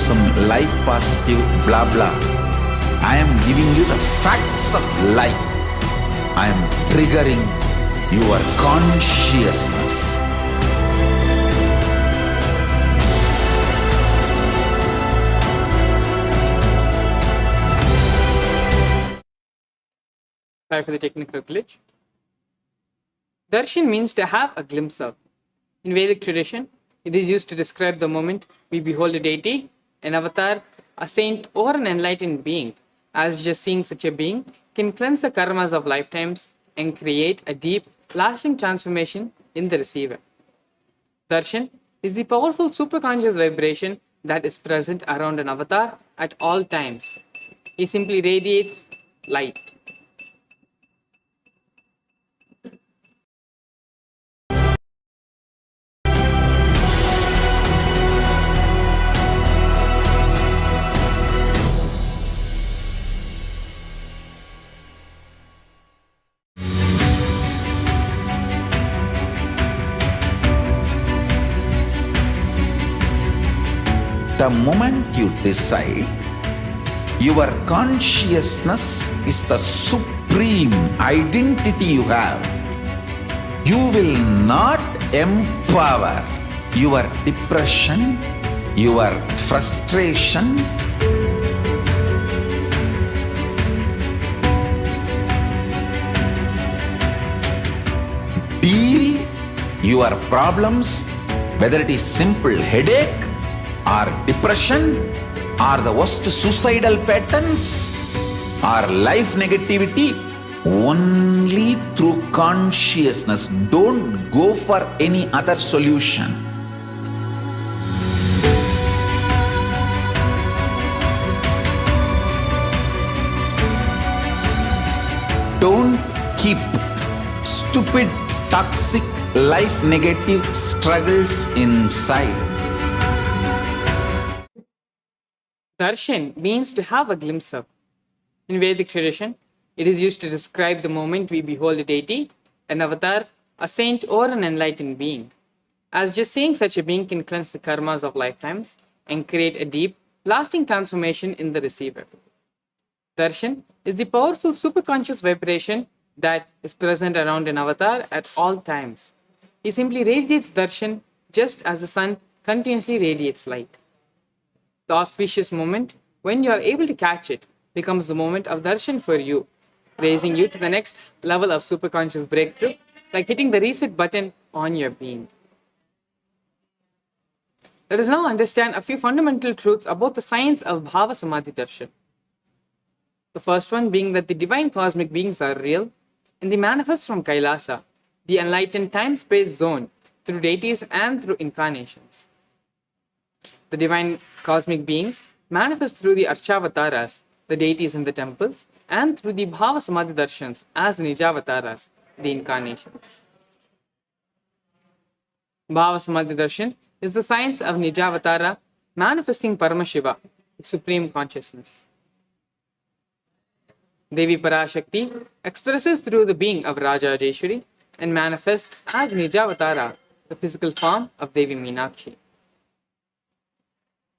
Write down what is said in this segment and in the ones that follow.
some life positive blah blah. I am giving you the facts of life. I am triggering your consciousness. Sorry for the technical glitch. Darshan means to have a glimpse of. In Vedic tradition, it is used to describe the moment we behold a deity, an avatar, a saint, or an enlightened being, as just seeing such a being can cleanse the karmas of lifetimes and create a deep, lasting transformation in the receiver. Darshan is the powerful superconscious vibration that is present around an avatar at all times. He simply radiates light. The moment you decide, your consciousness is the supreme identity you have. You will not empower your depression, your frustration, deal your problems, whether it is simple headache or depression or the worst suicidal patterns or life negativity, only through consciousness. Don't go for any other solution. Don't keep stupid, toxic, life negative struggles inside. Darshan means to have a glimpse of. In Vedic tradition, it is used to describe the moment we behold a deity, an avatar, a saint, or an enlightened being, as just seeing such a being can cleanse the karmas of lifetimes and create a deep, lasting transformation in the receiver. Darshan is the powerful superconscious vibration that is present around an avatar at all times. He simply radiates darshan just as the sun continuously radiates light. The auspicious moment, when you are able to catch it, becomes the moment of darshan for you, raising you to the next level of superconscious breakthrough, like hitting the reset button on your being. Let us now understand a few fundamental truths about the science of Bhava Samadhi Darshan. The first one being that the divine cosmic beings are real and they manifest from KAILASA, the enlightened time-space zone, through deities and through incarnations. The divine cosmic beings manifest through the Archavataras, the deities in the temples, and through the Bhava Samadhi Darshans as the Nijavataras, the incarnations. Bhava Samadhi Darshan is the science of Nijavatara manifesting Paramashiva, the supreme consciousness. Devi Parashakti expresses through the being of Raja Rajeshwari and manifests as Nijavatara, the physical form of Devi Meenakshi.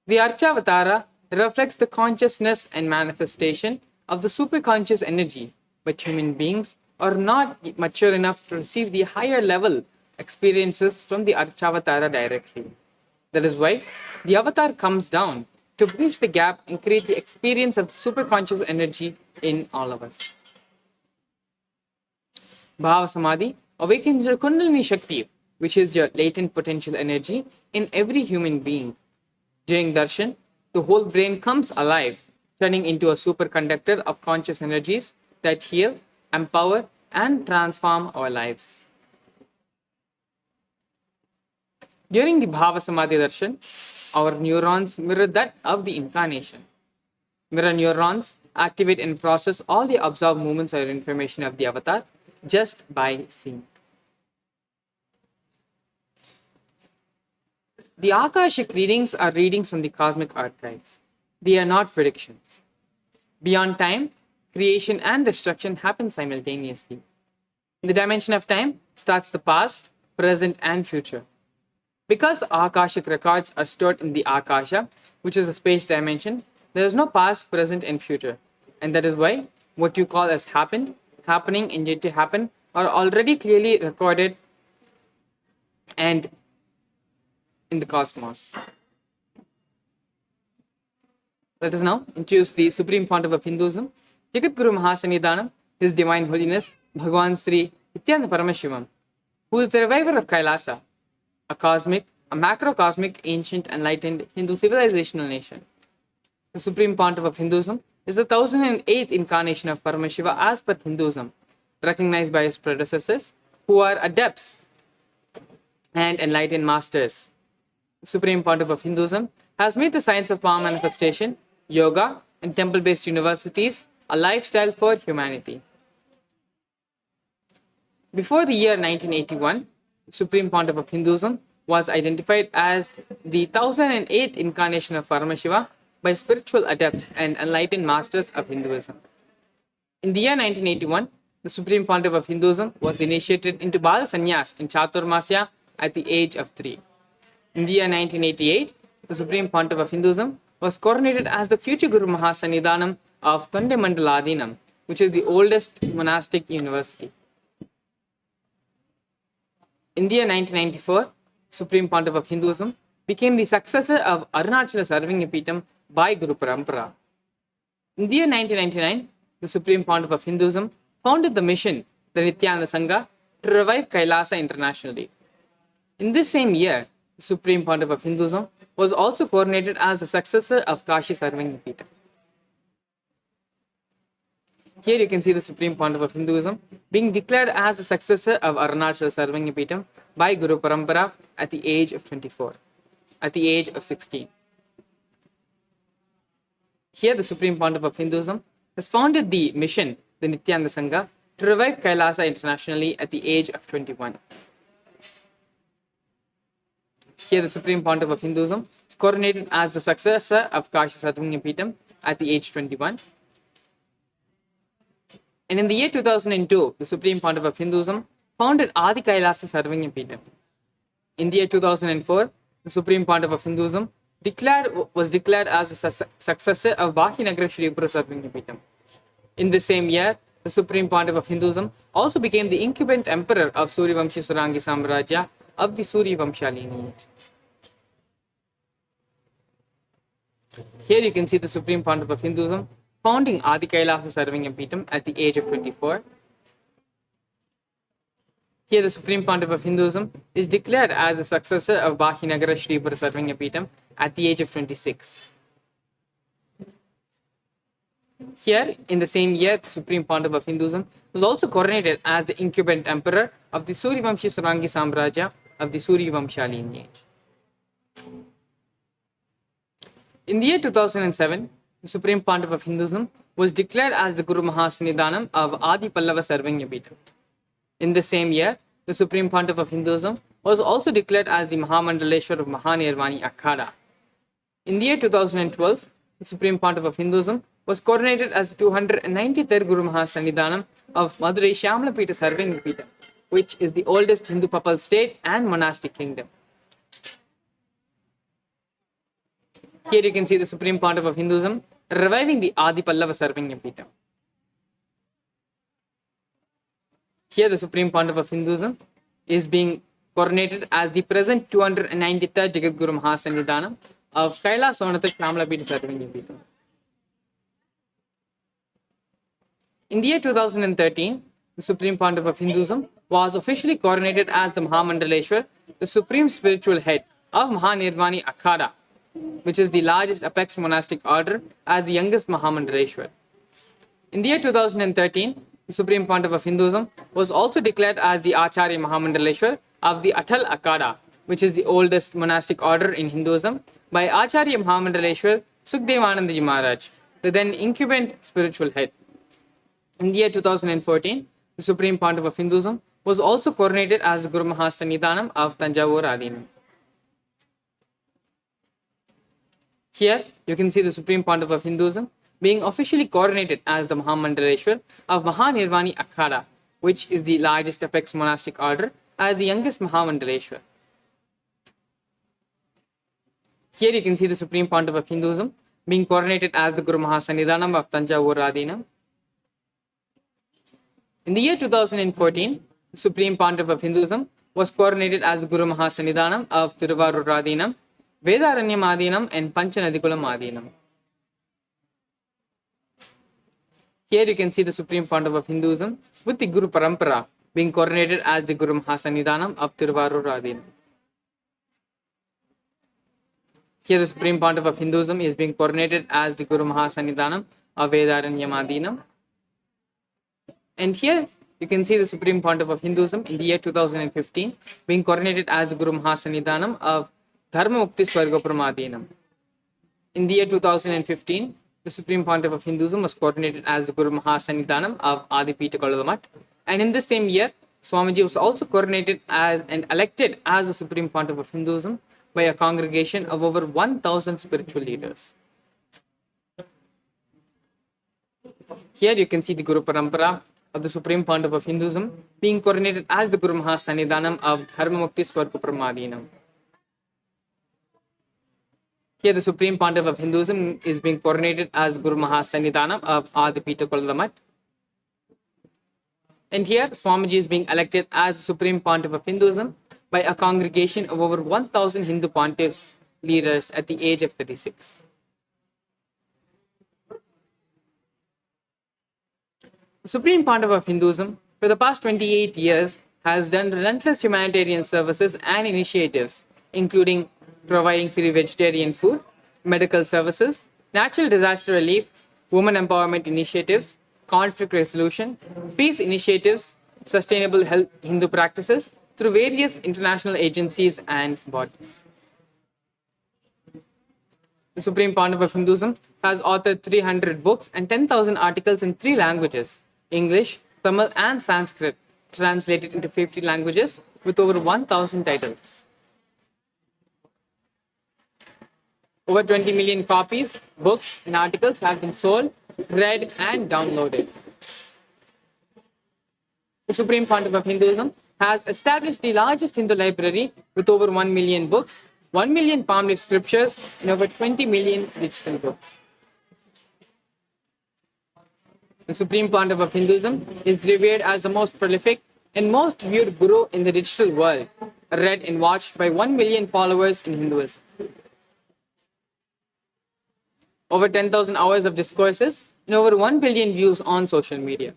The Archavatara reflects the consciousness and manifestation of the superconscious energy, but human beings are not mature enough to receive the higher level experiences from the Archavatara directly. That is why the avatar comes down to bridge the gap and create the experience of superconscious energy in all of us. Bhava Samadhi awakens your Kundalini Shakti, which is your latent potential energy in every human being. During darshan, the whole brain comes alive, turning into a superconductor of conscious energies that heal, empower, and transform our lives. During the Bhava Samadhi Darshan, our neurons mirror that of the incarnation. Mirror neurons activate and process all the observed movements or information of the avatar just by seeing. The Akashic readings are readings from the cosmic archives. They are not predictions. Beyond time, creation and destruction happen simultaneously. In the dimension of time starts the past, present, and future. Because Akashic records are stored in the Akasha, which is a space dimension, there is no past, present, and future. And that is why what you call as happened, happening, and yet to happen are already clearly recorded and in the cosmos. Let us now introduce the Supreme Pontiff of Hinduism, Jagat Guru Mahasannidhanam, His Divine Holiness, Bhagavan Sri Nithyananda Paramashivam, who is the reviver of Kailasa, a macrocosmic, ancient, enlightened Hindu civilizational nation. The Supreme Pontiff of Hinduism is the 1008th incarnation of Paramashiva as per Hinduism, recognized by his predecessors, who are adepts and enlightened masters. The Supreme Pontiff of Hinduism has made the science of power manifestation, yoga, and temple-based universities a lifestyle for humanity. Before the year 1981, the Supreme Pontiff of Hinduism was identified as the 1008th incarnation of Paramashiva by spiritual adepts and enlightened masters of Hinduism. In the year 1981, the Supreme Pontiff of Hinduism was initiated into Bala Sannyas in Chaturmasya at the age of 3. In the year 1988, the Supreme Pontiff of Hinduism was coronated as the future Guru Mahasannidhanam of Tondamandaladinam, which is the oldest monastic university. In the year 1994, Supreme Pontiff of Hinduism became the successor of Arunachala Sarvangapeetham by Guru Parampara. In the year 1999, the Supreme Pontiff of Hinduism founded the mission, the Nithyananda Sangha, to revive Kailasa internationally. In this same year, the Supreme Pontiff of Hinduism was also coronated as the successor of Kashi Sarvangapeetham. Here you can see the Supreme Pontiff of Hinduism being declared as the successor of Arunachala Sarvangapeetham by Guru Parampara at the age of 24, at the age of 16. Here the Supreme Pontiff of Hinduism has founded the mission, the Nithyananda Sangha, to revive Kailasa internationally at the age of 21. Here the Supreme Pontiff of Hinduism is coronated as the successor of Kashi Sarvangapeetham at the age 21. And in the year 2002, the Supreme Pontiff of Hinduism founded Adi KAILASA Sarvangapeetham. In the year 2004, the Supreme Pontiff of Hinduism was declared as the successor of Bhakinagara Shri Pura Sarvangapeetham. In the same year, the Supreme Pontiff of Hinduism also became the incumbent emperor of Suryavamshi Surangi Samrajya of the Suryavamsha lineage. Here you can see the Supreme Pontiff of Hinduism founding Adi KAILASA Sarvangapeetham at the age of 24. Here the Supreme Pontiff of Hinduism is declared as the successor of Bhakinagara Shri Pura Sarvangapeetham at the age of 26. Here, in the same year, the Supreme Pontiff of Hinduism was also coronated as the incumbent emperor of the Suryavamshi Surangi Samrajya of the Suryavamsha lineage. In the year 2007, the Supreme Pontiff of Hinduism was declared as the Guru Mahasannidhanam of Adi Pallava Sarvangapeetham. In the same year, the Supreme Pontiff of Hinduism was also declared as the Mahamandaleshwar of Mahanirvani Akhada. In the year 2012, the Supreme Pontiff of Hinduism was coronated as the 293rd Guru Mahasannidhanam of Madurai Shyamlapeta Sarvangapeetham, which is the oldest Hindu papal state and monastic kingdom. Here you can see the Supreme Pontiff of Hinduism reviving the Adi Pallava Sarvangapeetham. Here the Supreme Pontiff of Hinduism is being coronated as the present 293rd Jagat Guru Mahasannidhanam of KAILASA Shyamlapeta Sarvangapeetham. In the year 2013, the Supreme Pontiff of Hinduism was officially coronated as the Mahamandaleshwar, the supreme spiritual head of Mahanirvani Akhada, which is the largest apex monastic order, as the youngest Mahamandaleshwar. In the year 2013, the Supreme Pontiff of Hinduism was also declared as the Acharya Mahamandaleshwar of the Atal Akhada, which is the oldest monastic order in Hinduism, by Acharya Mahamandaleshwar Sukhdevanandaji Maharaj, the then incumbent spiritual head. In the year 2014, the Supreme Pontiff of Hinduism was also coronated as the Guru Mahasannidhanam of Tanjavur Adinam. Here, you can see the Supreme Pontiff of Hinduism being officially coronated as the Mahamandaleshwar of Mahanirvani Akhada, which is the largest apex monastic order, as the youngest Mahamandaleshwar. Here you can see the Supreme Pontiff of Hinduism being coronated as the Guru Mahasannidhanam of Tanjavur Adinam. In the year 2014, the Supreme Pontiff of Hinduism was coronated as the Guru Mahasannidhanam of Tiruvarur Adinam, Vedaranyam Adinam and Panchanadikulam Adinam. Here you can see the Supreme Pontiff of Hinduism with the Guru Parampara being coronated as the Guru Mahasannidhanam of Tiruvarur Adinam. Here the Supreme Pontiff of Hinduism is being coronated as the Guru Mahasannidhanam of Vedaranyam Adinam. And here you can see the Supreme Pontiff of Hinduism in the year 2015 being coronated as the Guru Mahasannidhanam of Dharmamukti Swargapuram Adinam. In the year 2015, the Supreme Pontiff of Hinduism was coronated as the Guru Mahasannidhanam of Adipita Koladamat. And in the same year, Swamiji was also coronated as and elected as the Supreme Pontiff of Hinduism by a congregation of over 1,000 spiritual leaders. Here you can see the Guru Parampara of the Supreme Pontiff of Hinduism being coronated as the Guru Mahasannidhanam of Dharmamukti Swargapuram Adinam. Here the Supreme Pontiff of Hinduism is being coronated as Guru Mahasannidhanam of Adipita Koladamat. And here Swamiji is being elected as the Supreme Pontiff of Hinduism by a congregation of over 1,000 Hindu pontiffs leaders at the age of 36. The Supreme Pontiff of Hinduism for the past 28 years has done relentless humanitarian services and initiatives, including providing free vegetarian food, medical services, natural disaster relief, women empowerment initiatives, conflict resolution, peace initiatives, sustainable health Hindu practices through various international agencies and bodies. The Supreme Pontiff of Hinduism has authored 300 books and 10,000 articles in 3 languages, English, Tamil and Sanskrit, translated into 50 languages with over 1,000 titles. Over 20 million copies, books and articles have been sold, read and downloaded. The Supreme Pontiff of Hinduism has established the largest Hindu library with over 1 million books, 1 million palm leaf scriptures and over 20 million digital books. The Supreme Pontiff of Hinduism is revered as the most prolific and most viewed guru in the digital world, read and watched by 1 million followers in Hinduism. Over 10,000 hours of discourses and over 1 billion views on social media.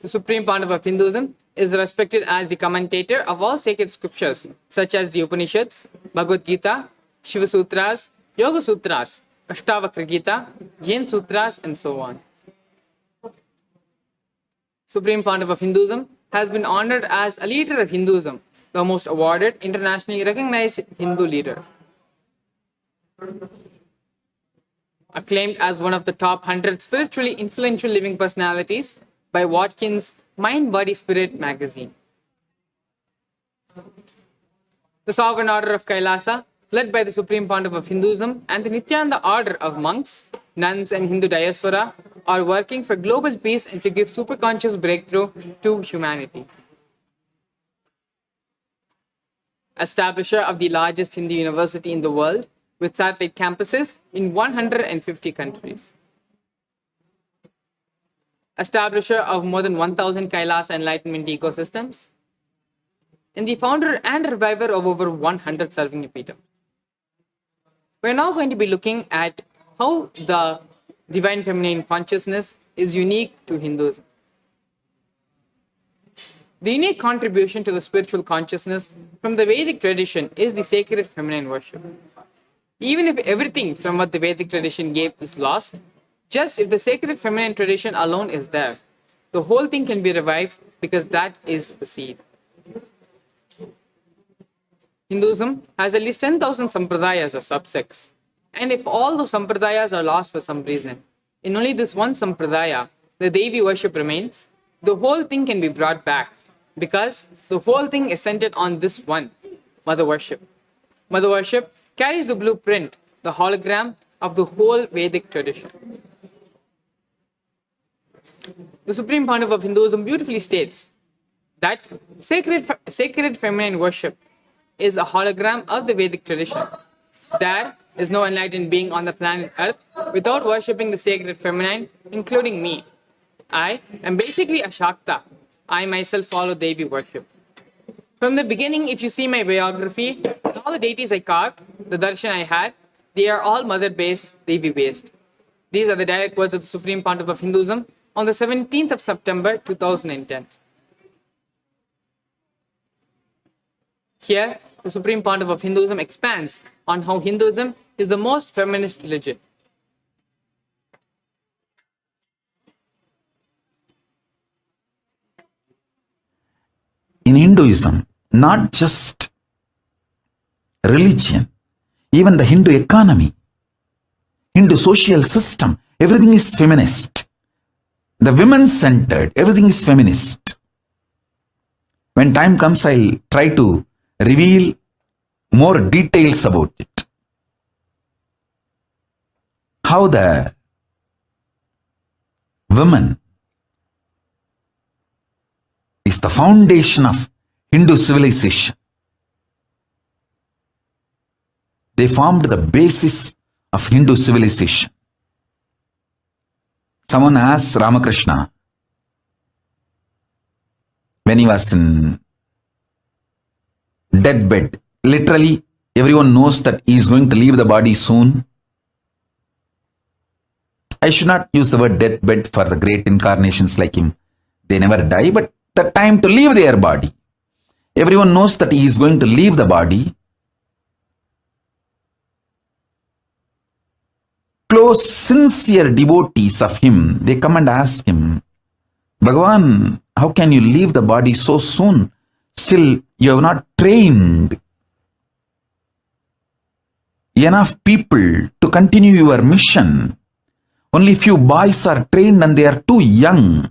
The Supreme Pontiff of Hinduism is respected as the commentator of all sacred scriptures such as the Upanishads, Bhagavad Gita, Shiva Sutras, Yoga Sutras, Ashtavakra Gita, Jain Sutras and so on. Supreme Pontiff of Hinduism has been honored as a leader of Hinduism, the most awarded internationally recognized Hindu leader. Acclaimed as one of the top 100 spiritually influential living personalities by Watkins' Mind, Body, Spirit magazine. The Sovereign Order of KAILASA, led by the Supreme Pontiff of Hinduism and the Nithyananda Order of monks, nuns and Hindu diaspora, are working for global peace and to give superconscious breakthrough to humanity. Establisher of the largest Hindu university in the world, with satellite campuses in 150 countries. Establisher of more than 1,000 KAILASA Enlightenment ecosystems, and the founder and reviver of over 100 Sarvagnapeetham. We are now going to be looking at how the divine feminine consciousness is unique to Hinduism. The unique contribution to the spiritual consciousness from the Vedic tradition is the sacred feminine worship. Even if everything from what the Vedic tradition gave is lost, just if the sacred feminine tradition alone is there, the whole thing can be revived because that is the seed. Hinduism has at least 10,000 sampradayas or subsects, and if all those sampradayas are lost for some reason, in only this one sampradaya, the Devi worship remains, the whole thing can be brought back because the whole thing is centered on this one, Mother worship. Mother worship carries the blueprint, the hologram of the whole Vedic tradition. The Supreme Pontiff of Hinduism beautifully states that sacred feminine worship is a hologram of the Vedic tradition. There is no enlightened being on the planet Earth without worshipping the sacred feminine, including me. I am basically a Shakta. I myself follow Devi worship. From the beginning, if you see my biography, all the deities I carved, the darshan I had, they are all mother-based, Devi-based. These are the direct words of the Supreme Pontiff of Hinduism on the 17th of September 2010. Here, the Supreme Pontiff of Hinduism expands on how Hinduism is the most feminist religion. In Hinduism, not just religion, even the Hindu economy, Hindu social system, everything is feminist. The women-centered, everything is feminist. When time comes, I'll try to reveal more details about it. How the women is the foundation of Hindu civilization. They formed the basis of Hindu civilization. Someone asked Ramakrishna when he was in deathbed. Literally, everyone knows that he is going to leave the body soon. I should not use the word deathbed for the great incarnations like him. They never die, but the time to leave their body. Everyone knows that he is going to leave the body. Close, sincere devotees of him, they come and ask him, Bhagavan, how can you leave the body so soon? Still, you have not trained enough people to continue your mission. Only few boys are trained and they are too young.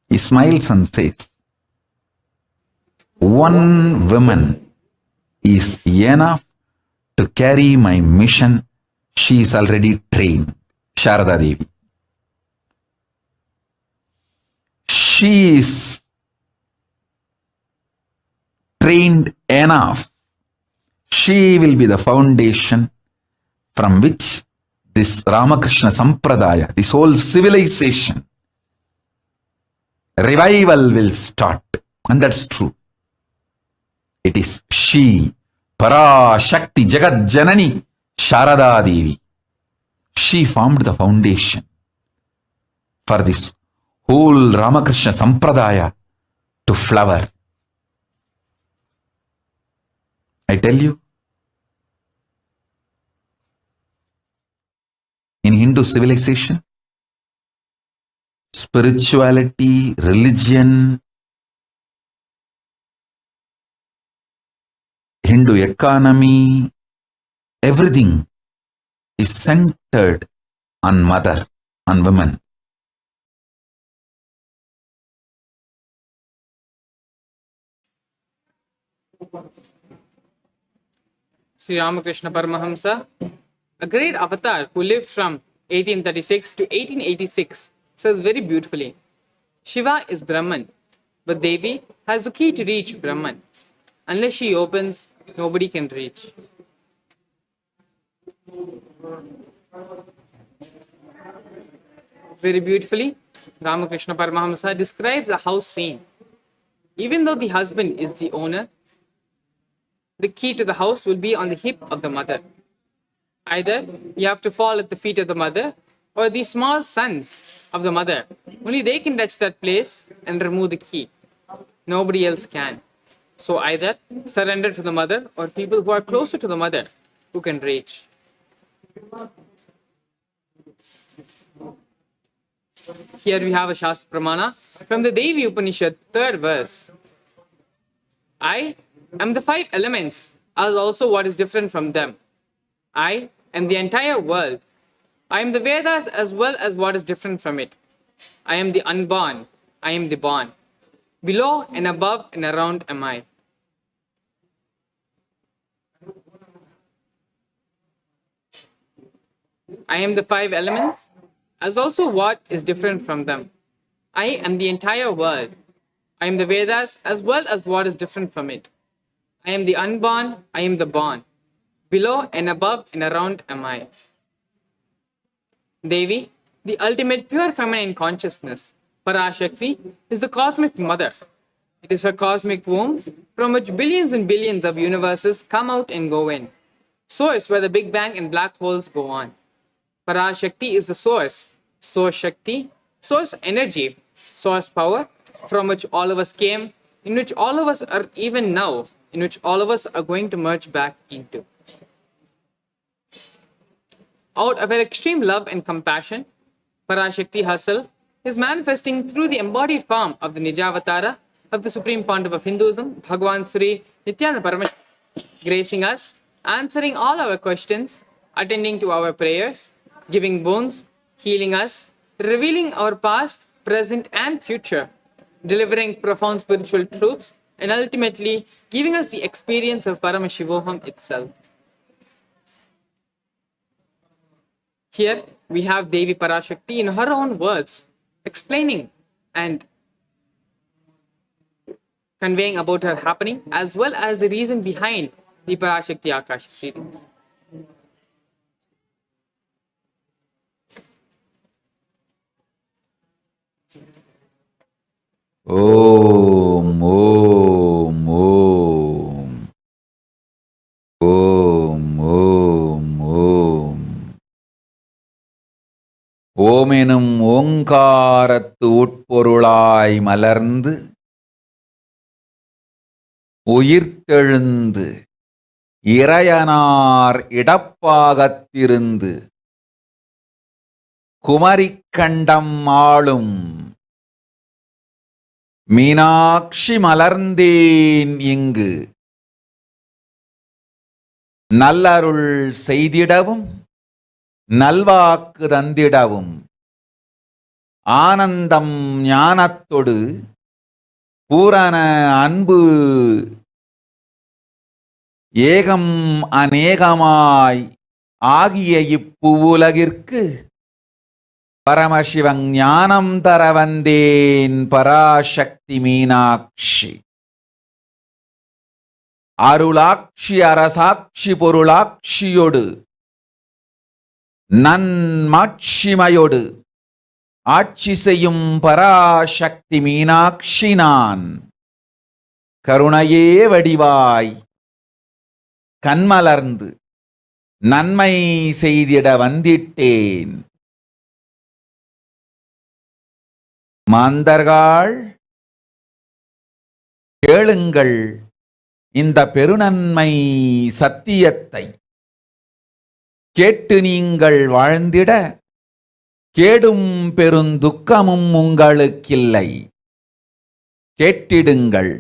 He smiles and says, one woman is enough to carry my mission. She is already trained. Sharada Devi. She is trained enough. She will be the foundation from which this Ramakrishna Sampradaya, this whole civilization, revival will start. And that's true. It is she, Parashakti, Jagat Janani, Sharada Devi. She formed the foundation for this whole Ramakrishna Sampradaya to flower. I tell you, in Hindu civilization, spirituality, religion, Hindu economy, everything is centered on mother, on women. Sri Ramakrishna Paramahamsa, a great avatar who lived from 1836 to 1886, says very beautifully, Shiva is Brahman, but Devi has the key to reach Brahman. Unless she opens, nobody can reach. Very beautifully, Ramakrishna Paramahamsa describes a house scene. Even though the husband is the owner, the key to the house will be on the hip of the mother. Either you have to fall at the feet of the mother, or the small sons of the mother. Only they can touch that place and remove the key. Nobody else can. So either surrender to the mother, or people who are closer to the mother who can reach. Here we have a Shastra Pramana from the Devi Upanishad, 3rd verse. I am the 5 elements, as also what is different from them. I am the entire world. I am the Vedas as well as what is different from it. I am the unborn. I am the born. Below and above and around am I. I am the 5 elements, as also what is different from them. I am the entire world. I am the Vedas as well as what is different from it. I am the unborn, I am the born. Below and above and around am I. Devi, the ultimate pure feminine consciousness, Parashakti, is the cosmic mother. It is her cosmic womb from which billions and billions of universes come out and go in. Source where the Big Bang and black holes go on. Parashakti is the source. Source Shakti, source energy, source power, from which all of us came, in which all of us are even now, in which all of us are going to merge back into. Out of her extreme love and compassion, Parashakti herself is manifesting through the embodied form of the Nijavatara of the Supreme Pontiff of Hinduism, Bhagavan Sri Nithyananda Paramashivam, gracing us, answering all our questions, attending to our prayers, giving boons, healing us, revealing our past, present, and future, delivering profound spiritual truths, and ultimately giving us the experience of Paramashivoham itself. Here we have Devi Parashakti in her own words, explaining and conveying about her happening, as well as the reason behind the Parashakti Akashic readings. Om, Om, Om. Om, Om, Om. ஓமெனும் ஓங்காரத்து உட்பொருளாய் மலர்ந்து உயிர்த்தெழுந்து இறையனார் இடப்பாகத்திருந்து குமரிக்கண்டம் ஆளும் மீனாட்சி மலர்ந்தேன் இங்கு நல்லருள் செய்திடவும் நல்வாக்கு தந்திடவும் ஆனந்தம் ஞானத்தொடு பூரண அன்பு ஏகம் அநேகமாய் ஆகிய இப்புவுலகிற்கு பரமசிவன் ஞானம் தர வந்தேன் பராசக்தி மீனாட்சி. அருளாட்சி அரசாட்சி பொருளாட்சியொடு நன்மாட்சிமையொடு ஆட்சி செய்யும் பராசக்தி மீனாட்சி நான். கருணையே வடிவாய் கண்மலர்ந்து நன்மை செய்திட வந்திட்டேன். மாந்தர்கள் கேளுங்கள் இந்த பெருநன்மை சத்தியத்தை. கேட்டு நீங்கள் வாழ்ந்திட கேடும் பெருந்துக்கமும் உங்களுக்கில்லை. கேட்டிடுங்கள்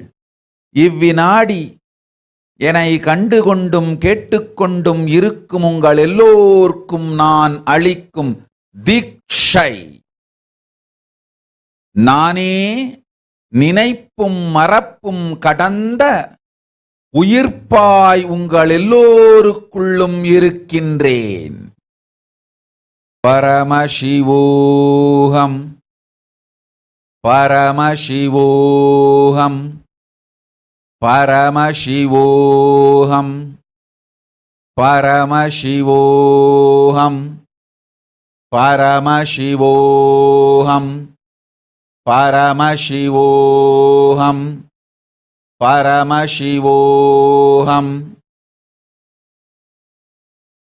இவ்வினாடி என்னை கண்டுகொண்டும் கேட்டுக்கொண்டும் இருக்கும் உங்கள் எல்லோர்க்கும் நான் அளிக்கும் தீட்சை. நானே நினைப்பும் மறப்பும் கடந்த உயிர்ப்பாய் உங்கள் எல்லோருக்குள்ளும் இருக்கின்றேன். பரமசிவோஹம் பரமசிவோஹம் பரமசிவோஹம் பரமசிவோஹம் பரமசிவோஹம் பரமசிவோஹம் பரமசிவோஹம்.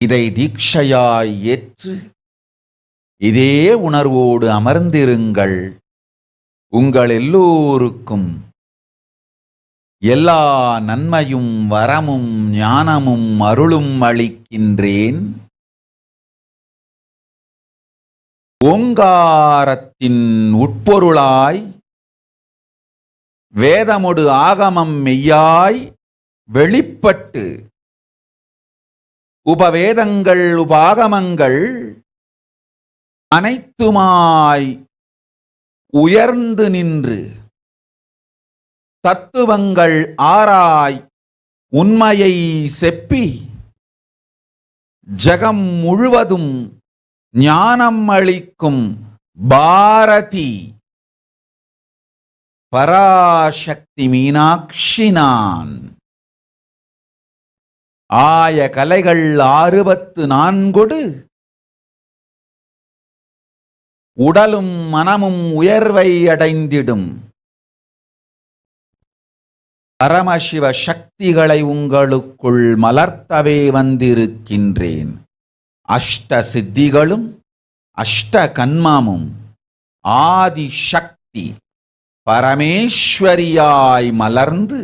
இதை தீட்சையாய் ஏற்று இதே உணர்வோடு அமர்ந்திருங்கள். உங்கள் எல்லோருக்கும் எல்லா நன்மையும் வரமும் ஞானமும் அருளும் அளிக்கின்றேன். ஓங்காரத்தின் உட்பொருளாய் வேதமொடு ஆகமம் மெய்யாய் வெளிப்பட்டு உபவேதங்கள் உபாகமங்கள் அனைத்துமாய் உயர்ந்து நின்று தத்துவங்கள் ஆராய் உண்மையை செப்பி ஜகம் முழுவதும் ஞானம் அளிக்கும் பாரதி பராசக்தி மீனாட்சி நான். ஆய கலைகள் 64 உடலும் மனமும் உயர்வை அடைந்திடும். பரமசிவ சக்திகளை உங்களுக்குள் மலர்த்தவே வந்திருக்கின்றேன். அஷ்ட சித்திகளும் அஷ்ட கன்மமும் ஆதி சக்தி பரமேஸ்வரியாய் மலர்ந்து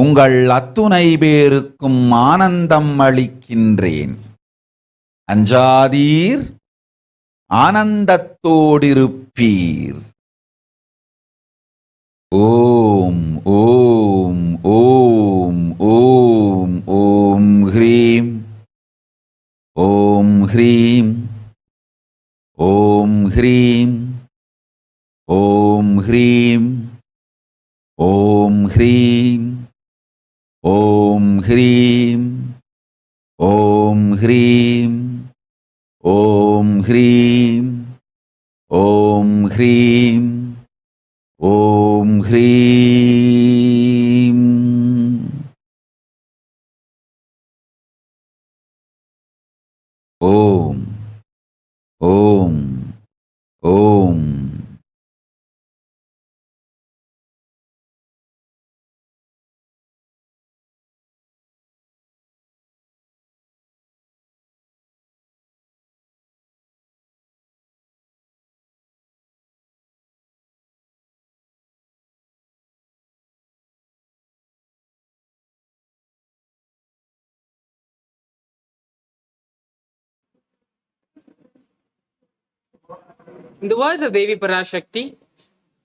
உங்கள் அத்துணை பேருக்கும் ஆனந்தம் அளிக்கின்றேன். அஞ்சாதீர், ஆனந்தத்தோடிருப்பீர். ஓம் ஓம் ஓம் ஓம் ஓம் ஹ்ரீம் ஓம் ஹ்ரீம் ஓம் ஹ்ரீம் ஓம் ஹ்ரீம் ஓம் ஹ்ரீம் ஓம் ஹ்ரீம் ஓம் ஹ்ரீம் ஓம் ஹ்ரீம் ஓம் ஹ்ரீம் ஓம் ஹ்ரீம். ஓம் ஓம் ஓம். In the words of Devi Parashakti,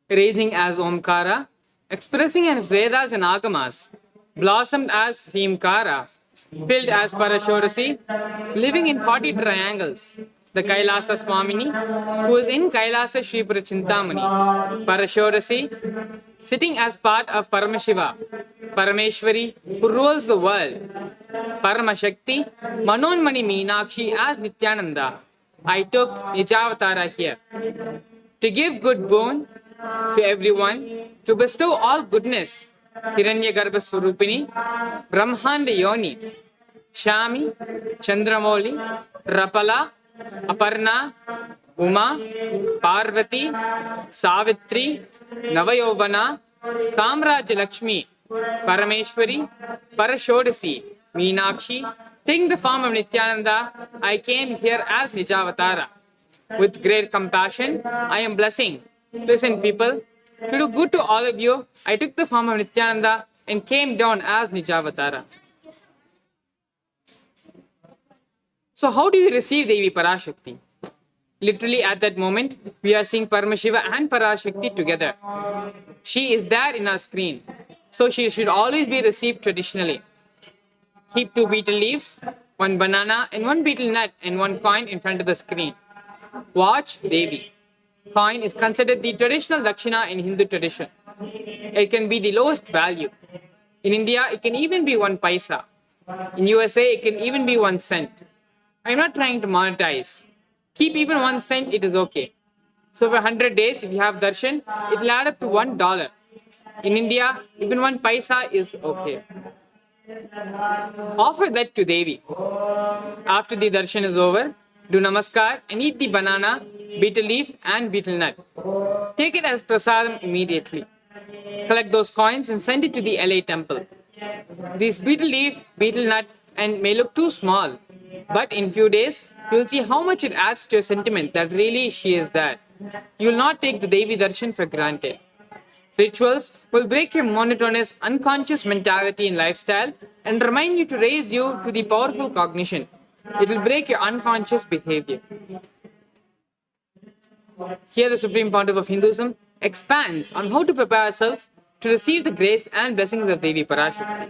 raising as Omkara, expressing in Vedas and Agamas, blossomed as Hrimkara, filled as Parashorasi, living in 40 triangles, the Kailasa Swamini, who is in Kailasa Shripura Chintamani, Parashorasi, sitting as part of Paramashiva, Parameshwari, who rules the world, Paramashakti, Manonmani Meenakshi as Nithyananda. I took Nijavatara here to give good boon to everyone, to bestow all goodness. Hiranyagarbha Surupini, Brahmanda Yoni, Shami, Chandramoli, Rapala, Aparna, Uma, Parvati, Savitri, Navayovana, Samraj Lakshmi, Parameshwari, Parashodasi, Meenakshi. Taking the form of Nithyananda, I came here as Nijavatara. With great compassion, I am blessing. Listen, people, to do good to all of you, I took the form of Nithyananda and came down as Nijavatara. So how do we receive Devi Parashakti? Literally at that moment, we are seeing Paramashiva and Parashakti together. She is there in our screen. So she should always be received traditionally. Keep 2 betel leaves, 1 banana and 1 betel nut and 1 coin in front of the screen. Watch Devi. Coin is considered the traditional Dakshina in Hindu tradition. It can be the lowest value. In India, it can even be 1 paisa. In USA, it can even be 1 cent. I'm not trying to monetize. Keep even 1 cent, it is okay. So for 100 days, if you have darshan, it will add up to $1. In India, even 1 paisa is okay. Offer that to Devi. After the darshan is over, do namaskar and eat the banana, betel leaf and betel nut. Take it as prasadam immediately. Collect those coins and send it to the LA temple. These betel leaf, betel nut and may look too small, but in few days, you will see how much it adds to your sentiment that really she is there. You will not take the Devi darshan for granted. Rituals will break your monotonous, unconscious mentality and lifestyle and remind you to raise you to the powerful cognition. It will break your unconscious behavior. Here the Supreme Pontiff of Hinduism expands on how to prepare ourselves to receive the grace and blessings of Devi Parashakti.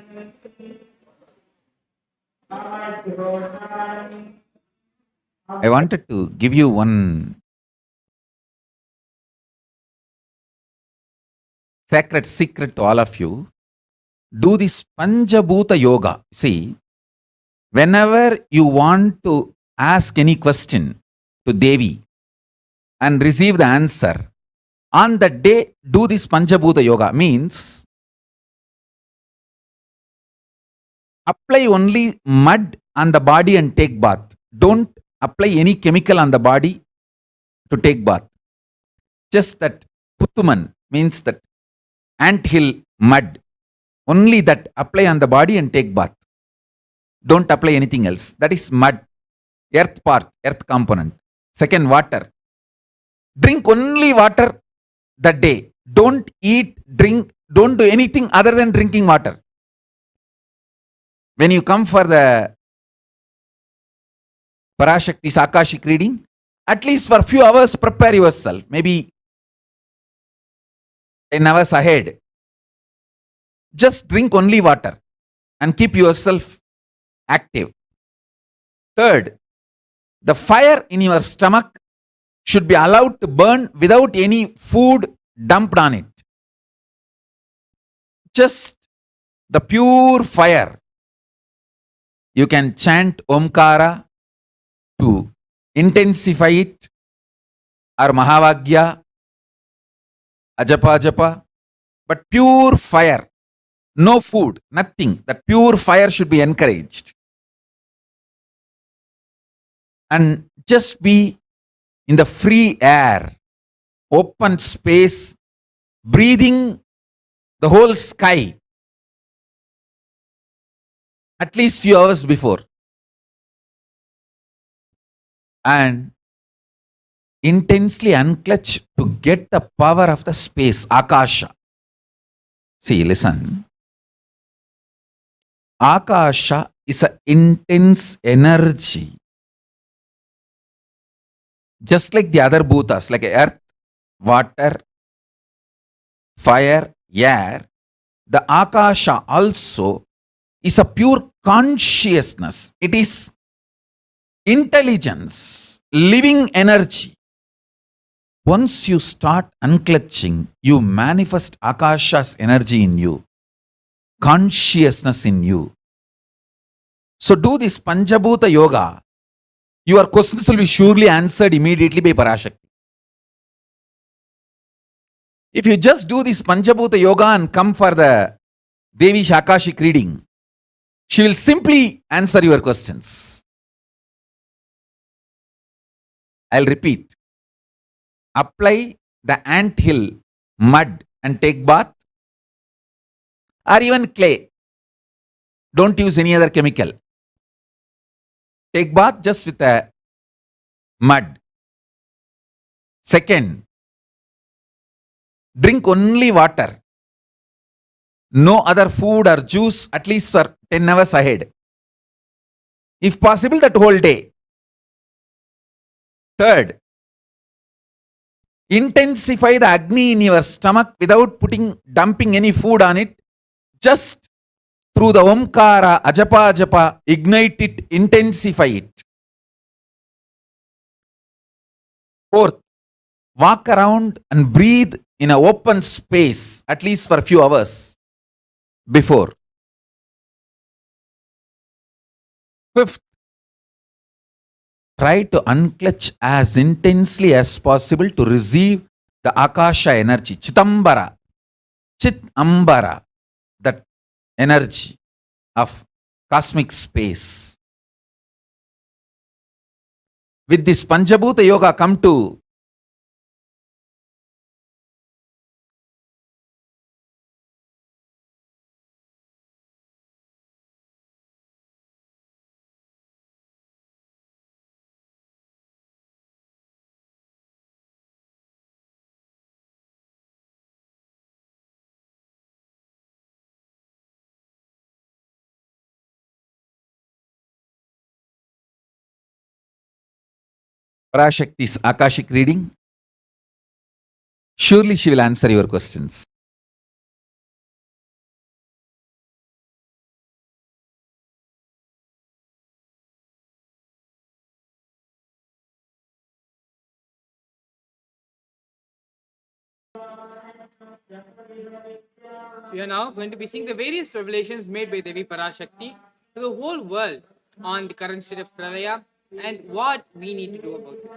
I wanted to give you one sacred secret to all of you. Do this Panchabhuta Yoga. See, whenever you want to ask any question to Devi and receive the answer, on that day, do this Panchabhuta Yoga. Means, apply only mud on the body and take bath. Don't apply any chemical on the body to take bath. Just that puttuman means that anthill mud. Only that apply on the body and take bath. Don't apply anything else. That is mud. Earth part, earth component. Second, water. Drink only water that day. Don't eat, drink, don't do anything other than drinking water. When you come for the Parashakti's Akashic reading, at least for a few hours prepare yourself. Maybe 10 hours ahead. Just drink only water and keep yourself active. Third, the fire in your stomach should be allowed to burn without any food dumped on it. Just the pure fire. You can chant Omkara to intensify it, or Mahavagya, Ajapa Japa, but pure fire. No food, nothing. That pure fire should be encouraged. And just be in the free air, open space, breathing the whole sky at least few hours before. And intensely unclutch to get the power of the space, Akasha. See, listen. Akasha is an intense energy. Just like the other bhutas, like earth, water, fire, air, the Akasha also is a pure consciousness. It is intelligence, living energy. Once you start unclutching, you manifest Akasha's energy in you, consciousness in you. So do this Panchabhuta Yoga. Your questions will be surely answered immediately by Parashakti. If you just do this Panchabhuta Yoga and come for the Devi Akashic reading, she will simply answer your questions. I'll repeat. Apply the anthill mud and take bath, or even clay. Don't use any other chemical. Take bath just with a mud. Second, drink only water. No other food or juice at least for 10 hours ahead. If possible, that whole day. Third, intensify the Agni in your stomach without dumping any food on it. Just through the Omkara, Ajapa Japa, ignite it, intensify it. Fourth, walk around and breathe in an open space at least for a few hours before. Fifth, try to unclutch as intensely as possible to receive the Akasha energy, Chitambara, Chitambara, that energy of cosmic space. With this Panchabhuta Yoga, come to Parashakti's Akashic reading. Surely she will answer your questions. We are now going to be seeing the various revelations made by Devi Parashakti to the whole world on the current state of Pralaya and what we need to do about it.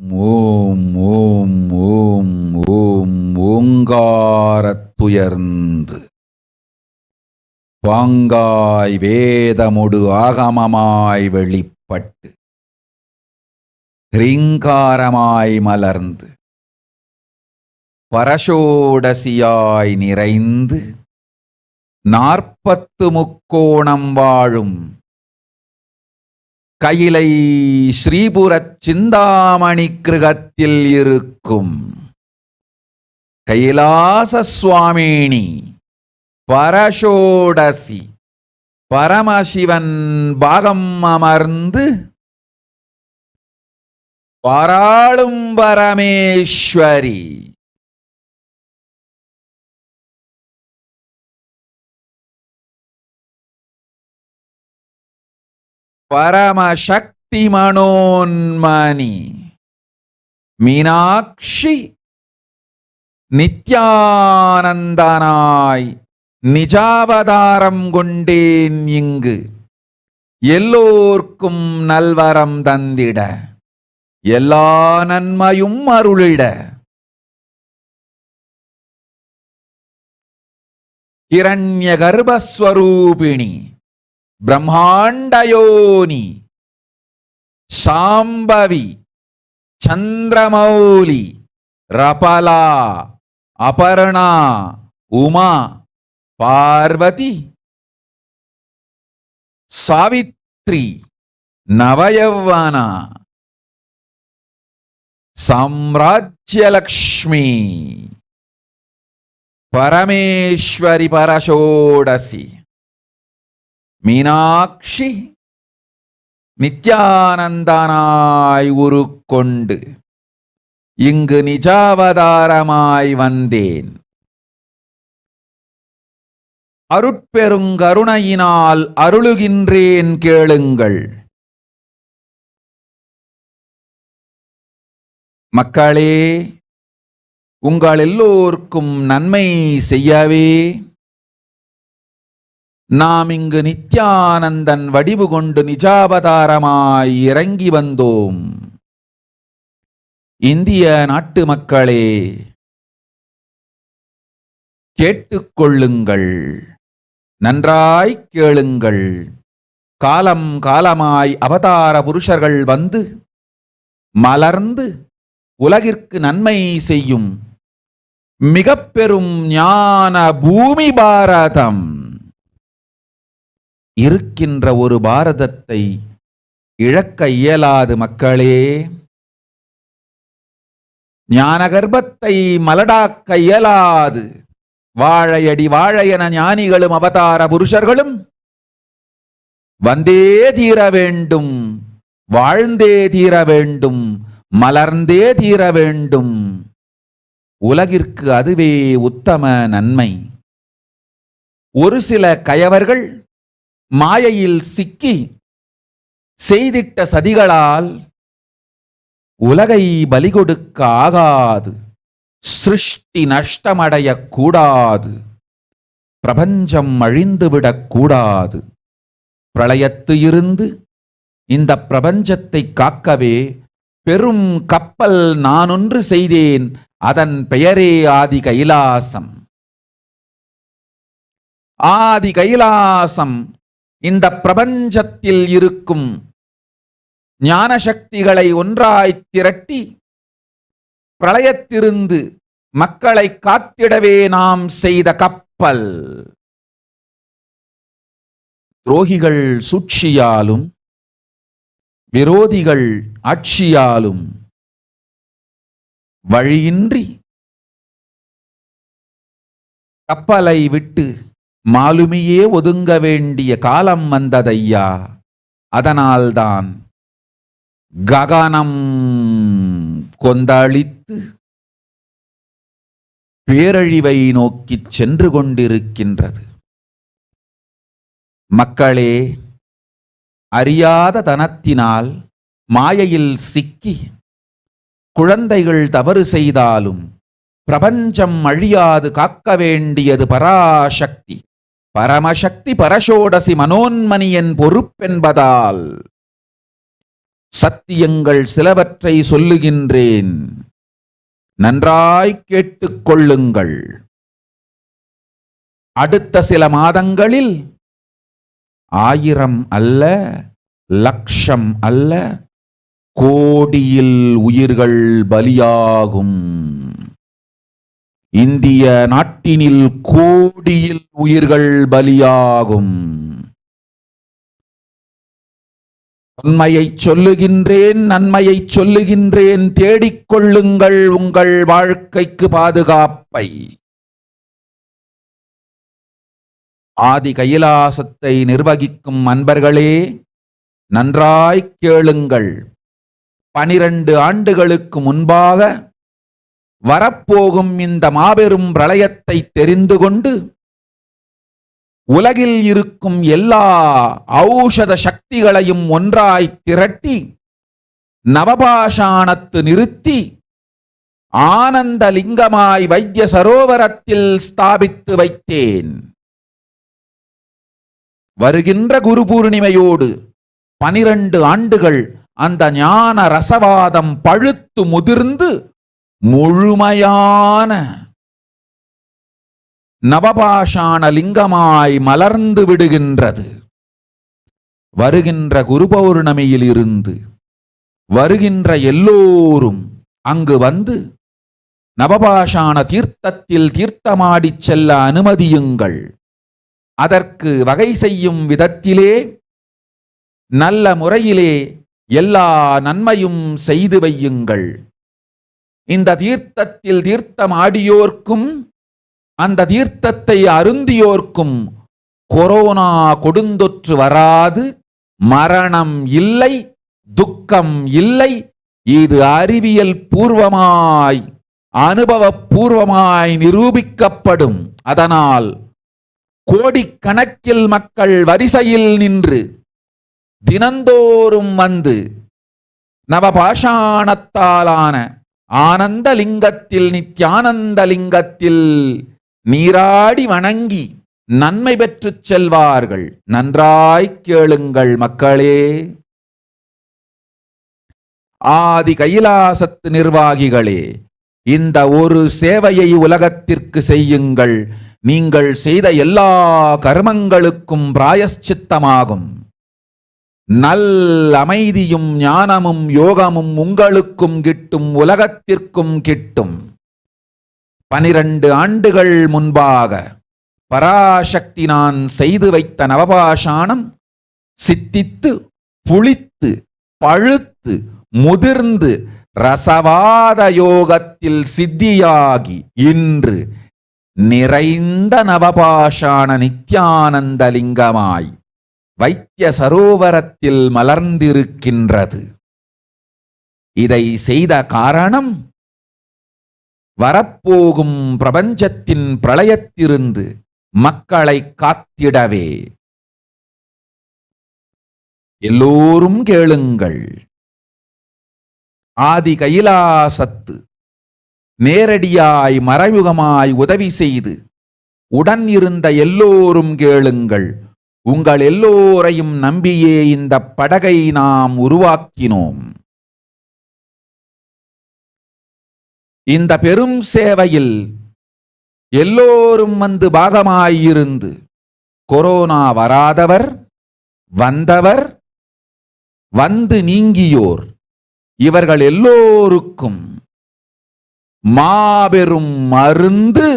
Om, Om, Om, Om, உயர்ந்து பாங்காய் வேதமுடு ஆகமமாய் வெளிப்பட்டு ரீங்காரமாய் மலர்ந்து பரஷோடசியாய் நிறைந்து 40 முக்கோணம் வாழும் கையிலை ஸ்ரீபுரச் சிந்தாமணி கிருகத்தில் இருக்கும் கைலாச சுவாமினி பரஷோடசி பரமசிவன் பாகம் அமர்ந்து பாராளும் பரமேஸ்வரி பரமசக்தி மனோன்மணி மீனாட்சி நித்யானந்தனாய் நிஜாவதாரம் கொண்டேன் இங்கு எல்லோர்க்கும் நல்வரம் தந்திட எல்லா நன்மையும் அருளிட ஹிரண்ய கர்ப்பஸ்வரூபிணி பிரம்மாண்டயோனி சாம்பவி சந்திரமௌலி ரபலா அபர்ணா உமா பார்வதி சாவித்ரி நவயவனா சாம்ராஜ்யலக்ஷ்மி பரமேஸ்வரி பரஷோடசி மீனாட்சி நித்யானந்தனாய் உருக்கொண்டு இங்கு நிஜாவதாரமாய் வந்தேன். அருட்பெருங்கருணையினால் அருளுகின்றேன் கேளுங்கள். மக்களே, உங்கள் எல்லோருக்கும் நன்மை செய்யவே நாம் இங்கு நித்யானந்தன் வடிவு கொண்டு நிஜாவதாரமாய் இறங்கி வந்தோம். இந்திய நாட்டு மக்களே, கேட்டுக்கொள்ளுங்கள், நன்றாய் கேளுங்கள். காலம் காலமாய் அவதார புருஷர்கள் வந்து மலர்ந்து உலகிற்கு நன்மை செய்யும் மிக பெரும் ஞான பூமி பாரதம். இருக்கின்ற ஒரு பாரதத்தை இழக்க இயலாது மக்களே. ஞான கர்ப்பத்தை மலடாக்க இயலாது. வாழையடி வாழையென ஞானிகளும் அவதார புருஷர்களும் வந்தே தீர வேண்டும், வாழ்ந்தே தீர வேண்டும், மலர்ந்தே தீர வேண்டும். உலகிற்கு அதுவே உத்தம நன்மை. ஒரு சில கயவர்கள் மாயையில் சிக்கி செய்திட்ட சதிகளால் உலகை பலி கொடுக்க ஆகாது. சிருஷ்டி நஷ்டமடைய கூடாது. பிரபஞ்சம் அழிந்துவிடக் கூடாது. பிரளயத்து இருந்து இந்த பிரபஞ்சத்தை காக்கவே பெரும் கப்பல் நானொன்று செய்தேன். அதன் பெயரே ஆதி கைலாசம். ஆதி கைலாசம் இந்த பிரபஞ்சத்தில் இருக்கும் ஞான சக்திகளை ஒன்றாய் திரட்டி பிரளயத்திலிருந்து மக்களை காத்திடவே நாம் செய்த கப்பல். துரோகிகள் சூழ்ச்சியாலும் விரோதிகள் ஆட்சியாலும் வழியின்றி கப்பலை விட்டு மாலுமியே ஒதுங்க வேண்டிய காலம் வந்ததையா. அதனால்தான் ககனம் கொந்தளித்து பேரழிவை நோக்கி சென்று கொண்டிருக்கின்றது. மக்களே, அறியாத தனத்தினால் மாயையில் சிக்கி குழந்தைகள் தவறு செய்தாலும் பிரபஞ்சம் அழியாது காக்க வேண்டியது பராசக்தி, பரமசக்தி பரஷோடசி மனோன்மணியின் பொறுப்பென்பதால் சத்தியங்கள் சிலவற்றை சொல்லுகின்றேன். நன்றாய் கேட்டுக்கொள்ளுங்கள். அடுத்த சில மாதங்களில் 1000 அல்ல, லட்சம் அல்ல, கோடியில் உயிர்கள் பலியாகும். இந்திய நாட்டினில் கோடியில் உயிர்கள் பலியாகும். உண்மையை சொல்லுகின்றேன், நன்மையை சொல்லுகின்றேன். தேடிக்கொள்ளுங்கள் உங்கள் வாழ்க்கைக்கு பாதுகாப்பை. ஆதி கைலாசத்தை நிர்வகிக்கும் அன்பர்களே, நன்றாய் கேளுங்கள். 12 ஆண்டுகளுக்கு முன்பாக வரப்போகும் இந்த மாபெரும் பிரளயத்தை தெரிந்து கொண்டு உலகில் இருக்கும் எல்லா ஔஷத சக்திகளையும் ஒன்றாய் திரட்டி நவபாஷாணத்து நிறுத்தி ஆனந்த லிங்கமாய் வைத்திய சரோவரத்தில் ஸ்தாபித்து வைத்தேன். வருகின்ற குரு பூர்ணிமையோடு 12 ஆண்டுகள் அந்த ஞான ரசவாதம் பழுத்து முதிர்ந்து முழுமையான நவபாஷாண லிங்கமாய் மலர்ந்து விடுகின்றது. வருகின்ற குரு பௌர்ணமியில் இருந்து வருகின்ற எல்லோரும் அங்கு வந்து நவபாஷாண தீர்த்தத்தில் தீர்த்தமாடிச் செல்ல அனுமதியுங்கள். அதற்கு வகை செய்யும் விதத்திலே நல்ல முறையிலே எல்லா நன்மையும் செய்து வையுங்கள். இந்த தீர்த்தத்தில் தீர்த்தமாடியோர்க்கும் அந்த தீர்த்தத்தை அருந்தியோர்க்கும் கொரோனா கொடுந்தொற்று வராது, மரணம் இல்லை, துக்கம் இல்லை. இது அறிவியல் பூர்வமாய் அனுபவபூர்வமாய் நிரூபிக்கப்படும். அதனால் கோடிக்கணக்கில் மக்கள் வரிசையில் நின்று தினந்தோறும் வந்து நவபாஷாணத்தாலான ஆனந்த லிங்கத்தில், நித்யானந்த லிங்கத்தில் நீராடி வணங்கி நன்மை பெற்றுச் செல்வார்கள். நன்றாய் கேளுங்கள் மக்களே. ஆதி கைலாசத்து நிர்வாகிகளே, இந்த ஒரு சேவையை உலகத்திற்கு செய்யுங்கள். நீங்கள் செய்த எல்லா கர்மங்களுக்கும் பிராயஷ்சித்தமாகும். நல் அமைதியும் ஞானமும் யோகமும் உங்களுக்கும் கிட்டும், உலகத்திற்கும் கிட்டும். 12 ஆண்டுகள் முன்பாக பராசக்தி நான் செய்து வைத்த நவபாஷாணம் சித்தித்து புளித்து பழுத்து முதிர்ந்து ரசவாத யோகத்தில் சித்தியாகி இன்று நிறைந்த நவபாஷாண நித்யானந்த லிங்கமாய் வைத்திய சரோவரத்தில் மலர்ந்திருக்கின்றது. இதை செய்த காரணம் வரப்போகும் பிரபஞ்சத்தின் பிரளயத்திலிருந்து மக்களை காத்திடவே. எல்லோரும் கேளுங்கள். ஆதி கைலாசத்து நேரடியாய் மறைமுகமாய் உதவி செய்து உடன் இருந்த எல்லோரும் கேளுங்கள். உங்கள் எல்லோரையும் நம்பியே இந்த படகை நாம் உருவாக்கினோம். இந்த பெரும் சேவையில் எல்லோரும் வந்து பாகமாயிருந்து கொரோனா வராதவர், வந்தவர், வந்து நீங்கியோர், இவர்கள் எல்லோருக்கும் மாபெரும் மருந்து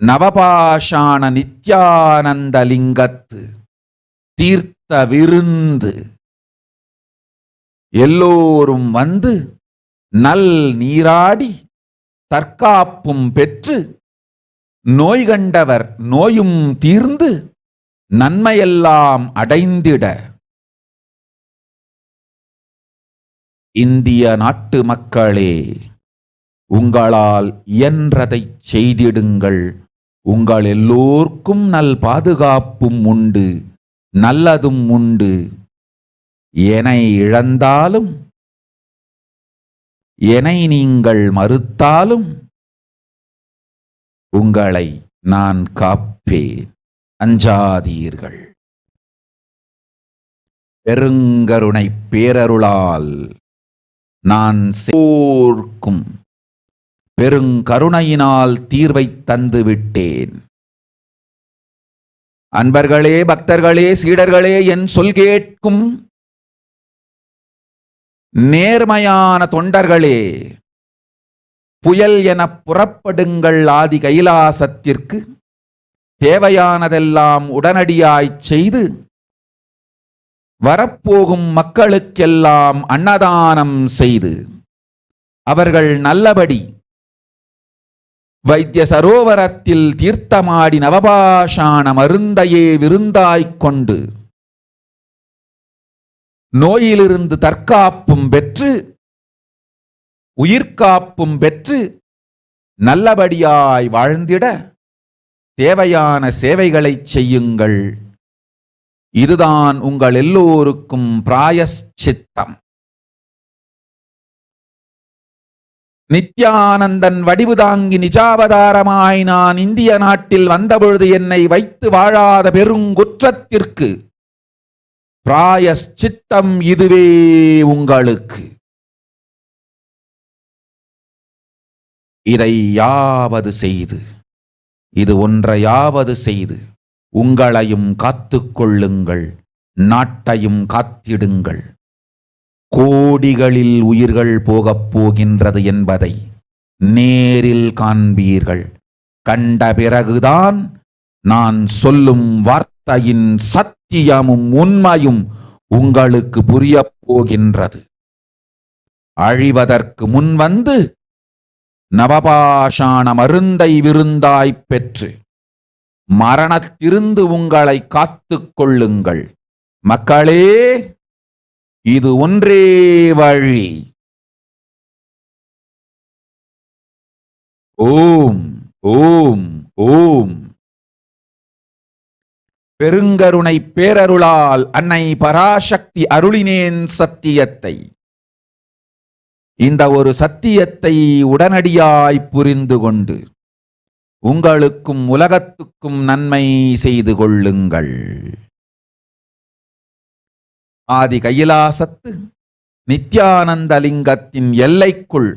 நவபாஷாண நித்யானந்த லிங்கத்து தீர்த்த விருந்து. எல்லோரும் வந்து நல் நீராடி தற்காப்பும் பெற்று நோய் கண்டவர் நோயும் தீர்ந்து நன்மையெல்லாம் அடைந்திட இந்திய நாட்டு மக்களே, உங்களால் இயன்றதை செய்திடுங்கள். உங்கள் எல்லோர்க்கும் நல் பாதுகாப்பும் உண்டு, நல்லதும் உண்டு. என்னை இழந்தாலும், என்னை நீங்கள் மறுத்தாலும் உங்களை நான் காப்பேன். அஞ்சாதீர்கள். பெருங்கருணை பேரருளால் நான் சேர்க்கும் பெருங்கருணையினால் தீர்வை தந்து விட்டேன். அன்பர்களே, பக்தர்களே, சீடர்களே, என் சொல் கேட்கும் நேர்மையான தொண்டர்களே, புயல் என புறப்படுங்கள் ஆதி கைலாசத்திற்கு. தேவையானதெல்லாம் உடனடியாய்ச் செய்து வரப்போகும் மக்களுக்கெல்லாம் அன்னதானம் செய்து அவர்கள் நல்லபடி வைத்திய சரோவரத்தில் தீர்த்தமாடி நவபாஷாண மருந்தையே விருந்தாய்க் கொண்டு நோயிலிருந்து தற்காப்பும் பெற்று உயிர்காப்பும் பெற்று நல்லபடியாய் வாழ்ந்திட தேவையான சேவைகளை செய்யுங்கள். இதுதான் உங்கள் எல்லோருக்கும் பிராயஷ்சித்தம். நித்யானந்தன் வடிவு தாங்கி நிஜாவதாரமாய் நான் இந்திய நாட்டில் வந்தபொழுது என்னை வைத்து வாழாத பெருங்குற்றத்திற்கு பிராயஷ்சித்தம் இதுவே உங்களுக்கு. இதை யாவது செய்து, இது ஒன்றையாவது செய்து உங்களையும் காத்துக்கொள்ளுங்கள், நாட்டையும் காத்திடுங்கள். கோடிகளில் உயிர்கள் போகப் போகின்றது என்பதை நேரில் காண்பீர்கள். கண்ட பிறகுதான் நான் சொல்லும் வார்த்தையின் சத்தியமும் உண்மையும் உங்களுக்கு புரியப் போகின்றது. அழிவதற்கு முன்வந்து நவபாஷாண மருந்தை விருந்தாய்ப் பெற்று மரணத்திலிருந்து உங்களை காத்துக் கொள்ளுங்கள். மக்களே, இது ஒன்றே வழி. ஓம் ஓம் ஓம். பெருங்கருணை பேரருளால் அன்னை பராசக்தி அருளினேன் சத்தியத்தை. இந்த ஒரு சத்தியத்தை உடனடியாய் புரிந்து கொண்டு உங்களுக்கும் உலகத்துக்கும் நன்மை செய்து கொள்ளுங்கள். ஆதி கைலாசத்து நித்யானந்த லிங்கத்தின் எல்லைக்குள்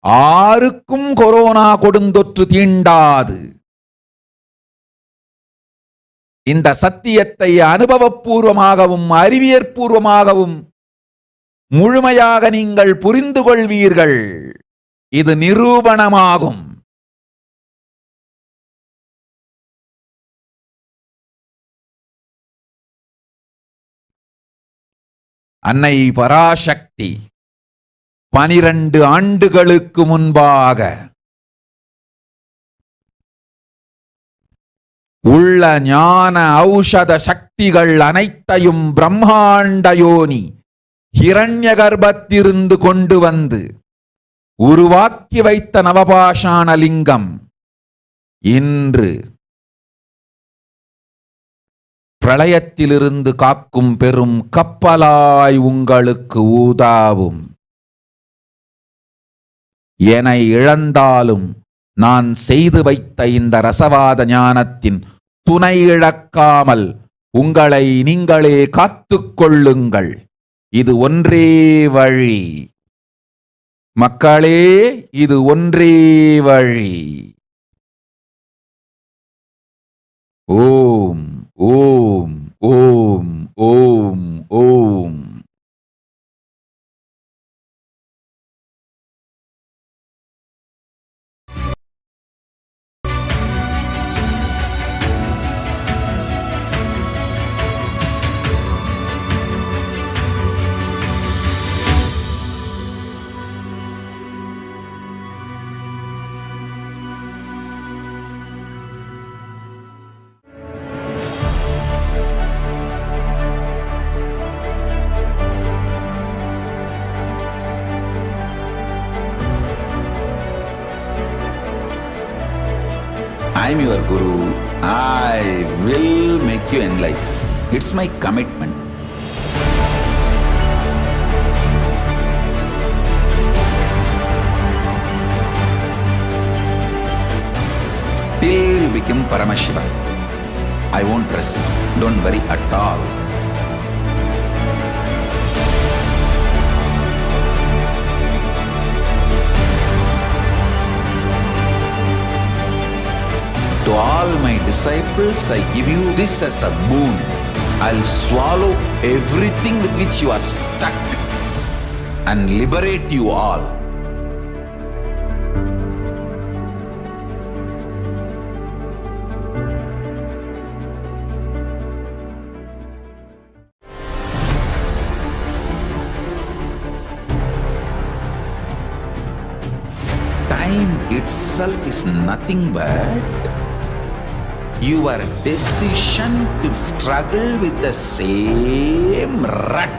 ஆருக்கும் கொரோனா கொடுந்தொற்று தீண்டாது. இந்த சத்தியத்தை அனுபவபூர்வமாகவும் அறிவியற்பூர்வமாகவும் முழுமையாக நீங்கள் புரிந்து கொள்வீர்கள். இது நிரூபணமாகும். அன்னை பராசக்தி 12 ஆண்டுகளுக்கு முன்பாக உள்ள ஞான ஔஷத சக்திகள் அனைத்தையும் பிரம்மாண்ட யோனி ஹிரண்ய கர்ப்பத்திலிருந்து கொண்டு வந்து உருவாக்கி வைத்த நவபாஷாண லிங்கம் இன்று பிரளயத்திலிருந்து காக்கும் பெரும் கப்பலாய் உங்களுக்கு ஊதாவும். என இழந்தாலும் நான் செய்து வைத்த இந்த ரசவாத ஞானத்தின் துணை இழக்காமல் உங்களை நீங்களே காத்துக்கொள்ளுங்கள். இது ஒன்றே வழி. மக்களே, இது ஒன்றே வழி. ஓம் ஓம் ஓம் ஓம் ஓம். I am your Guru. I will make you enlightened. It's my commitment. Till you become Paramashivoham, I won't rest. Don't worry at all. disciples, I give you this as a boon. I'll swallow everything with which you are stuck and liberate you all. Time itself is nothing but your decision to struggle with the same rut.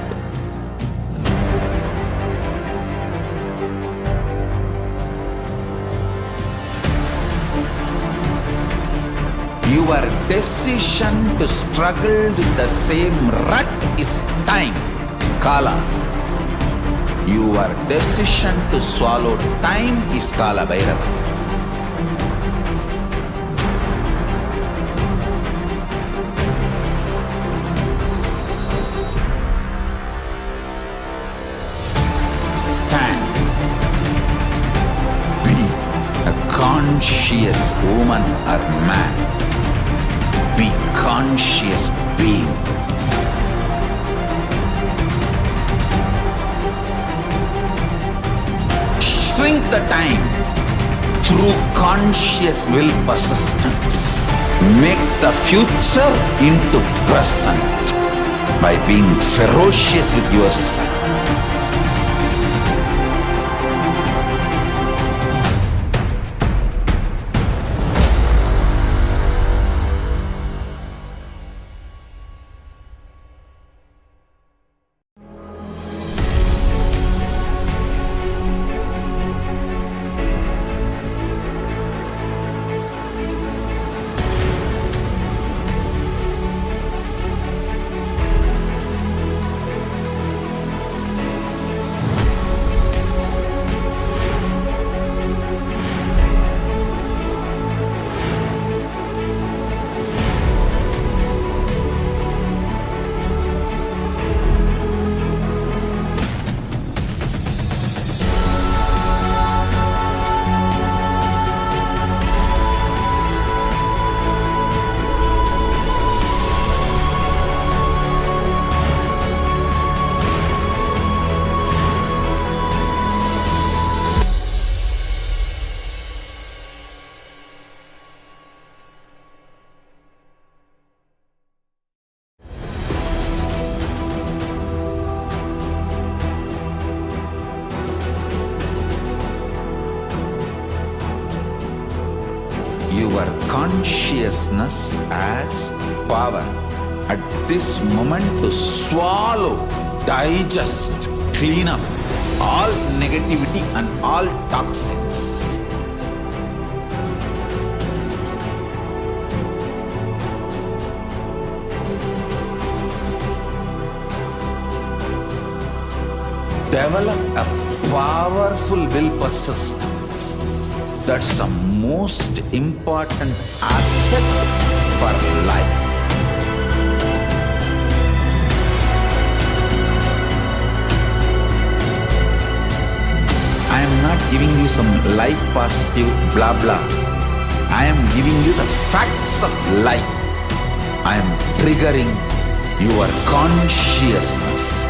Your decision to struggle with the same rut is time, Kala. Your decision to swallow time is Kala Bhairava. Stand. Be a conscious woman or man. Be conscious being. Shrink the time through conscious will persistence. Make the future into present by being ferocious with yourself. Your consciousness has power at this moment to swallow, digest, clean up all negativity and all toxins. Develop a powerful will persistence. That's the most important asset for life. I am not giving you some life positive blah blah. I am giving you the facts of life. I am triggering your consciousness.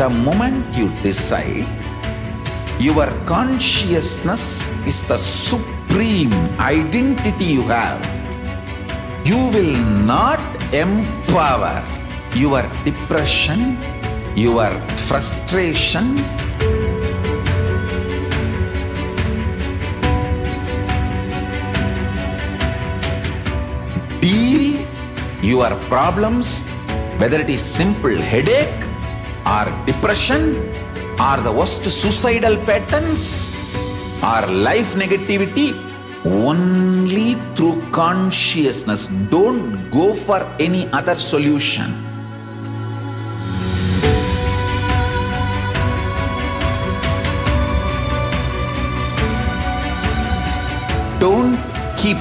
The moment you decide, your consciousness is the supreme identity you have. You will not empower your depression, your frustration, deal your problems, whether it is simple headache or depression or the worst suicidal patterns or life negativity Only through consciousness. Don't go for any other solution. Don't keep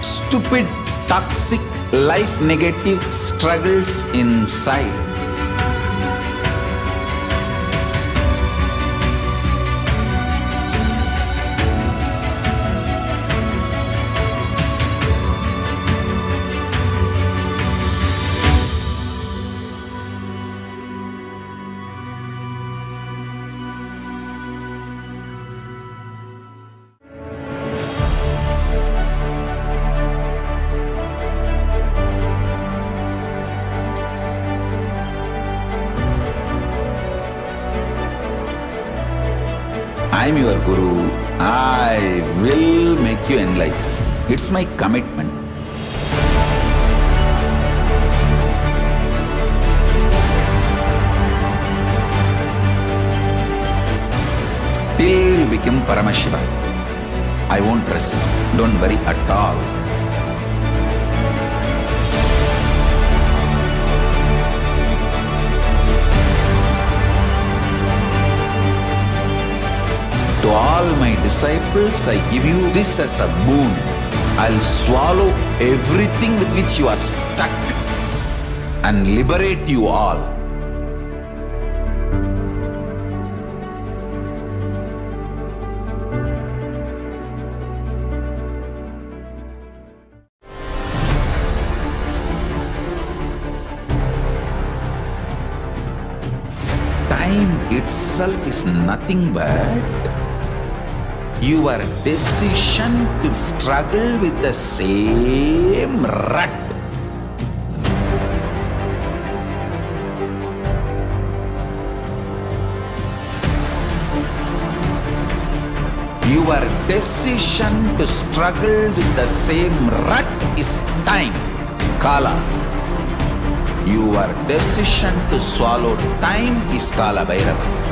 stupid, toxic, life negative struggles inside. I am your Guru. I will make you enlightened. It's my commitment. Till you become Paramashiva, I won't rest. Don't worry at all. To all my disciples, I give you this as a boon. I'll swallow everything with which you are stuck and liberate you all. Time itself is nothing but your decision to struggle with the same rut. Your decision to struggle with the same rut is time, Kala. Your decision to swallow time is Kala Bhairava.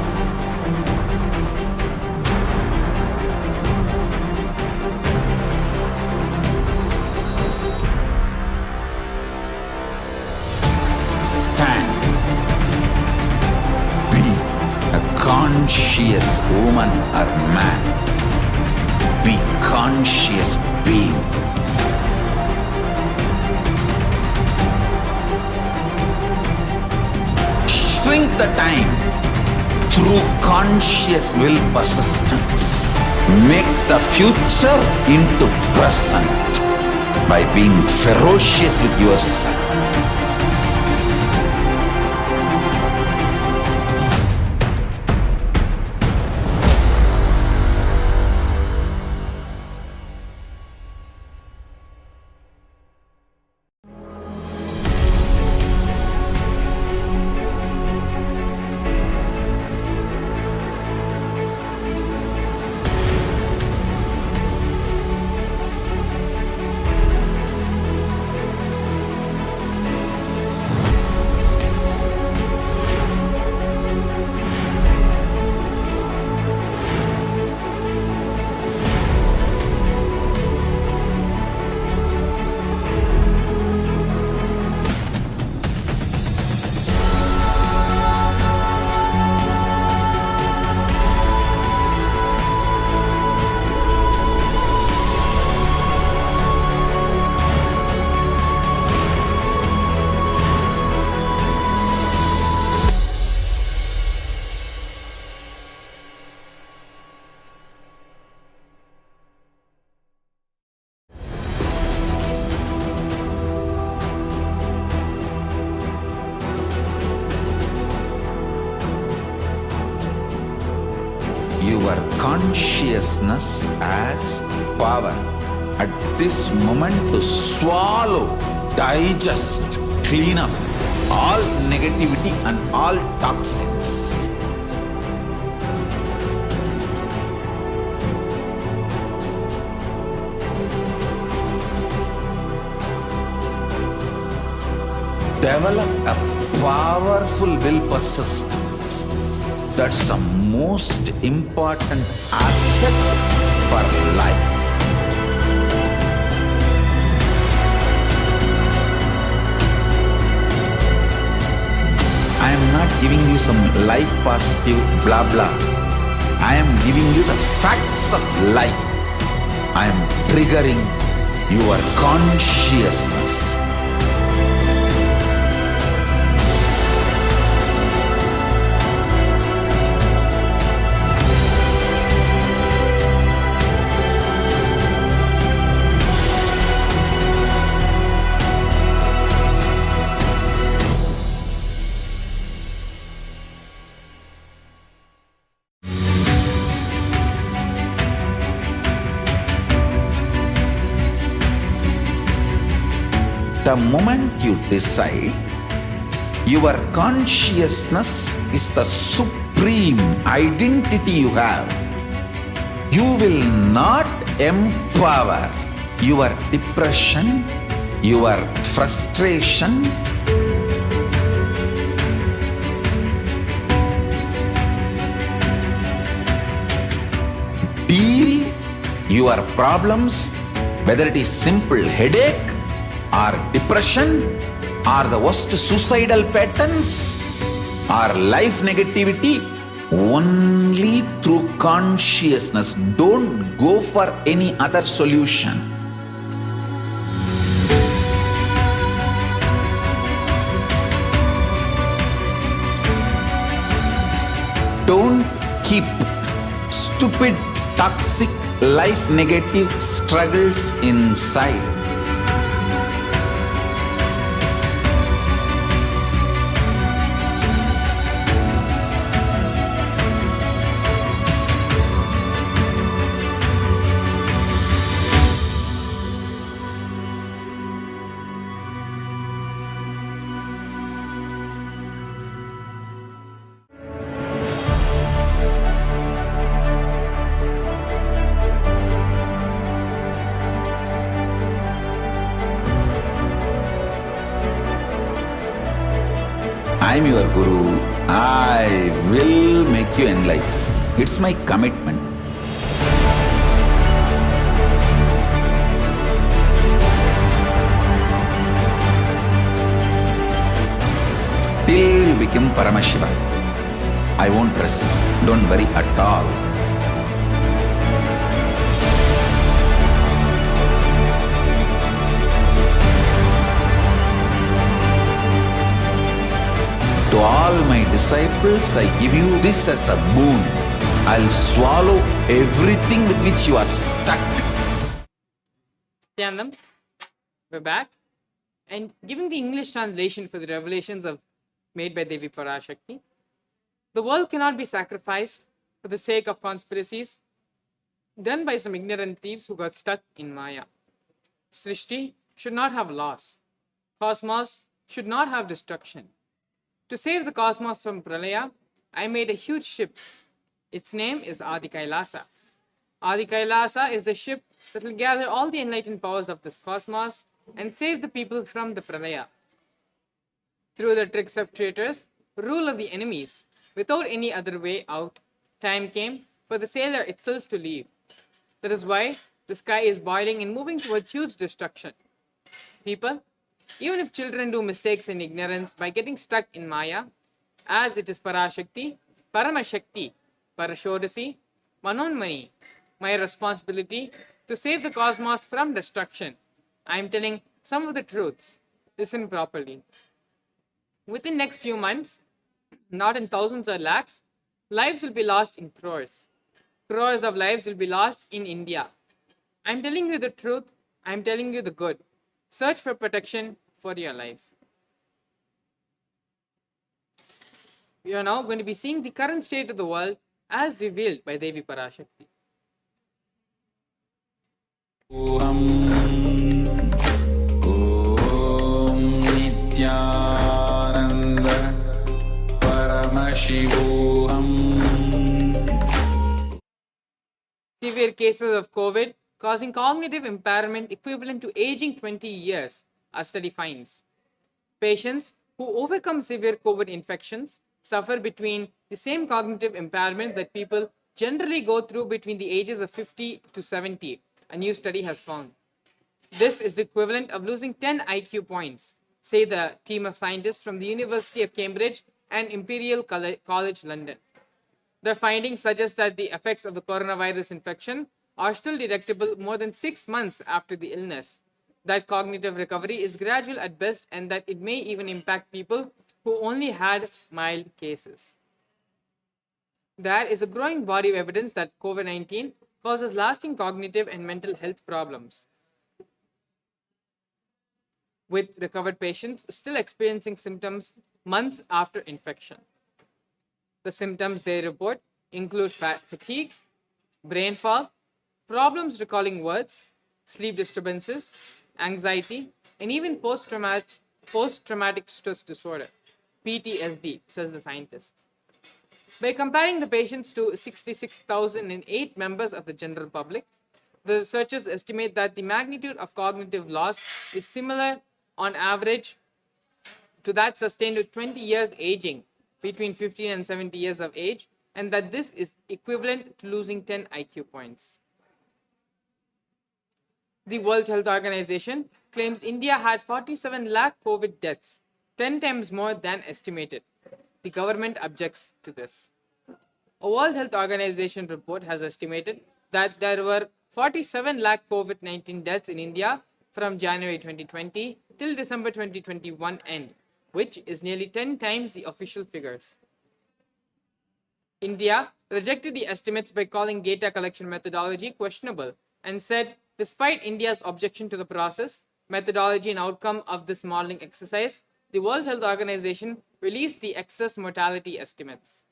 Stand. Be a conscious woman or man. Be conscious being. Shrink the time through conscious will persistence. Make the future into present by being ferocious with yourself. Your consciousness has power at this moment to swallow, digest, clean up all negativity and all toxins. Develop a powerful will persistence. That's the most important asset for life. am not giving you some life positive blah blah. I am giving you the facts of life. I am triggering your consciousness. The moment you decide, your consciousness is the supreme identity you have. You will not empower your depression, your frustration, deal your problems, whether it is simple headache or depression or the worst suicidal patterns or life negativity, only through consciousness. Don't go for any other solution. Don't keep stupid, toxic, life negative struggles inside. I am your Guru. I will make you enlightened. It's my commitment. Till you become Paramashiva, I won't rest. Don't worry at all. To all my disciples, I give you this as a boon. I'll swallow everything with which you are stuck. Nithyanandam, we're back. And giving the English translation for the revelations made by Devi Parashakti, the world cannot be sacrificed for the sake of conspiracies done by some ignorant thieves who got stuck in Maya. Srishti should not have loss. Cosmos should not have destruction. To save the cosmos from Pralaya, I made a huge ship. Its name is Adi KAILASA. Adi KAILASA is the ship that will gather all the enlightened powers of this cosmos and save the people from the Pralaya. Through the tricks of traitors, rule of the enemies, without any other way out, time came for the sailor itself to leave. That is why the sky is boiling and moving towards huge destruction. People, even if children do mistakes in ignorance by getting stuck in Maya, as it is Parashakti, Paramashakti, Parashodasi, Manonmani, my responsibility to save the cosmos from destruction. I am telling some of the truths. Listen properly. Within next few months, not in thousands or lakhs, lives will be lost in crores. Crores of lives will be lost in India. I am telling you the truth. I am telling you the good. Search for protection for your life. We are now going to be seeing the current state of the world as revealed by Devi Parashakti. Om Nithyananda Paramashivoham. Severe cases of COVID causing cognitive impairment equivalent to aging 20 years, our study finds. Patients who overcome severe COVID infections suffer between the same cognitive impairment that people generally go through between the ages of 50 to 70, a new study has found. This is the equivalent of losing 10 IQ points, say the team of scientists from the University of Cambridge and Imperial College London. The findings suggest that the effects of the coronavirus infection are still detectable more than 6 months after the illness, that cognitive recovery is gradual at best, and that it may even impact people who only had mild cases. There is a growing body of evidence that COVID-19 causes lasting cognitive and mental health problems, with recovered patients still experiencing symptoms months after infection. The symptoms they report include fatigue, brain fog, problems recalling words, sleep disturbances, anxiety, and even post-traumatic stress disorder, PTSD, says the scientists. By comparing the patients to 66,008 members of the general public, the researchers estimate that the magnitude of cognitive loss is similar on average to that sustained with 20 years aging between 15 and 70 years of age, and that this is equivalent to losing 10 IQ points. The World Health Organization claims India had 47 lakh COVID deaths, 10 times more than estimated. The government objects to this. A World Health Organization report has estimated that there were 47 lakh COVID-19 deaths in India from January 2020 till December 2021 end, which is nearly 10 times the official figures. India rejected the estimates by calling data collection methodology questionable and said, despite India's objection to the process, methodology, and outcome of this modeling exercise, the World Health Organization released the excess mortality estimates.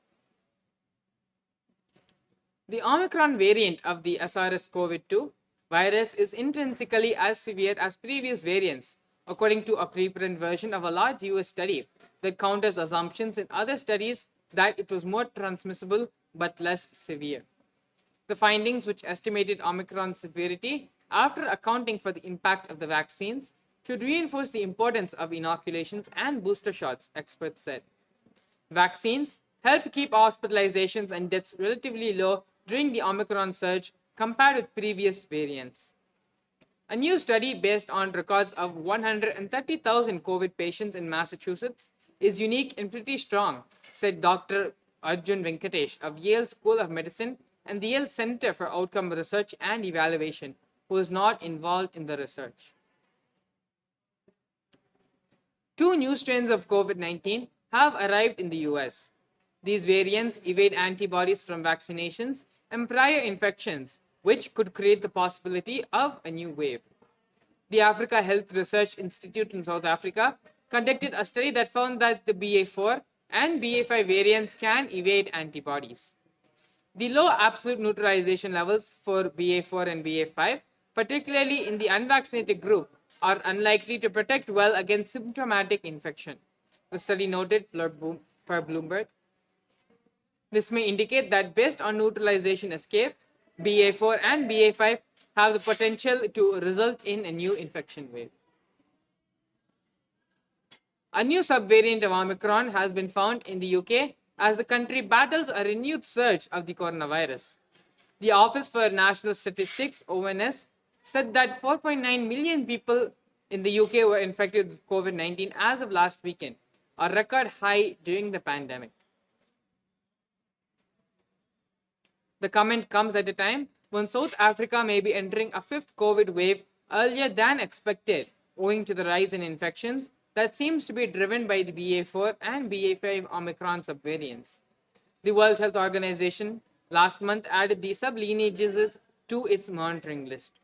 The Omicron variant of the SARS-CoV-2 virus is intrinsically as severe as previous variants, according to a preprint version of a large US study that counters assumptions in other studies that it was more transmissible but less severe. The findings, which estimated Omicron's severity after accounting for the impact of the vaccines, should reinforce the importance of inoculations and booster shots, experts said. Vaccines help keep hospitalizations and deaths relatively low during the Omicron surge compared with previous variants. A new study based on records of 130,000 COVID patients in Massachusetts is unique and pretty strong, said Dr. Arjun Venkatesh of Yale School of Medicine and the Yale Center for Outcome Research and Evaluation, who is not involved in the research. 2 new strains of COVID-19 have arrived in the US. These variants evade antibodies from vaccinations and prior infections, which could create the possibility of a new wave. The Africa Health Research Institute in South Africa conducted a study that found that the BA4 and BA5 variants can evade antibodies. The low absolute neutralization levels for BA4 and BA5, particularly in the unvaccinated group, are unlikely to protect well against symptomatic infection, the study noted per Bloomberg. This may indicate that based on neutralization escape, BA4 and BA5 have the potential to result in a new infection wave. A new subvariant of Omicron has been found in the UK as the country battles a renewed surge of the coronavirus. The Office for National Statistics, ONS, said that 4.9 million people in the UK were infected with COVID-19 as of last weekend, a record high during the pandemic. The comment comes at a time when South Africa may be entering a 5th COVID wave earlier than expected, owing to the rise in infections that seems to be driven by the BA4 and BA5 Omicron subvariants. The World Health Organization last month added the sublineages to its monitoring list.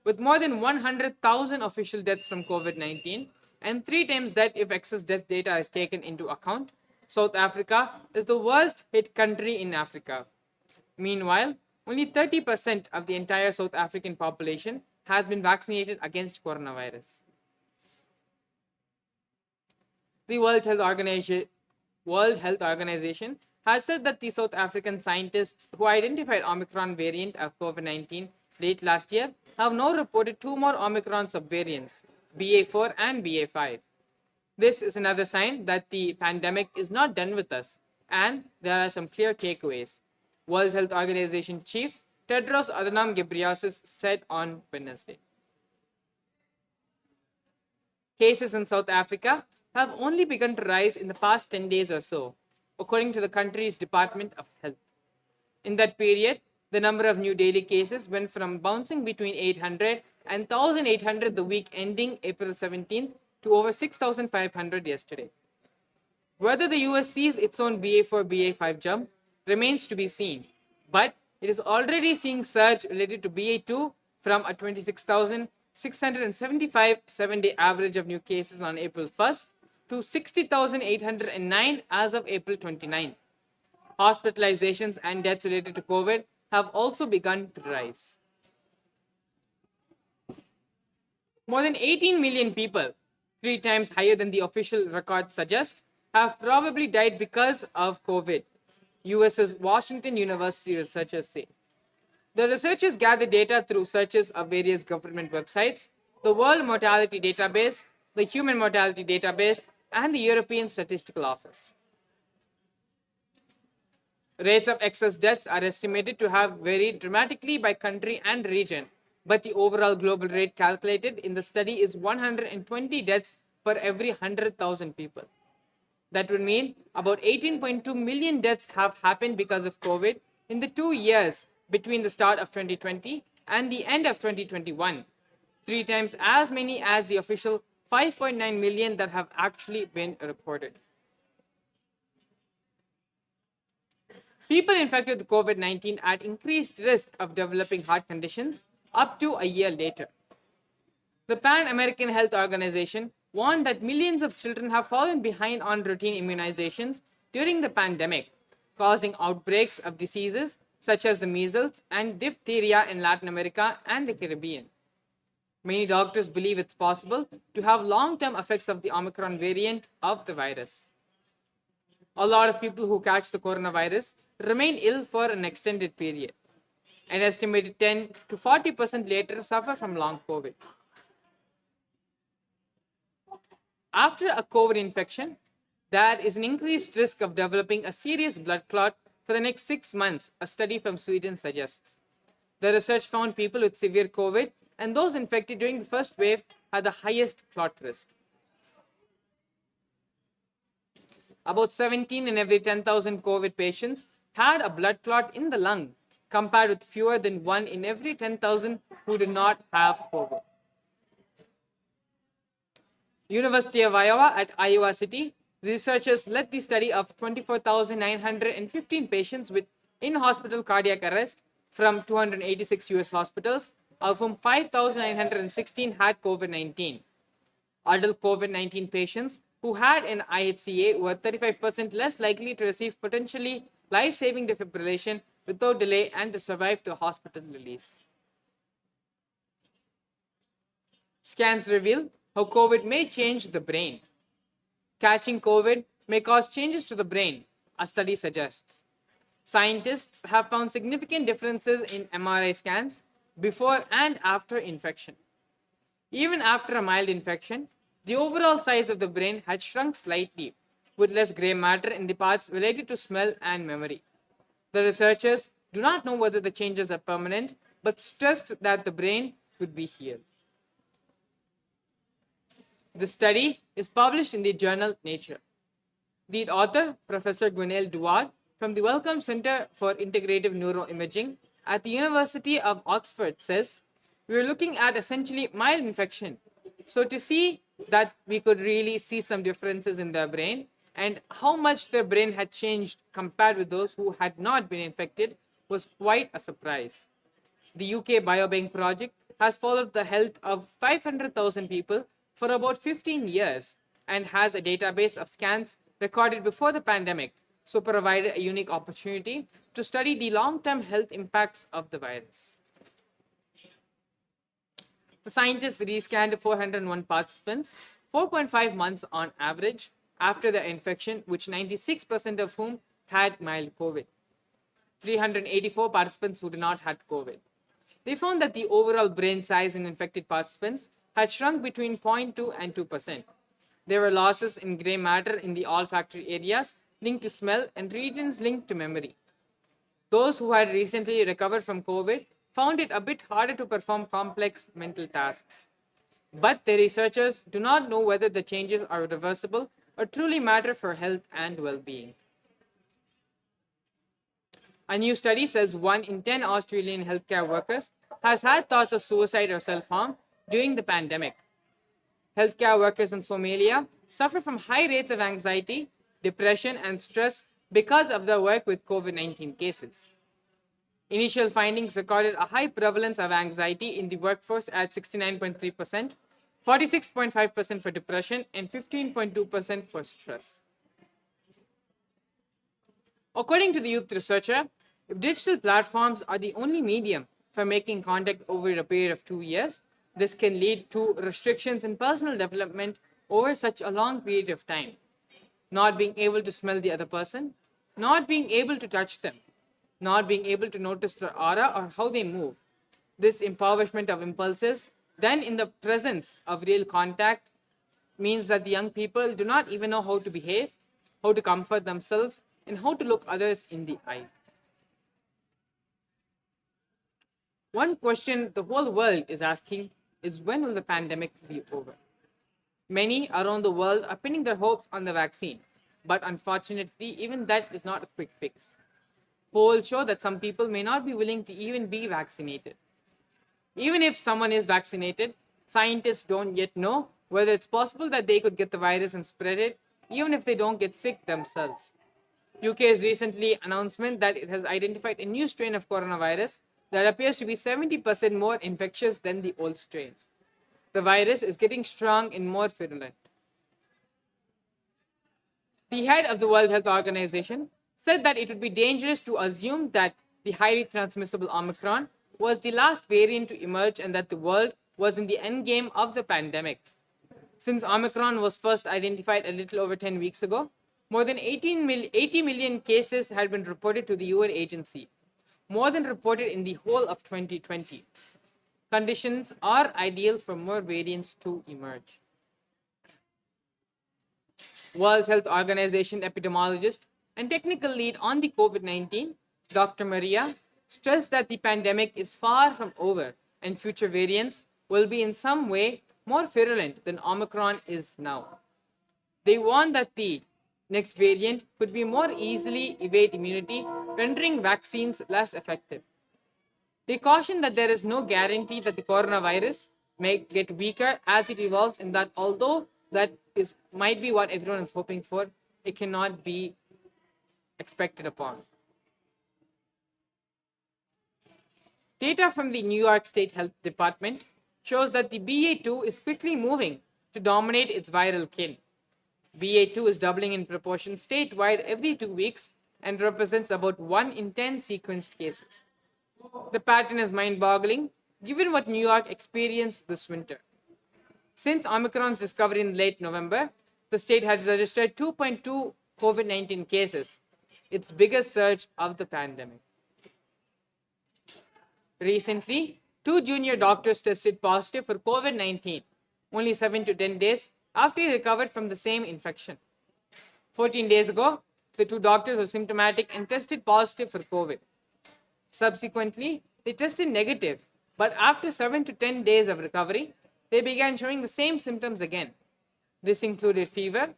With more than 100,000 official deaths from COVID-19 and 3 times that if excess death data is taken into account, South Africa is the worst hit country in Africa. Meanwhile, only 30% of the entire South African population has been vaccinated against coronavirus. The World Health Organization has said that the South African scientists who identified Omicron variant of COVID-19 late last year have now reported 2 more Omicron subvariants, BA4 and BA5. This is another sign that the pandemic is not done with us, and there are some clear takeaways. World Health Organization Chief Tedros Adhanom Ghebreyesus said on Wednesday. Cases in South Africa have only begun to rise in the past 10 days or so, according to the country's Department of Health. In that period, the number of new daily cases went from bouncing between 800 and 1,800 the week ending April 17th to over 6,500 yesterday. Whether the US sees its own BA4 BA5 jump remains to be seen, but it is already seeing surge related to BA2 from a 26,675 7-day average of new cases on April 1st to 60,809 as of April 29th. Hospitalizations and deaths related to COVID have also begun to rise. More than 18 million people, 3 times higher than the official record suggests, have probably died because of COVID, US's Washington University researchers say. The researchers gathered data through searches of various government websites, the World Mortality Database, the Human Mortality Database, and the European Statistical Office. Rates of excess deaths are estimated to have varied dramatically by country and region, but the overall global rate calculated in the study is 120 deaths per every 100,000 people. That would mean about 18.2 million deaths have happened because of COVID in the 2 years between the start of 2020 and the end of 2021, 3 times as many as the official 5.9 million that have actually been reported. People infected with COVID-19 at increased risk of developing heart conditions up to a year later. The Pan American Health Organization warned that millions of children have fallen behind on routine immunizations during the pandemic, causing outbreaks of diseases such as the measles and diphtheria in Latin America and the Caribbean. Many doctors believe it's possible to have long-term effects of the Omicron variant of the virus. A lot of people who catch the coronavirus remain ill for an extended period. An estimated 10 to 40% later suffer from long COVID. After a COVID infection, there is an increased risk of developing a serious blood clot for the next 6 months, a study from Sweden suggests. The research found people with severe COVID and those infected during the first wave had the highest clot risk. About 17 in every 10,000 COVID patients had a blood clot in the lung, compared with fewer than 1 in every 10,000 who did not have COVID. University of Iowa at Iowa City, researchers led the study of 24,915 patients with in-hospital cardiac arrest from 286 US hospitals, of whom 5,916 had COVID-19. Adult COVID-19 patients who had an IHCA were 35% less likely to receive potentially life-saving defibrillation without delay and to survive to hospital release. Scans reveal how COVID may change the brain. Catching COVID may cause changes to the brain, a study suggests. Scientists have found significant differences in MRI scans before and after infection. Even after a mild infection, the overall size of the brain had shrunk slightly, with less gray matter in the parts related to smell and memory. The researchers do not know whether the changes are permanent, but stressed that the brain could be healed. The study is published in the journal Nature. Lead author, Professor Gwenaëlle Duard, from the Wellcome Center for Integrative Neuroimaging at the University of Oxford says, "We are looking at essentially mild infection. So to see that we could really see some differences in their brain and how much their brain had changed compared with those who had not been infected was quite a surprise." The UK Biobank project has followed the health of 500,000 people for about 15 years and has a database of scans recorded before the pandemic, so provided a unique opportunity to study the long-term health impacts of the virus. The scientists rescanned 401 participants, 4.5 months on average, after their infection, which 96% of whom had mild COVID. 384 participants who did not have COVID. They found that the overall brain size in infected participants had shrunk between 0.2 and 2%. There were losses in gray matter in the olfactory areas linked to smell and regions linked to memory. Those who had recently recovered from COVID found it a bit harder to perform complex mental tasks. but the researchers do not know whether the changes are reversible or truly matter for health and well-being. A new study says 1 in 10 Australian healthcare workers has had thoughts of suicide or self-harm during the pandemic. Healthcare workers in Somalia suffer from high rates of anxiety, depression, and stress because of their work with COVID-19 cases. Initial findings recorded a high prevalence of anxiety in the workforce at 69.3%, 46.5% for depression, and 15.2% for stress. According to the youth researcher, if digital platforms are the only medium for making contact over a period of 2 years, this can lead to restrictions in personal development over such a long period of time. Not being able to smell the other person, not being able to touch them, not being able to notice their aura or how they move. This impoverishment of impulses, then in the presence of real contact, means that the young people do not even know how to behave, how to comfort themselves, and how to look others in the eye. One question the whole world is asking is, when will the pandemic be over? Many around the world are pinning their hopes on the vaccine, but unfortunately, even that is not a quick fix. Polls show that some people may not be willing to even be vaccinated. Even if someone is vaccinated, scientists don't yet know whether it's possible that they could get the virus and spread it, even if they don't get sick themselves. UK's recently announcement that it has identified a new strain of coronavirus that appears to be 70% more infectious than the old strain. The virus is getting strong and more virulent. The head of the World Health Organization said that it would be dangerous to assume that the highly transmissible Omicron was the last variant to emerge and that the world was in the endgame of the pandemic. Since Omicron was first identified a little over 10 weeks ago, more than 80 million cases had been reported to the UN agency, more than reported in the whole of 2020. Conditions are ideal for more variants to emerge. World Health Organization epidemiologist and technical lead on the COVID-19, Dr. Maria, stressed that the pandemic is far from over and future variants will be in some way more virulent than Omicron is now. They warned that the next variant could be more easily evade immunity, rendering vaccines less effective. They cautioned that there is no guarantee that the coronavirus may get weaker as it evolves, and that although that might be what everyone is hoping for, it cannot be expected upon. Data from the New York State Health Department shows that the BA2 is quickly moving to dominate its viral kin. BA2 is doubling in proportion statewide every 2 weeks and represents about 1 in 10 sequenced cases. The pattern is mind-boggling given what New York experienced this winter. Since Omicron's discovery in late November, the state has registered 2.2 COVID-19 cases, its biggest surge of the pandemic. Recently, 2 junior doctors tested positive for COVID-19, only 7 to 10 days after he recovered from the same infection. 14 days ago, the 2 doctors were symptomatic and tested positive for COVID. Subsequently, they tested negative, but after 7 to 10 days of recovery, they began showing the same symptoms again. This included fever,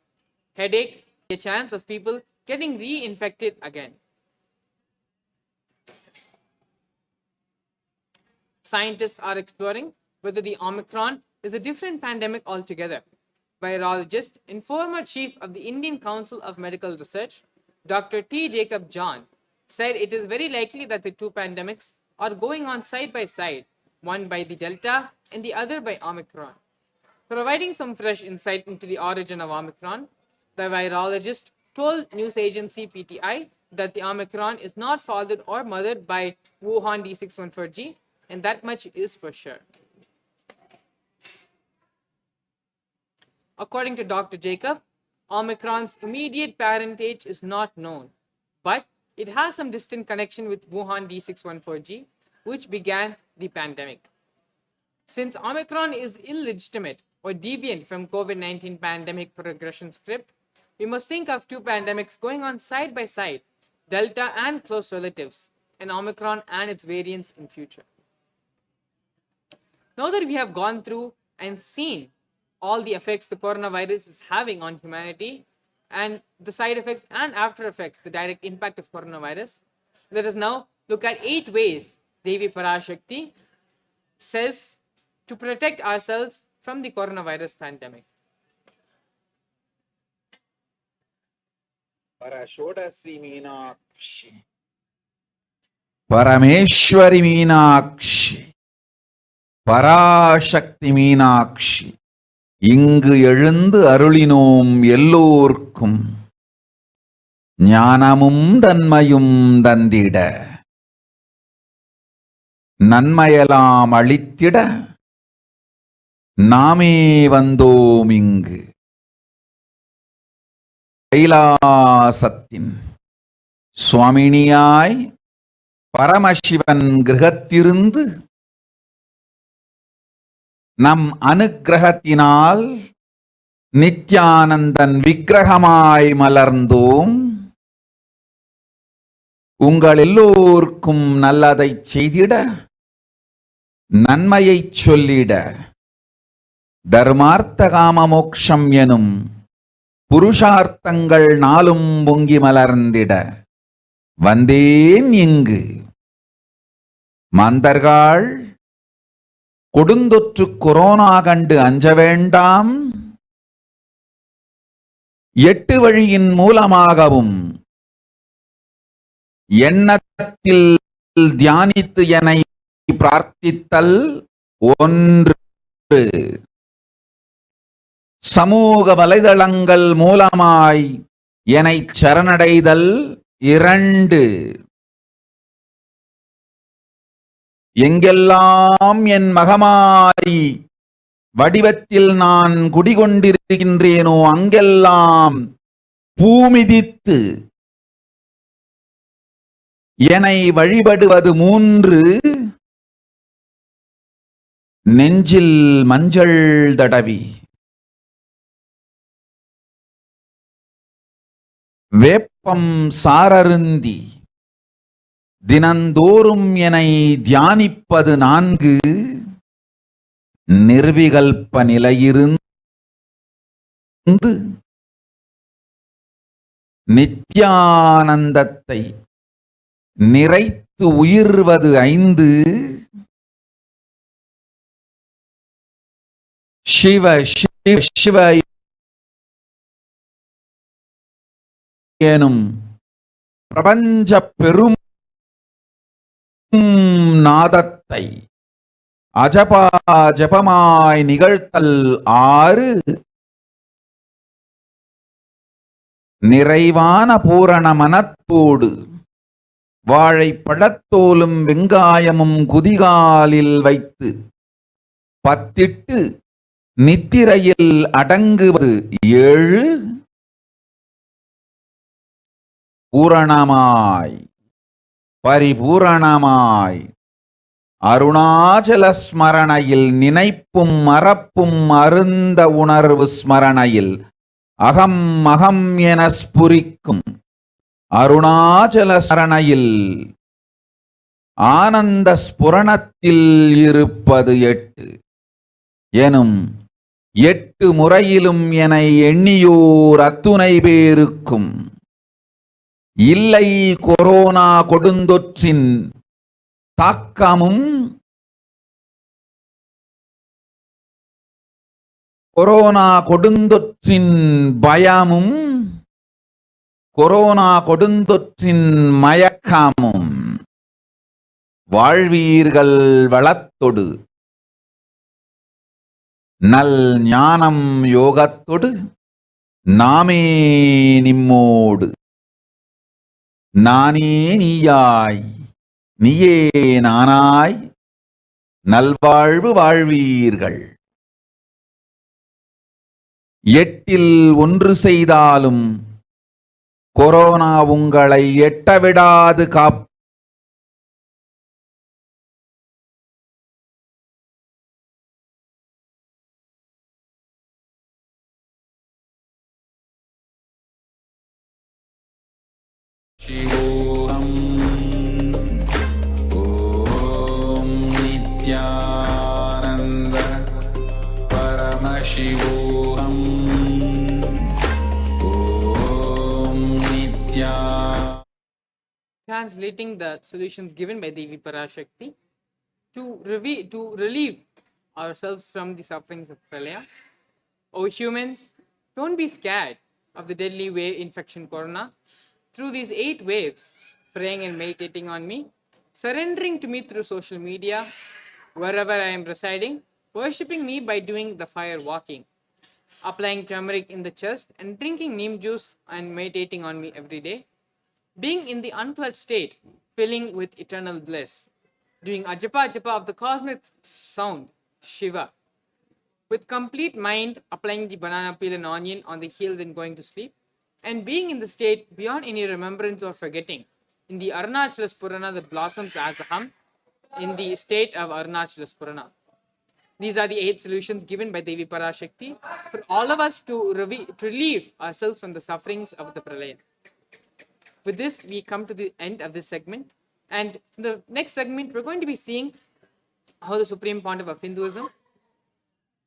headache, and a chance of people getting reinfected again. Scientists are exploring whether the Omicron is a different pandemic altogether. Virologist and former chief of the Indian Council of Medical Research, Dr. T. Jacob John, said it is very likely that the 2 pandemics are going on side by side, one by the Delta and the other by Omicron. Providing some fresh insight into the origin of Omicron, the virologist told news agency PTI that the Omicron is not fathered or mothered by Wuhan D614G, and that much is for sure. According to Dr. Jacob, Omicron's immediate parentage is not known, but it has some distant connection with Wuhan D614G, which began the pandemic. Since Omicron is illegitimate or deviant from COVID-19 pandemic progression script, we must think of 2 pandemics going on side by side, Delta and close relatives, and Omicron and its variants in future. Now that we have gone through and seen all the effects the coronavirus is having on humanity and the side effects and after effects, the direct impact of coronavirus, let us now look at 8 ways Devi Parashakti says to protect ourselves from the coronavirus pandemic. Parashodasi Meenakshi, Parameshwari Meenakshi, Parashakti Meenakshi, இங்கு எழுந்து அருளினோம் எல்லோர்க்கும் ஞானமும் தன்மையும் தந்திட நன்மையெல்லாம் அளித்திட நாமே வந்தோம் இங்கு. கைலாசத்தின் சுவாமினியாய் பரமசிவன் கிரகத்திருந்து நம் அனுக்கிரகத்தினால் நித்யானந்தன் விக்கிரகமாய் மலர்ந்தோம். உங்கள் எல்லோருக்கும் நல்லதை செய்திட, நன்மையை சொல்லிட, தர்மார்த்த காம மோக்ஷம் எனும் புருஷார்த்தங்கள் நாளும் பொங்கி மலர்ந்திட வந்தேன் இங்கு. மாந்தர்கள் கொடுந்தொற்று கொரோனா கண்டு அஞ்ச வேண்டாம். 8 வழியின் மூலமாகவும் எண்ணத்தில் தியானித்து என்னை பிரார்த்தித்தல் 1, சமூக வலைதளங்கள் மூலமாய் என்னை சரணடைதல் 2, எங்கெல்லாம் என் மகமாரி வடிவத்தில் நான் குடிகொண்டிருக்கின்றேனோ அங்கெல்லாம் பூமிதித்து என்னை வழிபடுவது 3, நெஞ்சில் மஞ்சள் தடவி வேப்பம் சாரருந்தி தினந்தோறும் என்னை தியானிப்பது 4, நிர்விகல்ப நிலையிருந்து நித்யானந்தத்தை நிறைத்து உயிர்வது 5, சிவ சிவ சிவ எனும் பிரபஞ்ச பெரும் நாதத்தை அஜபா ஜபமாய் நிகழ்த்தல் 6, நிறைவான பூரண மனத்தோடு வாழைப்பழத்தோலும் வெங்காயமும் குதிகாலில் வைத்து 10 நித்திரையில் அடங்குவது 7, பூரணமாய் பரிபூரணமாய் அருணாச்சல ஸ்மரணையில் நினைப்பும் மறப்பும் அருந்த உணர்வு ஸ்மரணையில் அகம் அகம் என ஸ்புரிக்கும் அருணாச்சல ஸ்மரணையில் ஆனந்த ஸ்புரணத்தில் இருப்பது 8 எனும் 8 முறையிலும் என எண்ணியோர் அத்துணை பேருக்கும் இல்லை கொரோனா கொடுந்தொற்றின் தாக்கமும் கொரோனா கொடுந்தொற்றின் பயமும் கொரோனா கொடுந்தொற்றின் மயக்கமும் வாழ்வீர்கள் வளத்தொடு நல் ஞானம் யோகத்தொடு நாமே நிம்மோடு நானே நீயாய் நீயே நானாய் நல்வாழ்வு வாழ்வீர்கள். 8இல் 1 செய்தாலும் கொரோனா உங்களை எட்டவிடாது காப்பு. சிவோகம் ஓம் Nityananda translating the solutions given by Devi Parashakti to relieve ourselves from the sufferings of Pralaya. O humans, don't be scared of the deadly wave infection corona. Through these 8 waves, praying and meditating on me, surrendering to me through social media, wherever I am residing, worshipping me by doing the fire walking, applying turmeric in the chest and drinking neem juice and meditating on me every day, being in the unclutched state, filling with eternal bliss, doing ajapa japa of the cosmic sound, Shiva, with complete mind, applying the banana peel and onion on the heels and going to sleep, and being in the state beyond any remembrance or forgetting, in the Arunachala Purana that blossoms as a hum, in the state of Arunachala Purana. These are the 8 solutions given by Devi Parashakti for all of us to relieve ourselves from the sufferings of the Pralaya. With this, we come to the end of this segment. And in the next segment, we're going to be seeing how the Supreme Pontiff of Hinduism,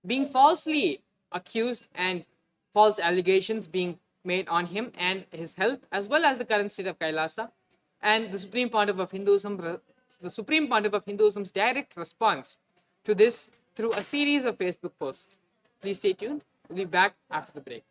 being falsely accused and false allegations being made on him and his health, as well as the current state of KAILASA, and the Supreme Pontiff of Hinduism's direct response to this through a series of Facebook posts. Please stay tuned. We'll be back after the break.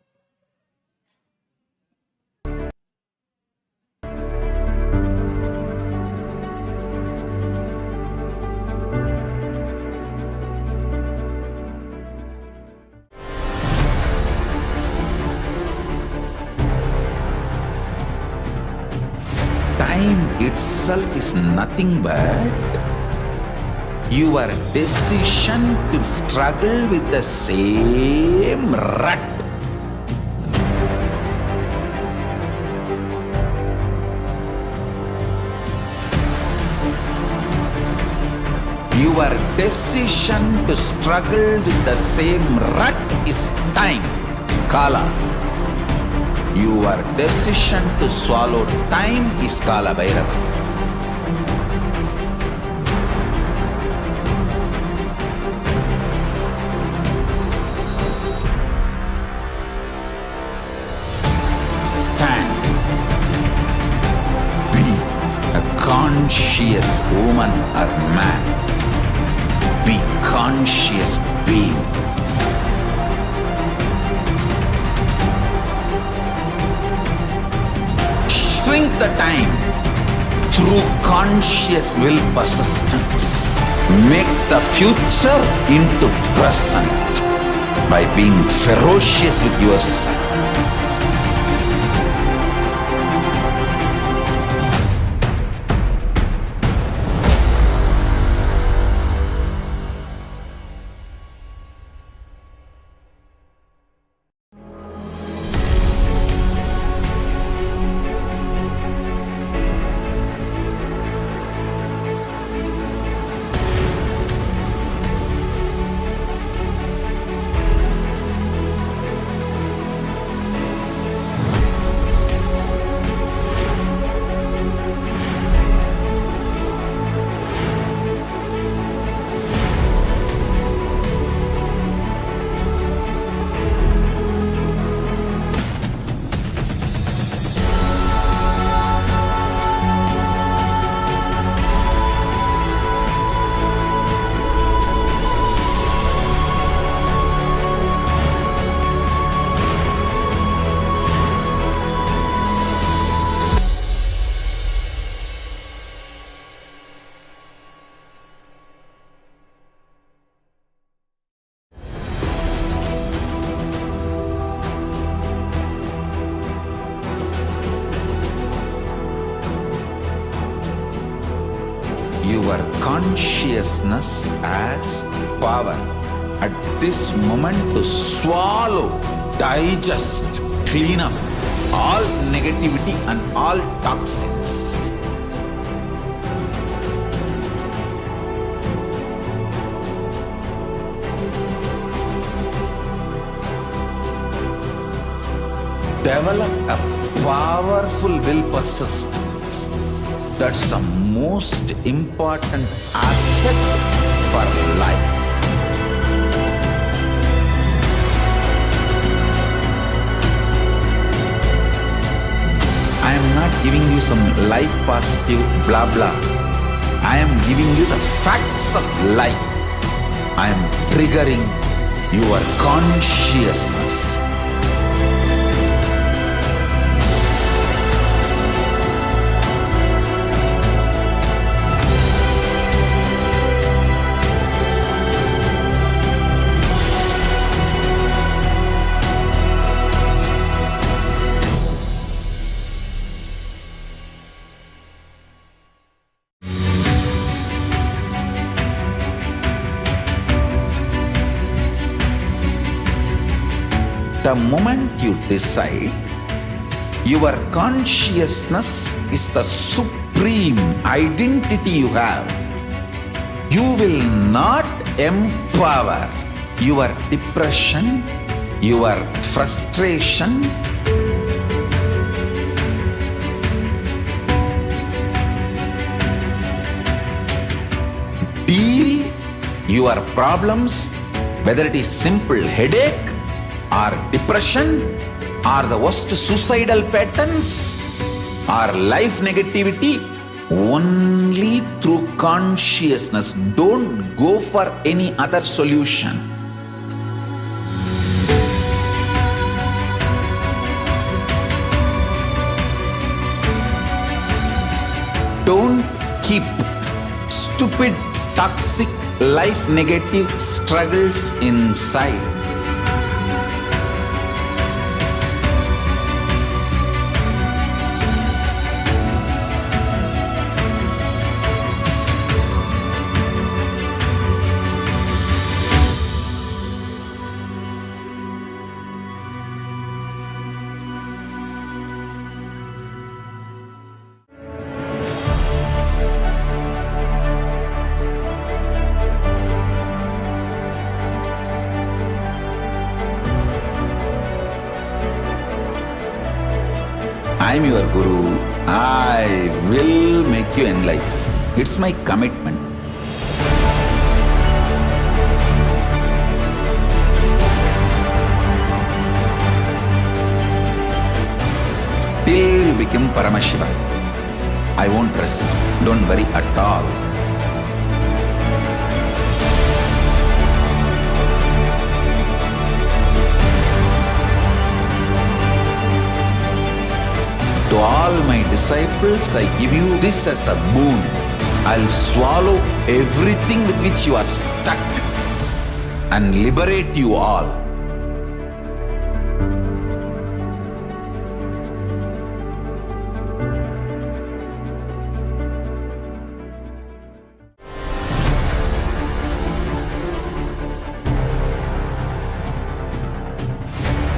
Time itself is nothing but your decision to struggle with the same rut. Your decision to struggle with the same rut is time, Kala. Your decision to swallow time is Kala Bhairava. Stand. Be a conscious woman or man. Be conscious being. Shrink the time through conscious will persistence. Make the future into present by being ferocious with yourself. Your consciousness has power at this moment to swallow, digest, clean up all negativity and all toxins. Develop a powerful will persistence. That's the most important asset for life. I am not giving you some life positive blah blah. I am giving you the facts of life. I am triggering your consciousness. The moment you decide, your consciousness is the supreme identity you have. You will not empower your depression, your frustration, deal your problems, whether it is simple headache or depression or the worst suicidal patterns or life negativity, only through consciousness. Don't go for any other solution. Don't keep stupid, toxic, life negative struggles inside. I am your Guru. I will make you enlightened. It's my commitment. Till you become Paramashiva, I won't rest. Don't worry at all. To all my disciples, I give you this as a boon. I'll swallow everything with which you are stuck and liberate you all.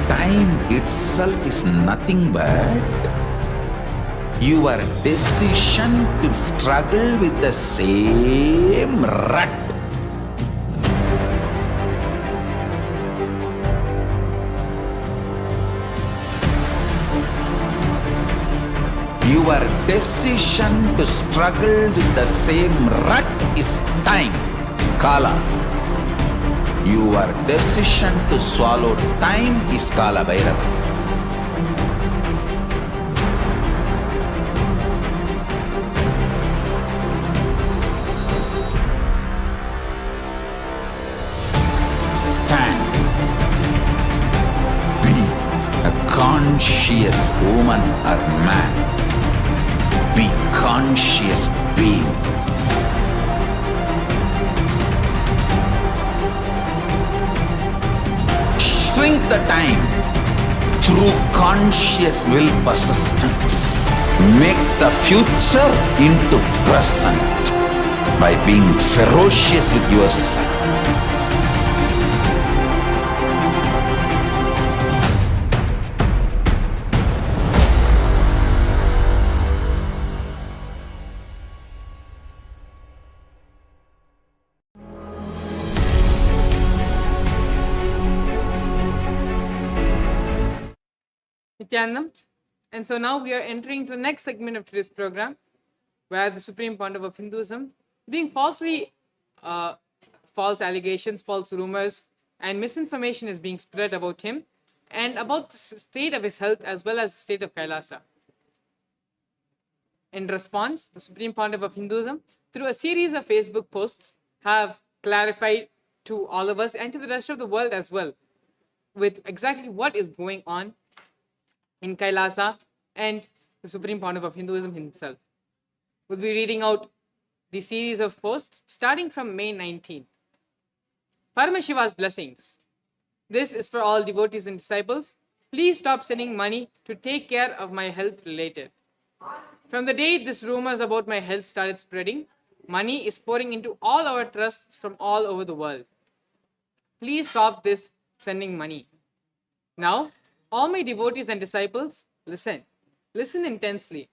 Time itself is nothing but your decision to struggle with the same rut. Your decision to struggle with the same rut is time, Kala. Your decision to swallow time is Kala Bhairava. Conscious woman or man. Be conscious being. Shrink the time through conscious will persistence. Make the future into present by being ferocious with yourself. Nithyanandam. And so now we are entering to the next segment of today's program, where the Supreme Pontiff of Hinduism, being false allegations, false rumors, and misinformation is being spread about him and about the state of his health as well as the state of KAILASA. In response, the Supreme Pontiff of Hinduism, through a series of Facebook posts, have clarified to all of us and to the rest of the world as well with exactly what is going on in KAILASA and the Supreme Pontiff of Hinduism himself. We'll be reading out the series of posts starting from May 19th. Paramashiva's blessings. This is for all devotees and disciples. Please stop sending money to take care of my health related. From the day this rumors about my health started spreading, money is pouring into all our trusts from all over the world. Please stop this sending money. Now, all my devotees and disciples, listen. Listen intensely.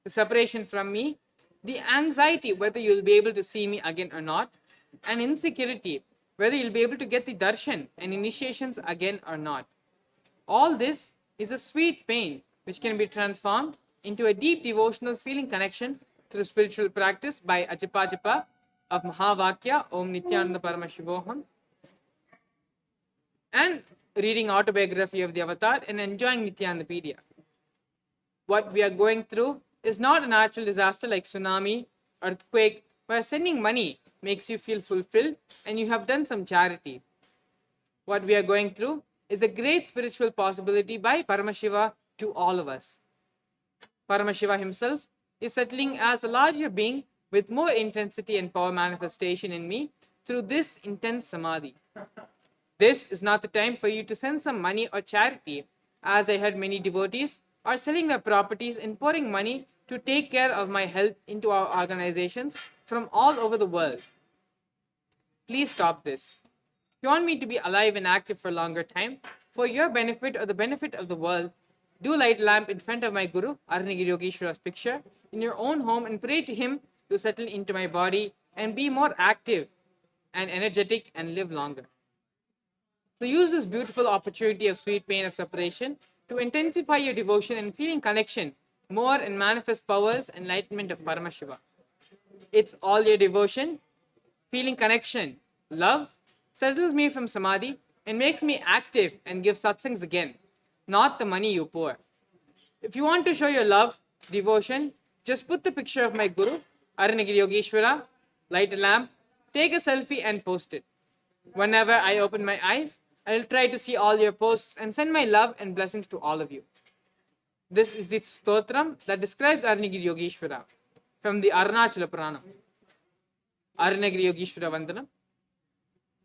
The separation from me, the anxiety whether you'll be able to see me again or not, and insecurity whether you'll be able to get the darshan and initiations again or not. All this is a sweet pain which can be transformed into a deep devotional feeling connection through spiritual practice by Ajapa Japa of Mahavakya Om Nithyananda Paramashivoham and reading autobiography of the avatar and enjoying Nithyanandapedia. What we are going through is not a natural disaster like tsunami, earthquake, where sending money makes you feel fulfilled and you have done some charity. What we are going through is a great spiritual possibility by Paramashiva to all of us. Paramashiva himself is settling as a larger being with more intensity and power manifestation in me through this intense samadhi. This is not the time for you to send some money or charity, as I heard many devotees are selling their properties and pouring money to take care of my health into our organizations from all over the world. Please stop this. If you want me to be alive and active for a longer time, for your benefit or the benefit of the world, do light a lamp in front of my Guru, Arunagiri Yogeshwara's picture, in your own home and pray to him to settle into my body and be more active and energetic and live longer. So use this beautiful opportunity of sweet pain of separation to intensify your devotion and feeling connection more and manifest powers and enlightenment of Paramashiva. It's all your devotion, feeling connection, love, settles me from samadhi and makes me active and give satsangs again, not the money you pour. If you want to show your love, devotion, just put the picture of my Guru, Arunagiri Yogeshwara, light a lamp, take a selfie and post it. Whenever I open my eyes, I will try to see all your posts and send my love and blessings to all of you. This is the stotram that describes Arunagiri Yogeshwara from the Arunachala Puranam. Arunagiri Yogeshwara Vandanam.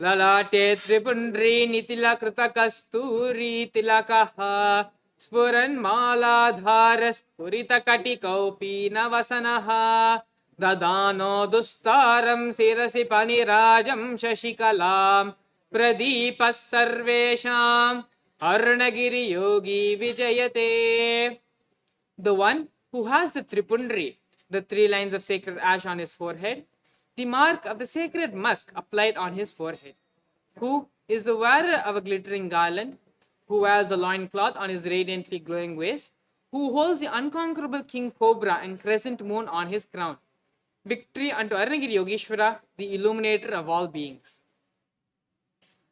Lalate tripundri nitila krita kasturi tilakaha spuran maladharas purita katikaupi navasanaha dadano dustaram sirasi panirajam shashikalam pradeepas sarvesham Arunagiri Yogi Vijayate. The one who has the tripundri, the 3 lines of sacred ash on his forehead, the mark of the sacred musk applied on his forehead, who is the wearer of a glittering garland, who wears the loincloth on his radiantly glowing waist, who holds the unconquerable king cobra and crescent moon on his crown. Victory unto Arunagiri Yogeshwara, the illuminator of all beings.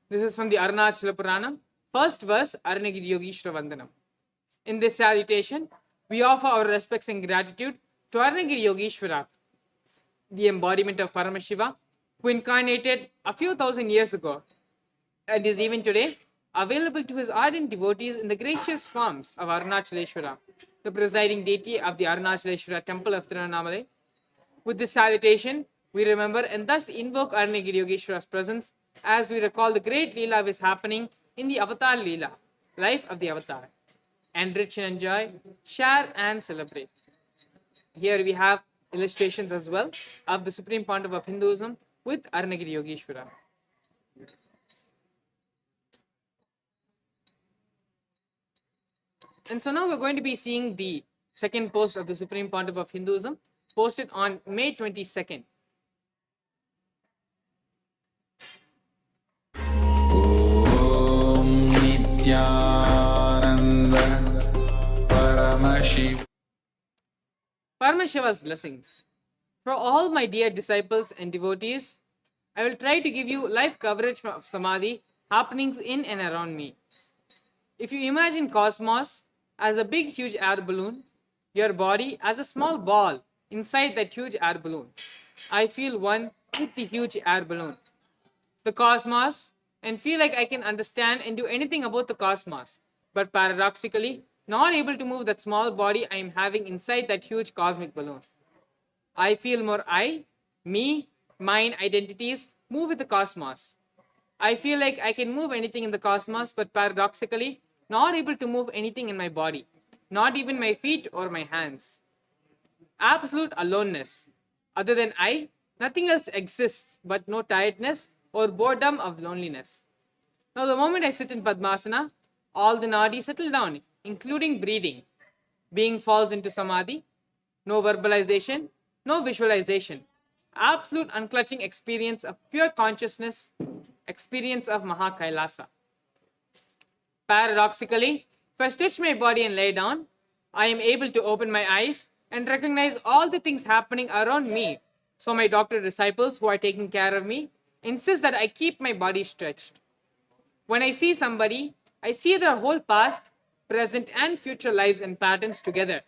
This is from the Arunachala Puranam, first verse, Arunagiri Yogeshwara Vandanam. In this salutation, we offer our respects and gratitude to Arunagiri Yogeshwara, the embodiment of Paramashiva, who incarnated a few thousand years ago and is even today available to his ardent devotees in the gracious forms of Arunachaleshwara, the presiding deity of the Arunachaleshwara temple of Tiruvannamalai. With this salutation, we remember and thus invoke Arunagiri Yogeshwara's presence as we recall the great Leela which is happening in the Avatar Leela, life of the Avatar. Enrich and enjoy, share and celebrate. Here we have illustrations as well of the Supreme Pontiff of Hinduism with Arunagiri Yogeshwara. And so now we're going to be seeing the second post of the Supreme Pontiff of Hinduism posted on May 22nd. Om Nithyananda Paramashivam. Paramashiva's blessings. For all my dear disciples and devotees, I will try to give you live coverage of Samadhi happenings in and around me. If you imagine cosmos as a big huge air balloon, your body as a small ball inside that huge air balloon. I feel one with the huge air balloon, the cosmos, and feel like I can understand and do anything about the cosmos, but paradoxically, not able to move that small body I am having inside that huge cosmic balloon. I feel more I, me, mine identities move with the cosmos. I feel like I can move anything in the cosmos, but paradoxically, not able to move anything in my body, not even my feet or my hands. Absolute aloneness. Other than I, nothing else exists but no tiredness or boredom of loneliness. Now, the moment I sit in Padmasana, all the nadis settle down, including breathing. Being falls into samadhi, no verbalization, no visualization. Absolute unclutching experience of pure consciousness, experience of Mahakailasa. Paradoxically, if I stretch my body and lay down, I am able to open my eyes and recognize all the things happening around me. So my doctor disciples who are taking care of me insist that I keep my body stretched. When I see somebody, I see their whole past, present, and future lives and patterns together.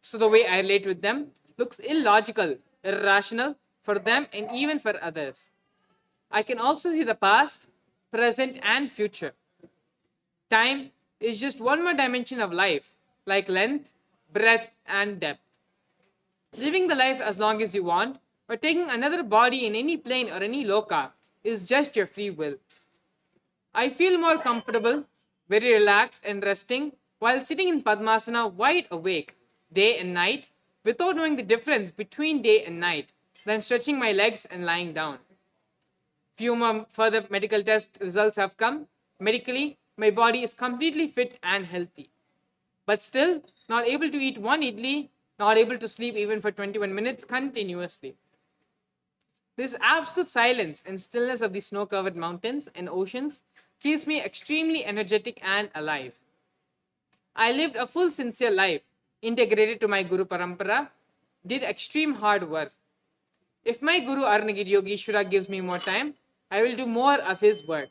So the way I relate with them looks illogical, irrational for them and even for others. I can also see the past, present, and future. Time is just one more dimension of life, like length, breadth, and depth. Living the life as long as you want, or taking another body in any plane or any loka, is just your free will. I feel more comfortable, very relaxed and resting while sitting in Padmasana wide awake, day and night, without knowing the difference between day and night, than stretching my legs and lying down. Few more further medical test results have come. Medically, my body is completely fit and healthy. But still, not able to eat one idli, not able to sleep even for 21 minutes continuously. This absolute silence and stillness of the snow-covered mountains and oceans keeps me extremely energetic and alive. I lived a full sincere life, integrated to my Guru Parampara, did extreme hard work. If my Guru Arunagiri Yogeshwara gives me more time, I will do more of his work.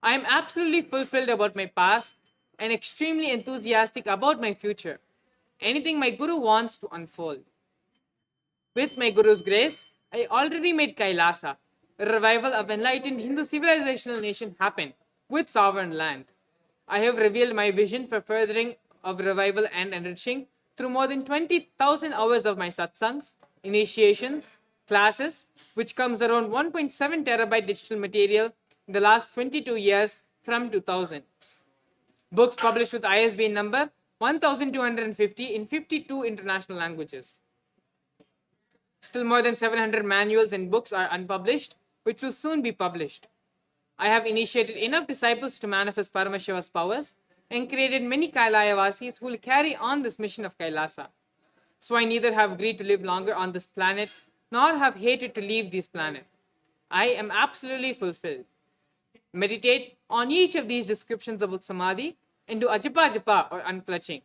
I am absolutely fulfilled about my past and extremely enthusiastic about my future. Anything my Guru wants to unfold. With my Guru's grace, I already made Kailasa, a revival of enlightened Hindu civilizational nation happen with sovereign land. I have revealed my vision for furthering of revival and enriching through more than 20,000 hours of my satsangs, initiations, classes, which comes around 1.7 terabyte digital material in the last 22 years from 2000. Books published with ISBN number 1250 in 52 international languages. Still more than 700 manuals and books are unpublished, which will soon be published. I have initiated enough disciples to manifest Paramashiva's powers and created many Kailayavasis who will carry on this mission of Kailasa. So I neither have agreed to live longer on this planet nor have hated to leave this planet. I am absolutely fulfilled. Meditate on each of these descriptions about Samadhi and do Ajapa Japa or unclutching.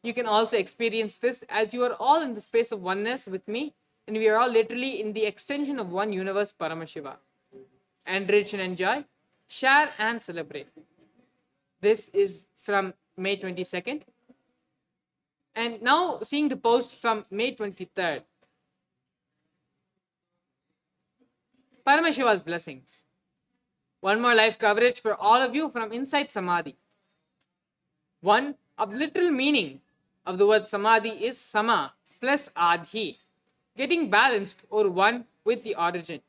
You can also experience this as you are all in the space of oneness with me and we are all literally in the extension of one universe Paramashiva. Enrich and enjoy, share and celebrate. This is from May 22nd. And now seeing the post from May 23rd. Paramashiva's blessings. One more live coverage for all of you from inside Samadhi. One of literal meaning of the word Samadhi is Sama plus Adhi, getting balanced or one with the origin.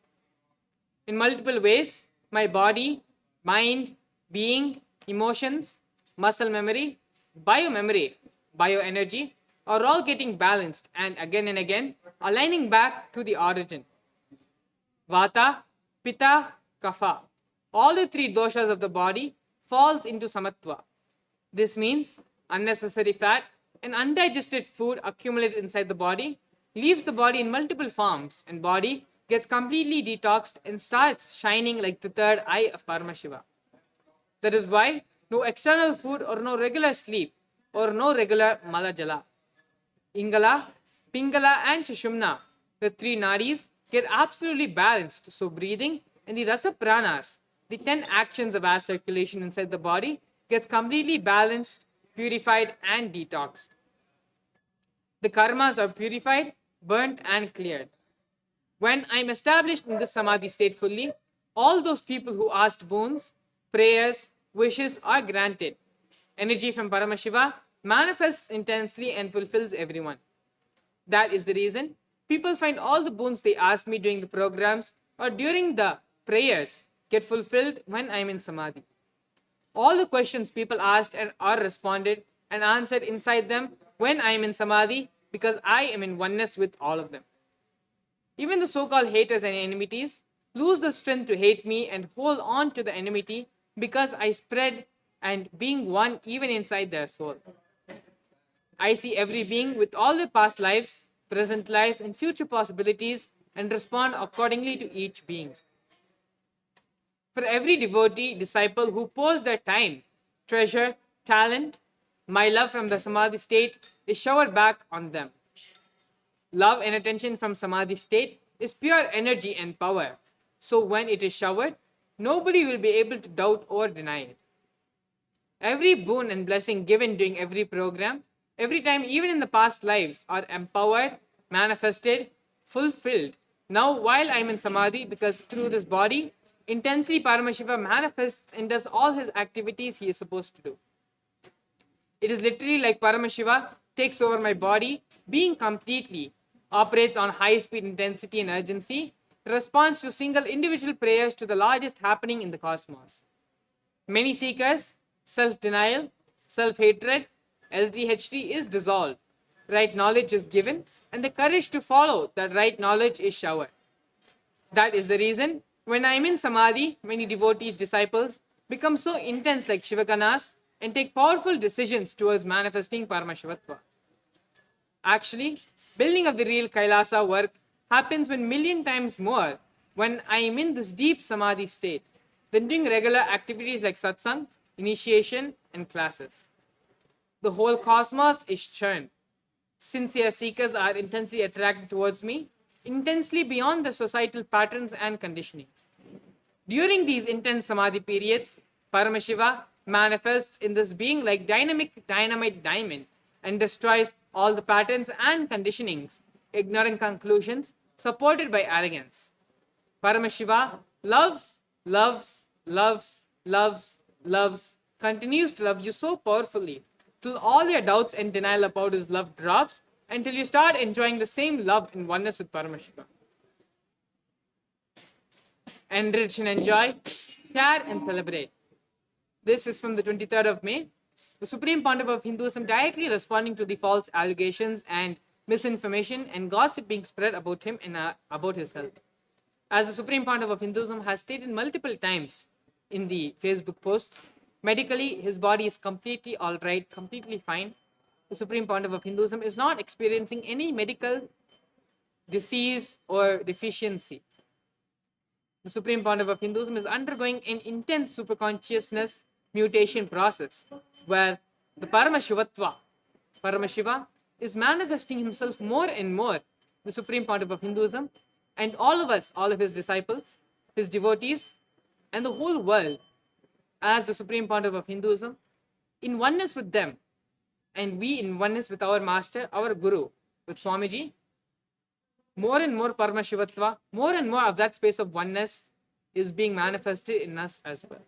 In multiple ways, my body, mind, being, emotions, muscle memory, bioenergy are all getting balanced and again aligning back to the origin. Vata, Pitta, Kapha. All the three doshas of the body falls into Samatva. This means unnecessary fat and undigested food accumulated inside the body leaves the body in multiple forms and body gets completely detoxed and starts shining like the third eye of Paramashiva. That is why no external food or no regular sleep or no regular Malajala. Ingala, Pingala and Sushumna, the three nadis, get absolutely balanced. So breathing and the rasa pranas, the 10 actions of air circulation inside the body, gets completely balanced, purified and detoxed. The karmas are purified, burnt, and cleared. When I am established in this samadhi state fully, all those people who asked boons, prayers, wishes are granted. Energy from Paramashiva manifests intensely and fulfills everyone. That is the reason people find all the boons they asked me during the programs or during the prayers get fulfilled when I am in samadhi. All the questions people asked and are responded and answered inside them when I am in samadhi because I am in oneness with all of them. Even the so-called haters and enmities lose the strength to hate me and hold on to the enmity because I spread and being one even inside their soul. I see every being with all their past lives, present lives, and future possibilities and respond accordingly to each being. For every devotee, disciple who pours their time, treasure, talent, my love from the samadhi state is showered back on them. Love and attention from samadhi state is pure energy and power. So when it is showered, nobody will be able to doubt or deny it. Every boon and blessing given during every program, every time, even in the past lives, are empowered, manifested, fulfilled. Now, while I am in samadhi, because through this body, intensely Paramashiva manifests and does all his activities he is supposed to do. It is literally like Paramashiva takes over my body, being completely, operates on high speed intensity and urgency, responds to single individual prayers to the largest happening in the cosmos. Many seekers, self-denial, self-hatred, SDHT is dissolved. Right knowledge is given, and the courage to follow that right knowledge is showered. That is the reason when I am in samadhi, many devotees, disciples become so intense like Shivaganas and take powerful decisions towards manifesting Paramashivatva. Actually, building of the real Kailasa work happens when million times more when I am in this deep samadhi state than doing regular activities like satsang, initiation, and classes. The whole cosmos is churned. Sincere seekers are intensely attracted towards me, intensely beyond the societal patterns and conditionings. During these intense samadhi periods, Paramashiva manifests in this being like dynamic dynamite diamond and destroys all the patterns and conditionings, ignorant conclusions supported by arrogance. Paramashiva loves, loves, loves, loves, loves, continues to love you so powerfully till all your doubts and denial about his love drops until you start enjoying the same love in oneness with Paramashiva. Enrich and enjoy, share and celebrate. This is from the 23rd of May. The Supreme Pontiff of Hinduism directly responding to the false allegations and misinformation and gossip being spread about him and about his health. As the Supreme Pontiff of Hinduism has stated multiple times in the Facebook posts, medically his body is completely alright, completely fine. The Supreme Pontiff of Hinduism is not experiencing any medical disease or deficiency. The Supreme Pontiff of Hinduism is undergoing an intense superconsciousness mutation process where the Paramashivatva, Paramashiva, is manifesting himself more and more, the Supreme Pontiff of Hinduism, and all of us, all of his disciples, his devotees, and the whole world as the Supreme Pontiff of Hinduism, in oneness with them, and we in oneness with our Master, our Guru, with Swamiji. More and more Paramashivatva, more and more of that space of oneness is being manifested in us as well.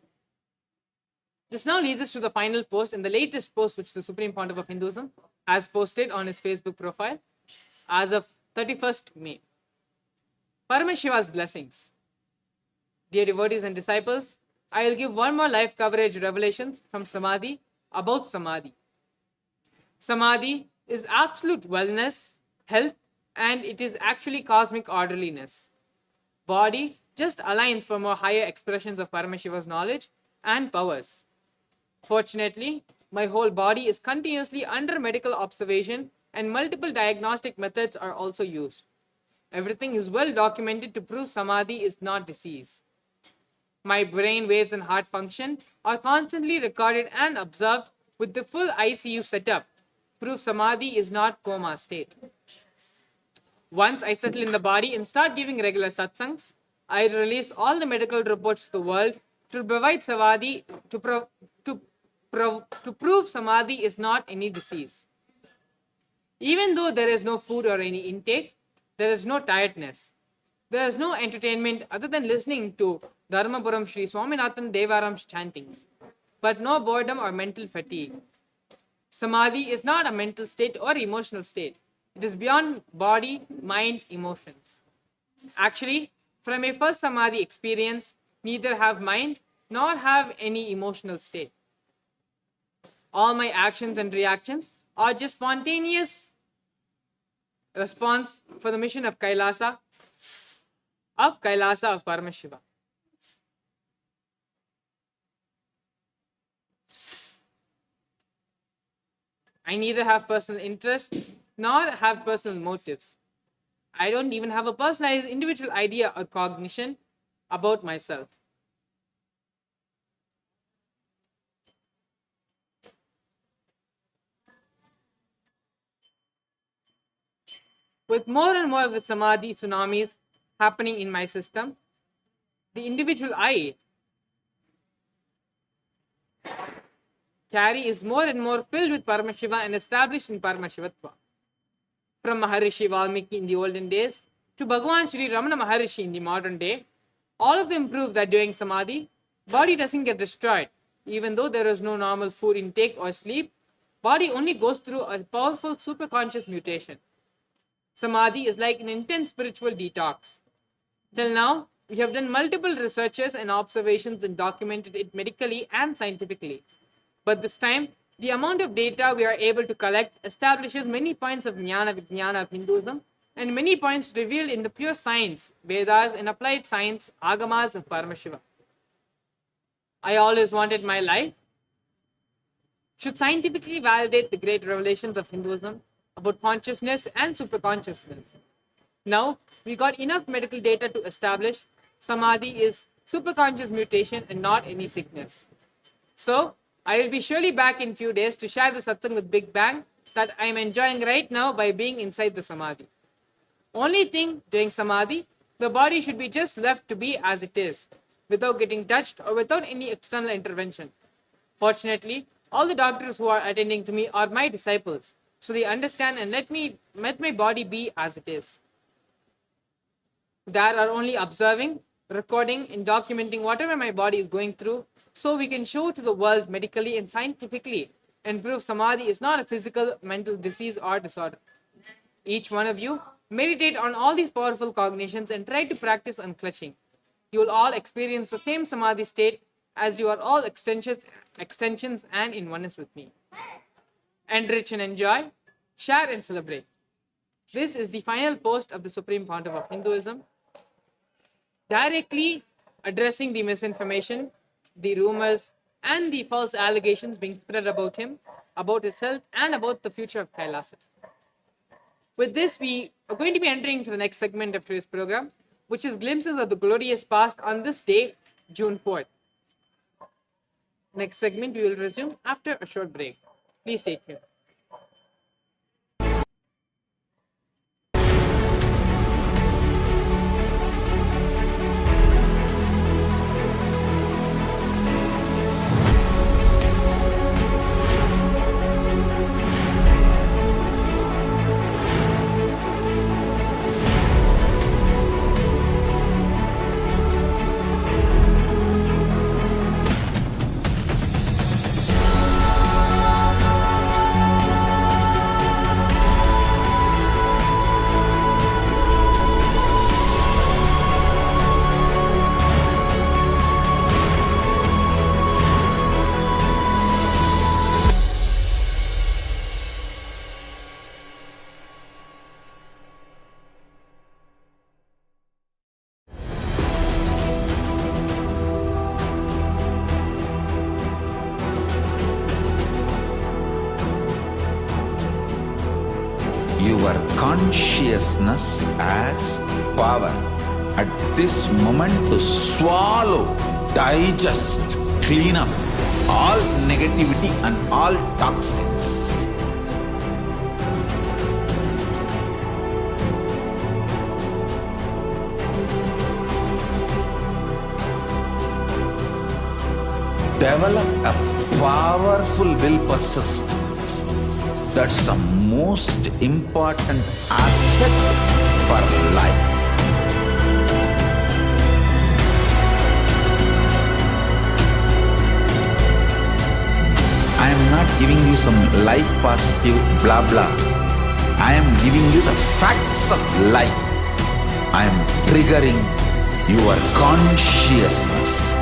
This now leads us to the final post and the latest post which the Supreme Pontiff of Hinduism has posted on his Facebook profile as of 31st May. Paramashiva's blessings. Dear devotees and disciples, I will give one more live coverage revelations from Samadhi about Samadhi. Samadhi is absolute wellness, health, and it is actually cosmic orderliness. Body just aligns for more higher expressions of Paramashiva's knowledge and powers. Fortunately, my whole body is continuously under medical observation and multiple diagnostic methods are also used. Everything is well documented to prove Samadhi is not disease. My brain waves and heart function are constantly recorded and observed with the full ICU setup. Prove Samadhi is not coma state. Once I settle in the body and start giving regular satsangs, I release all the medical reports to the world to provide Samadhi to prove Samadhi is not any disease. Even though there is no food or any intake, there is no tiredness. There is no entertainment other than listening to Dharmapuram Sri Swaminathan Devaram's chantings, but no boredom or mental fatigue. Samadhi is not a mental state or emotional state. It is beyond body, mind, emotions. Actually, from my first Samadhi experience, neither have mind nor have any emotional state. All my actions and reactions are just spontaneous response for the mission of KAILASA of Paramashiva. I neither have personal interest nor have personal motives. I don't even have a personalized individual idea or cognition about myself. With more and more of the Samadhi tsunamis happening in my system, the individual I carry is more and more filled with Paramashiva and established in Paramashivatva. From Maharishi Valmiki in the olden days to Bhagavan Sri Ramana Maharishi in the modern day, all of them prove that during Samadhi, body doesn't get destroyed. Even though there is no normal food intake or sleep, body only goes through a powerful superconscious mutation. Samadhi is like an intense spiritual detox. Till now, we have done multiple researches and observations and documented it medically and scientifically. But this time, the amount of data we are able to collect establishes many points of Jnana Vijnana of Hinduism and many points revealed in the pure science, Vedas, and applied science, Agamas of Paramashiva. I always wanted my life should scientifically validate the great revelations of Hinduism about consciousness and superconsciousness. Now, we got enough medical data to establish Samadhi is superconscious mutation and not any sickness. So, I will be surely back in few days to share the satsang with Big Bang that I am enjoying right now by being inside the Samadhi. Only thing during Samadhi, the body should be just left to be as it is, without getting touched or without any external intervention. Fortunately, all the doctors who are attending to me are my disciples, so they understand and let my body be as it is. They are only observing, recording, and documenting whatever my body is going through, so we can show to the world medically and scientifically and prove Samadhi is not a physical, mental disease or disorder. Each one of you meditate on all these powerful cognitions and try to practice unclutching. You will all experience the same Samadhi state as you are all extensions and in oneness with me. Enrich and enjoy, share and celebrate. This is the final post of the Supreme Pontiff of Hinduism, directly addressing the misinformation, the rumors, and the false allegations being spread about him, about his health, and about the future of KAILASA. With this, we are going to be entering into the next segment of today's program, which is glimpses of the glorious past on this day, June 4th. Next segment we will resume after a short break. Please stay tuned. Your consciousness as power at this moment to swallow, digest, clean up all negativity and all toxins. Develop a powerful will persistence That's the most important asset for life. I am not giving you some life positive blah blah. I am giving you the facts of life. I am triggering your consciousness.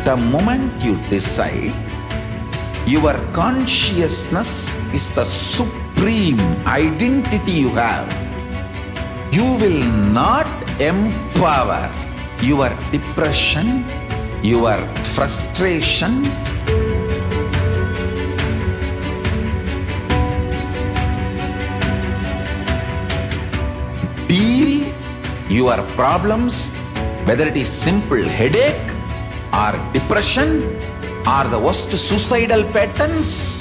The moment you decide, your consciousness is the supreme identity you have. You will not empower your depression, your frustration, deal your problems, whether it is simple headache or depression or the worst suicidal patterns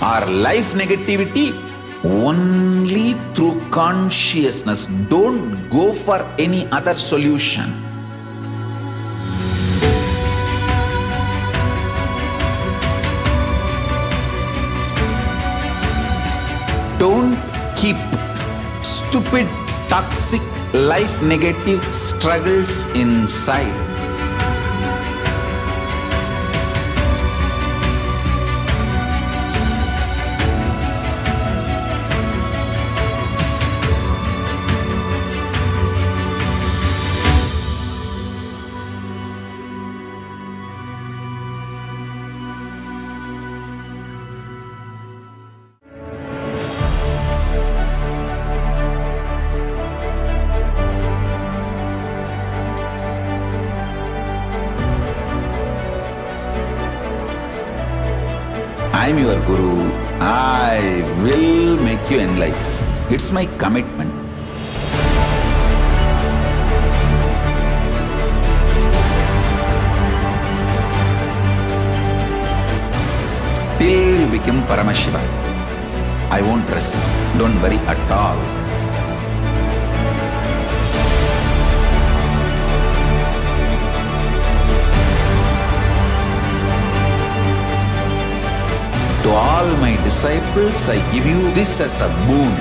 or life negativity, only through consciousness. Don't go for any other solution. Don't keep stupid, toxic, life negative struggles inside. I am your Guru. I will make you enlightened. It's my commitment. Till you become Paramashiva, I won't rest. Don't worry at all. To all my disciples, I give you this as a boon.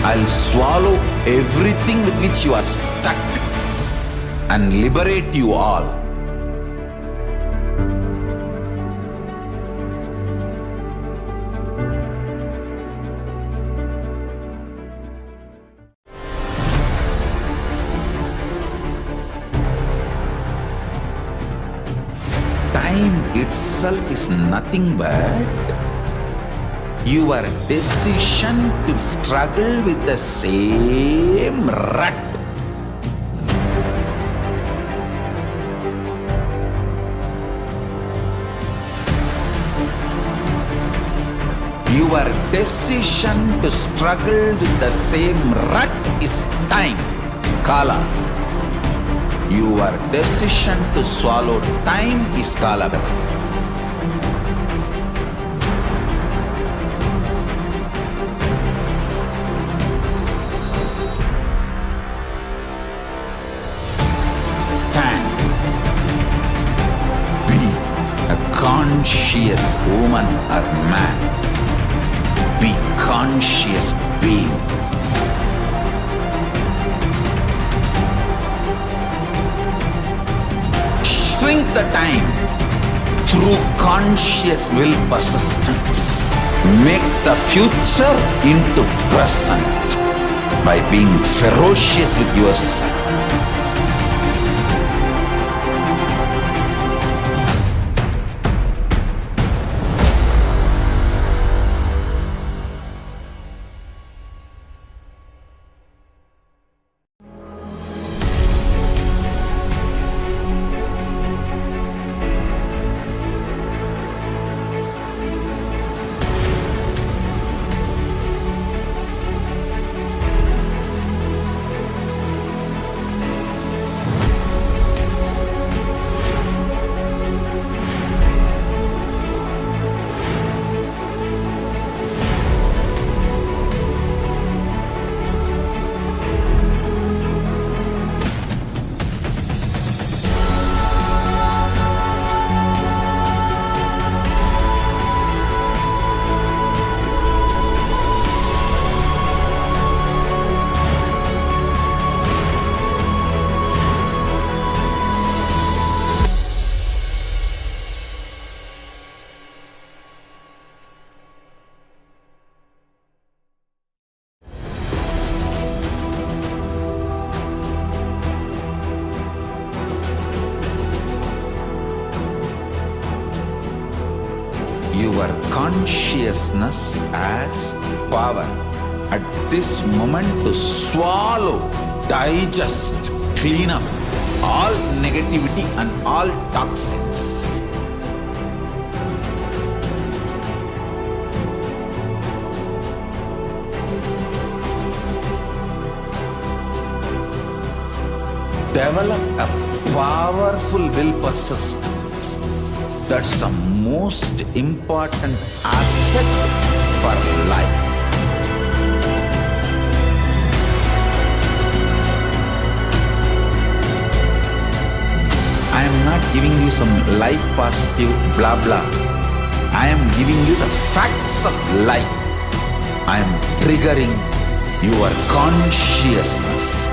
I'll swallow everything with which you are stuck and liberate you all. Time itself is nothing but your decision to struggle with the same rut. Your decision to struggle with the same rut is time, Kala. Your decision to swallow time is Kala. Conscious woman or man. Be conscious being. Shrink the time through conscious will persistence. Make the future into present by being ferocious with yourself. your consciousness as power at this moment to swallow, digest, clean up all negativity and all toxins. Develop a powerful will persistence. That's the most important asset for life. I am not giving you some life positive blah blah. I am giving you the facts of life. I am triggering your consciousness.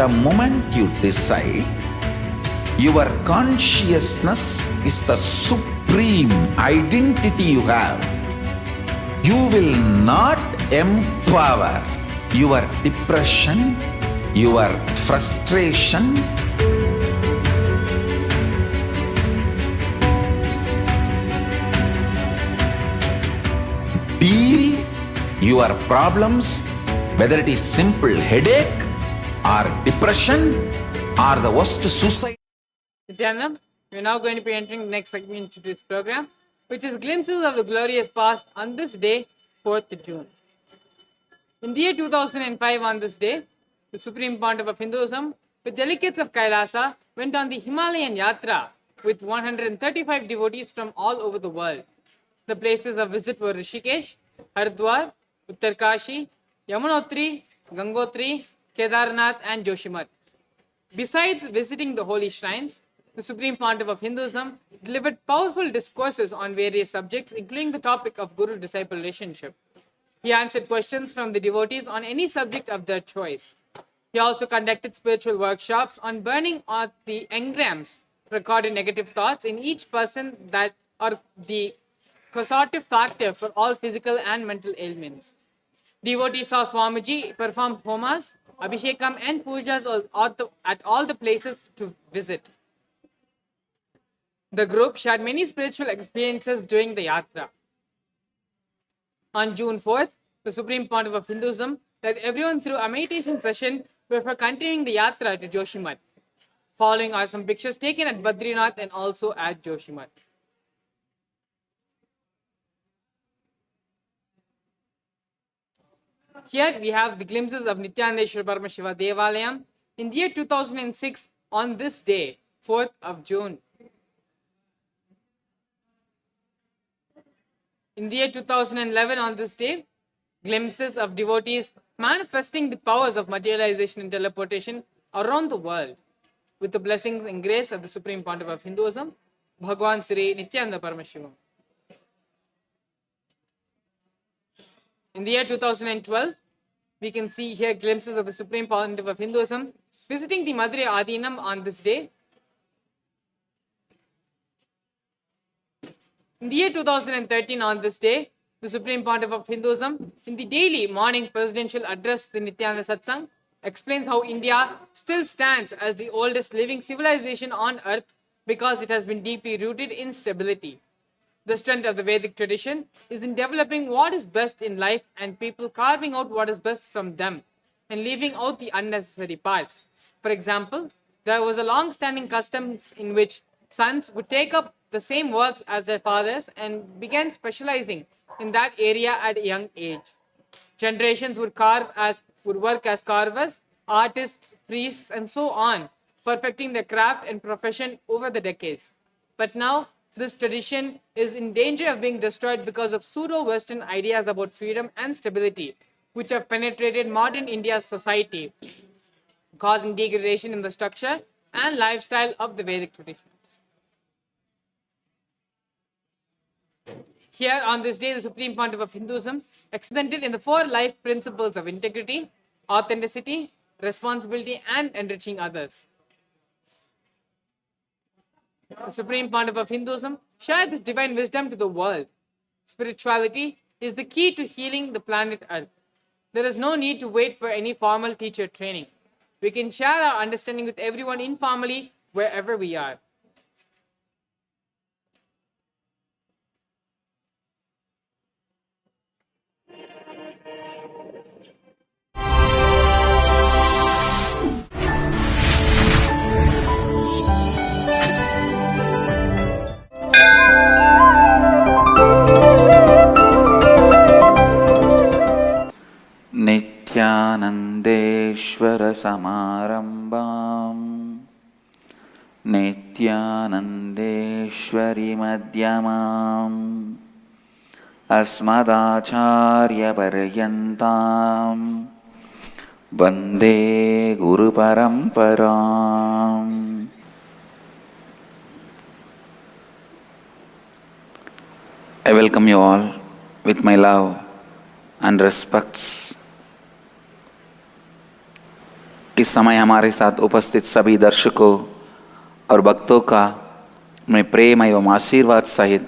The moment you decide, your consciousness is the supreme identity you have. You will not empower your depression, your frustration, deal your problems, whether it is simple headache or depression or the worst suicide. Nithyananda, we're now going to be entering the next segment to this program, which is glimpses of the glorious past on this day, 4th June. In the year 2005, on this day, the Supreme Pontiff of Hinduism, with delegates of KAILASA, went on the Himalayan Yatra with 135 devotees from all over the world. The places of visit were Rishikesh, Haridwar, Uttarkashi, Yamunotri, Gangotri, Kedarnath and Joshimath. Besides visiting the holy shrines, the Supreme Pontiff of Hinduism delivered powerful discourses on various subjects, including the topic of guru-disciple relationship. He answered questions from the devotees on any subject of their choice. He also conducted spiritual workshops on burning out the engrams, recorded negative thoughts in each person that are the causative factor for all physical and mental ailments. Devotees saw Swamiji perform homas, abhishekam and pujas at all the places to visit. The group shared many spiritual experiences during the yatra. On June 4th, the Supreme Pontiff of Hinduism led everyone through a meditation session before continuing the yatra to Joshimath. Following are some pictures taken at Badrinath and also at Joshimath. Here we have the glimpses of Nithyananda Paramashiva Devalayam in the year 2006 on this day, 4th of June. In the year 2011 on this day, glimpses of devotees manifesting the powers of materialization and teleportation around the world with the blessings and grace of the Supreme Pontiff of Hinduism, Bhagwan Sri Nithyananda Paramashivam. In the year 2012, we can see here glimpses of the Supreme Pontiff of Hinduism visiting the Madurai Adinam on this day. In the year 2013 on this day, the Supreme Pontiff of Hinduism, in the daily morning presidential address, the Nithyananda Satsang, explains how India still stands as the oldest living civilization on earth because it has been deeply rooted in stability. The strength of the Vedic tradition is in developing what is best in life and people carving out what is best from them and leaving out the unnecessary parts. For example, there was a long-standing custom in which sons would take up the same works as their fathers and began specializing in that area at a young age. Generations would work as carvers, artists, priests, and so on, perfecting their craft and profession over the decades. But now, this tradition is in danger of being destroyed because of pseudo-Western ideas about freedom and stability, which have penetrated modern India's society, causing degradation in the structure and lifestyle of the Vedic tradition. Here on this day, the Supreme Pontiff of Hinduism presented in the 4 life principles of integrity, authenticity, responsibility, and enriching others. The Supreme Pontiff of Hinduism shared this divine wisdom to the world. Spirituality is the key to healing the planet Earth. There is no need to wait for any formal teacher training. We can share our understanding with everyone informally wherever we are. नित्यानन्देश्वर समारम्भां नित्यानन्देश्वरि मध्यमाम् अस्मदाचार्यपर्यन्तां वन्दे गुरुपरम्पराम्. I welcome you all with my love and respects. इस समय हमारे साथ उपस्थित सभी दर्शकों और भक्तों का मैं प्रेम एवं आशीर्वाद सहित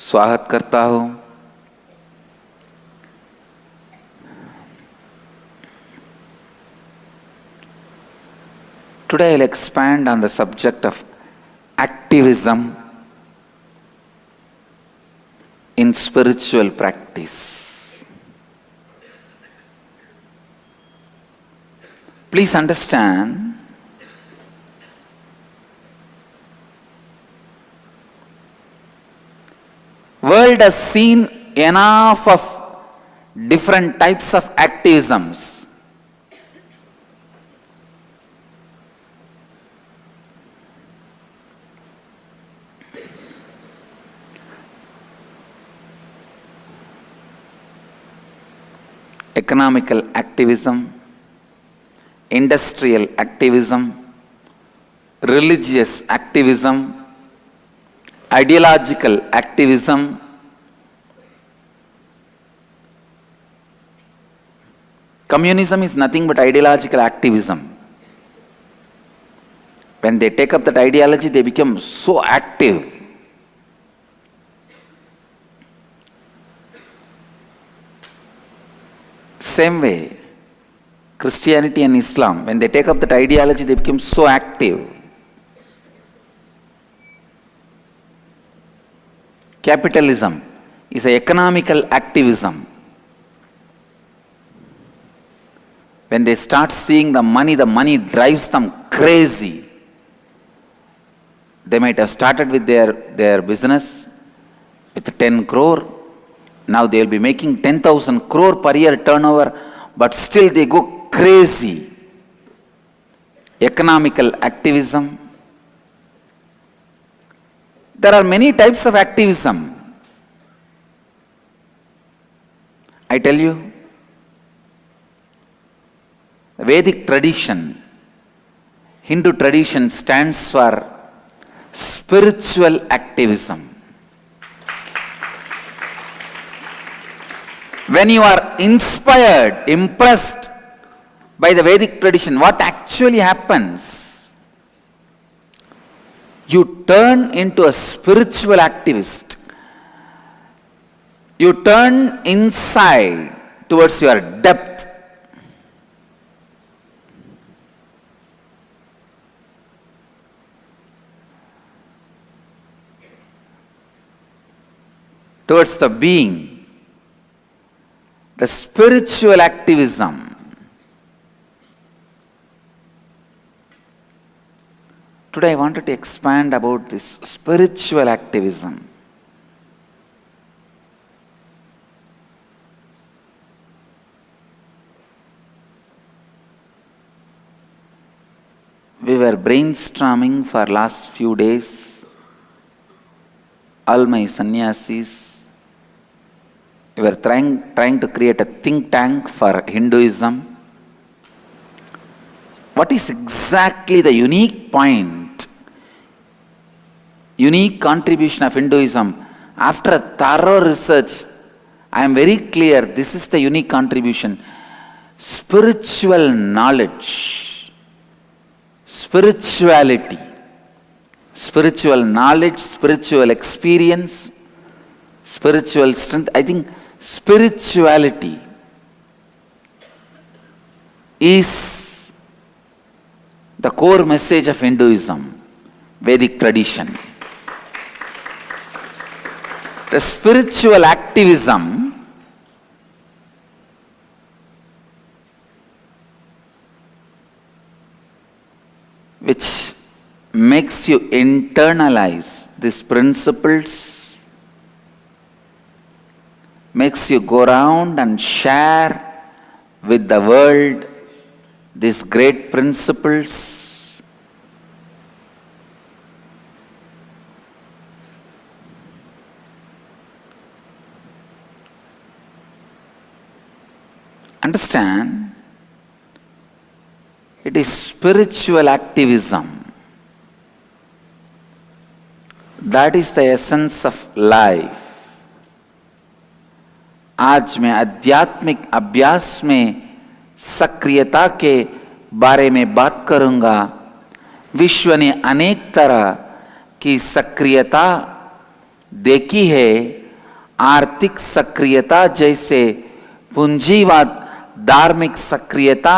स्वागत करता हूँ. Today I'll expand on the subject of activism in spiritual practice. Please understand, world has seen enough of different types of activisms. Economical activism, industrial activism, religious activism, ideological activism, communism is nothing but ideological activism. When they take up that ideology, they become so active. Same way, Christianity and Islam, when they take up that ideology, they become so active. Capitalism is an economical activism. When they start seeing the money drives them crazy. They might have started with their business with 10 crore. Now they will be making 10,000 crore per year turnover, but still they go crazy. Economical activism. There are many types of activism. I tell you, the Vedic tradition, Hindu tradition stands for spiritual activism. When you are inspired, impressed by the Vedic tradition, what actually happens? You turn into a spiritual activist. You turn inside towards your depth. Towards the being. The spiritual activism. Today I wanted to expand about this spiritual activism. We were brainstorming for last few days. All my sannyasis. We were trying to create a think tank for Hinduism. What is exactly the unique point, unique contribution of Hinduism After a thorough research, I am very clear this is the unique contribution. Spiritual knowledge, spirituality, spiritual knowledge, spiritual experience, spiritual strength. I think spirituality is the core message of Hinduism, Vedic tradition. The spiritual activism which makes you internalize these principles, makes you go around and share with the world these great principles. Understand? It is spiritual activism. That is the essence of life. आज मैं आध्यात्मिक अभ्यास में सक्रियता के बारे में बात करूंगा। विश्व ने अनेक तरह की सक्रियता देखी है। आर्थिक सक्रियता जैसे पूंजीवाद, धार्मिक सक्रियता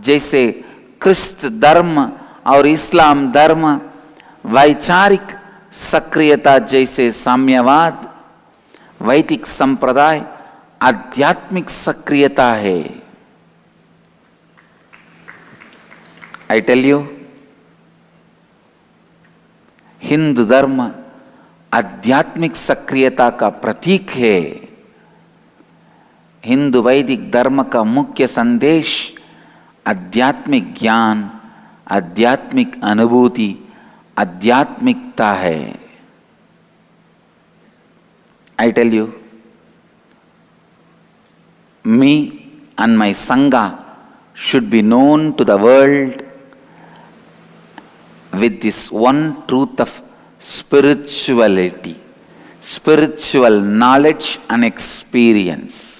जैसे क्रिस्त धर्म और इस्लाम धर्म, वैचारिक सक्रियता जैसे साम्यवाद, वैदिक संप्रदाय आध्यात्मिक सक्रियता है। I tell you, हिंदू धर्म आध्यात्मिक सक्रियता का प्रतीक है। हिंदू वैदिक धर्म का मुख्य संदेश आध्यात्मिक ज्ञान, आध्यात्मिक अनुभूति, आध्यात्मिकता है। I tell you, me and my Sangha should be known to the world with this one truth of spirituality, spiritual knowledge and experience.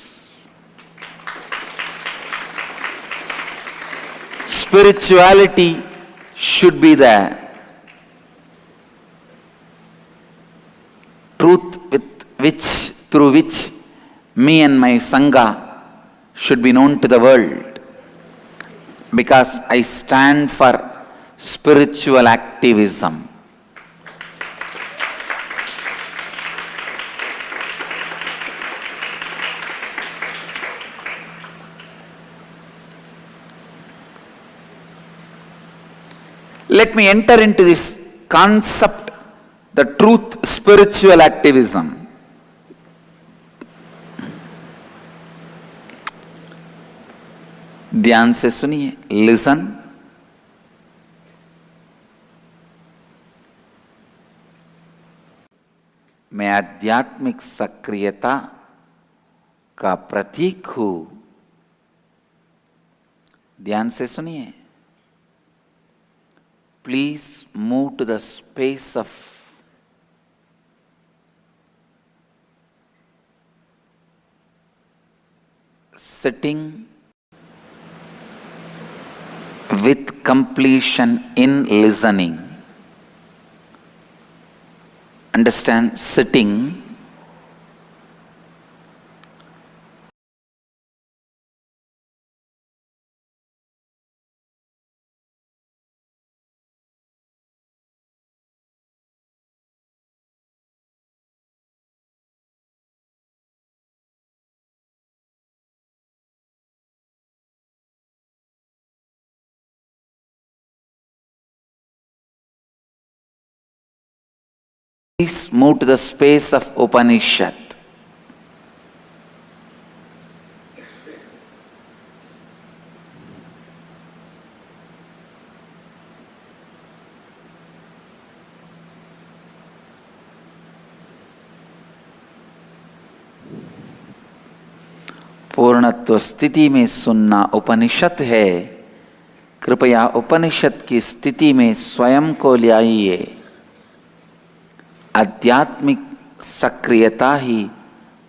Spirituality should be the truth through which me and my Sangha should be known to the world, because I stand for spiritual activism. Let me enter into this concept, the truth, spiritual activism. ध्यान से सुनिए, listen. मैं आध्यात्मिक सक्रियता का प्रतीक हूं। ध्यान से सुनिए। Please move to the space of sitting with completion in listening. Understand, sitting Please move to the space of Upanishad. पूर्णत्व स्थिति में सुनना उपनिषद है। कृपया उपनिषद की स्थिति में स्वयं को लाइए। आध्यात्मिक सक्रियता ही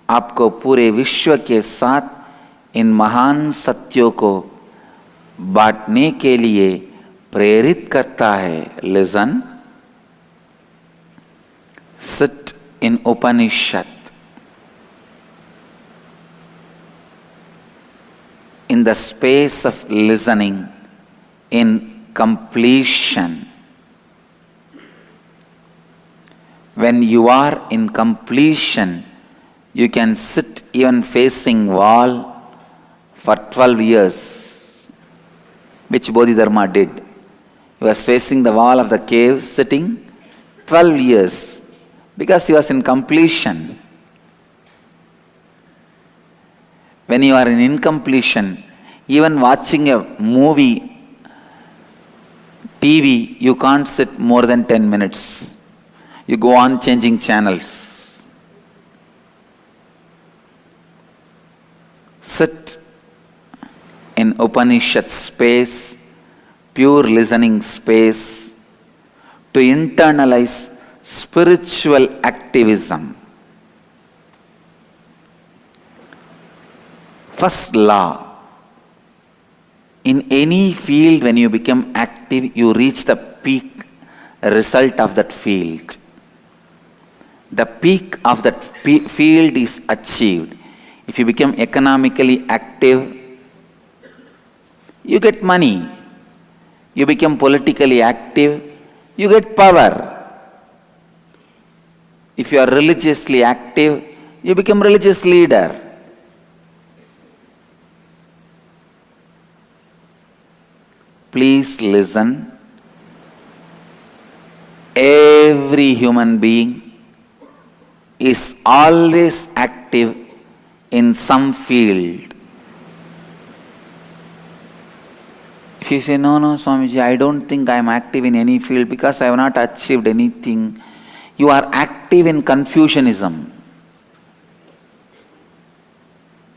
आपको पूरे विश्व के साथ इन महान सत्यों को बांटने के लिए प्रेरित करता है. Listen, sit in Upanishad. In the space of listening, in completion. When you are in completion, you can sit even facing wall for 12 years, which Bodhidharma did. He was facing the wall of the cave, sitting 12 years, because he was in completion. When you are in incompletion, even watching a movie, TV, you can't sit more than 10 minutes. You go on changing channels. Sit in Upanishad space, pure listening space, to internalize spiritual activism. First law. In any field, when you become active, you reach the peak result of that field. The peak of that field is achieved. If you become economically active, you get money. You become politically active, you get power. If you are religiously active, you become religious leader. Please listen. Every human being is always active in some field. If you say, no, Swamiji, I don't think I am active in any field because I have not achieved anything, you are active in Confucianism.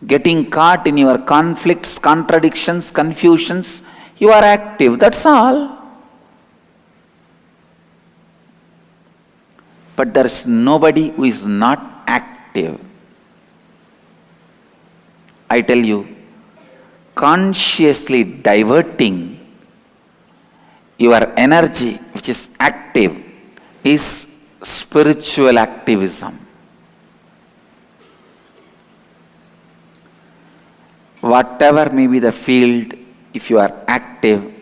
Getting caught in your conflicts, contradictions, confusions, you are active, that's all. But there is nobody who is not active. I tell you, consciously diverting your energy, which is active, is spiritual activism. Whatever may be the field, if you are active,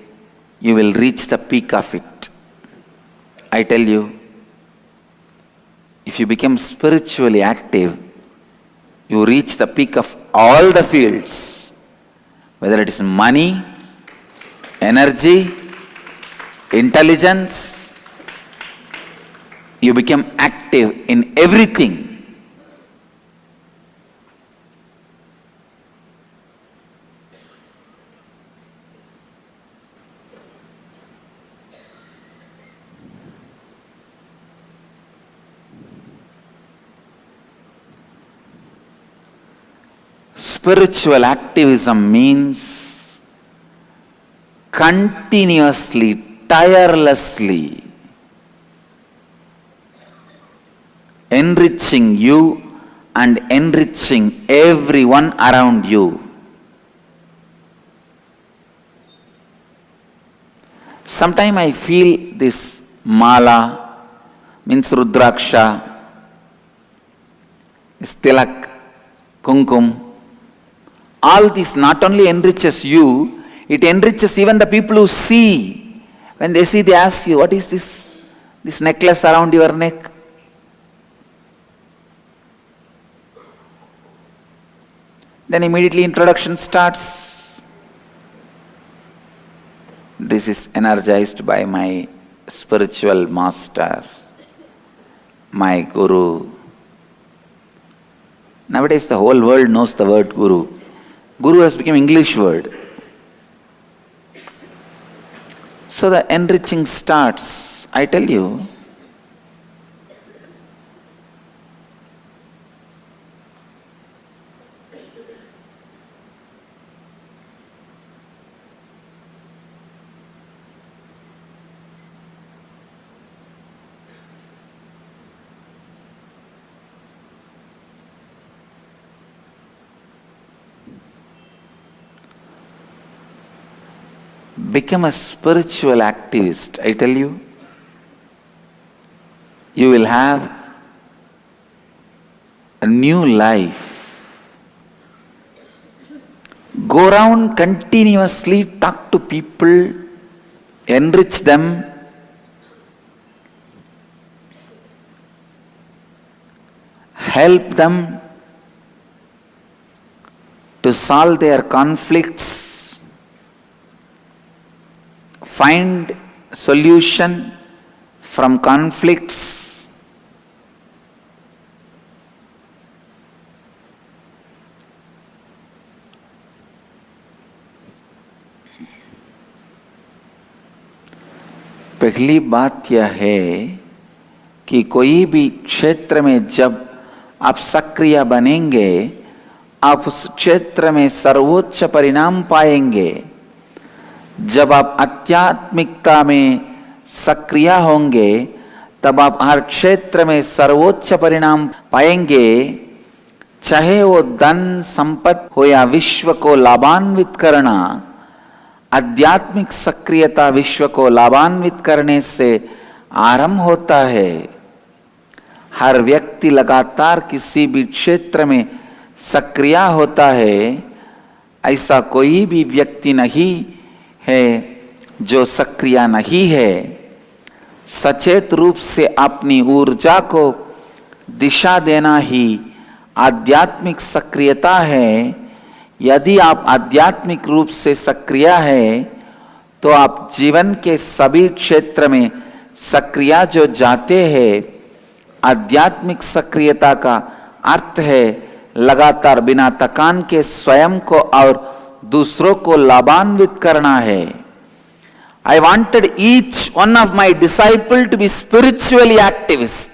you will reach the peak of it. I tell you, if you become spiritually active, you reach the peak of all the fields, whether it is money, energy, intelligence. You become active in everything. Spiritual activism means continuously, tirelessly enriching you and enriching everyone around you. Sometimes I feel this mala, means rudraksha, is tilak, kumkum. All this not only enriches you, it enriches even the people who see. When they see, they ask you, what is this necklace around your neck? Then immediately introduction starts. This is energized by my spiritual master, my guru. Nowadays the whole world knows the word guru. Guru has become English word. So the enriching starts. I tell you, become a spiritual activist. I tell you, you will have a new life. Go around continuously, talk to people, enrich them, help them to solve their conflicts, find solution from conflicts. पहली बात यह है कि कोई भी क्षेत्र में जब आप सक्रिय बनेंगे, आप उस क्षेत्र में सर्वोच्च परिणाम पाएंगे। जब आप आध्यात्मिकता में सक्रिय होंगे, तब आप हर क्षेत्र में सर्वोच्च परिणाम पाएंगे, चाहे वो धन संपत्ति हो या विश्व को लाभान्वित करना। आध्यात्मिक सक्रियता विश्व को लाभान्वित करने से आरंभ होता है। हर व्यक्ति लगातार किसी भी क्षेत्र में सक्रिय होता है। ऐसा कोई भी व्यक्ति नहीं है जो सक्रिय नहीं है। सचेत रूप से अपनी ऊर्जा को दिशा देना ही आध्यात्मिक सक्रियता है। यदि आप आध्यात्मिक रूप से सक्रिय हैं, तो आप जीवन के सभी क्षेत्र में सक्रिय जो जाते हैं। आध्यात्मिक सक्रियता का अर्थ है लगातार बिना थकान के स्वयं को और दूसरों को लाभान्वित करना है। I wanted each one of my disciples to be spiritually activist.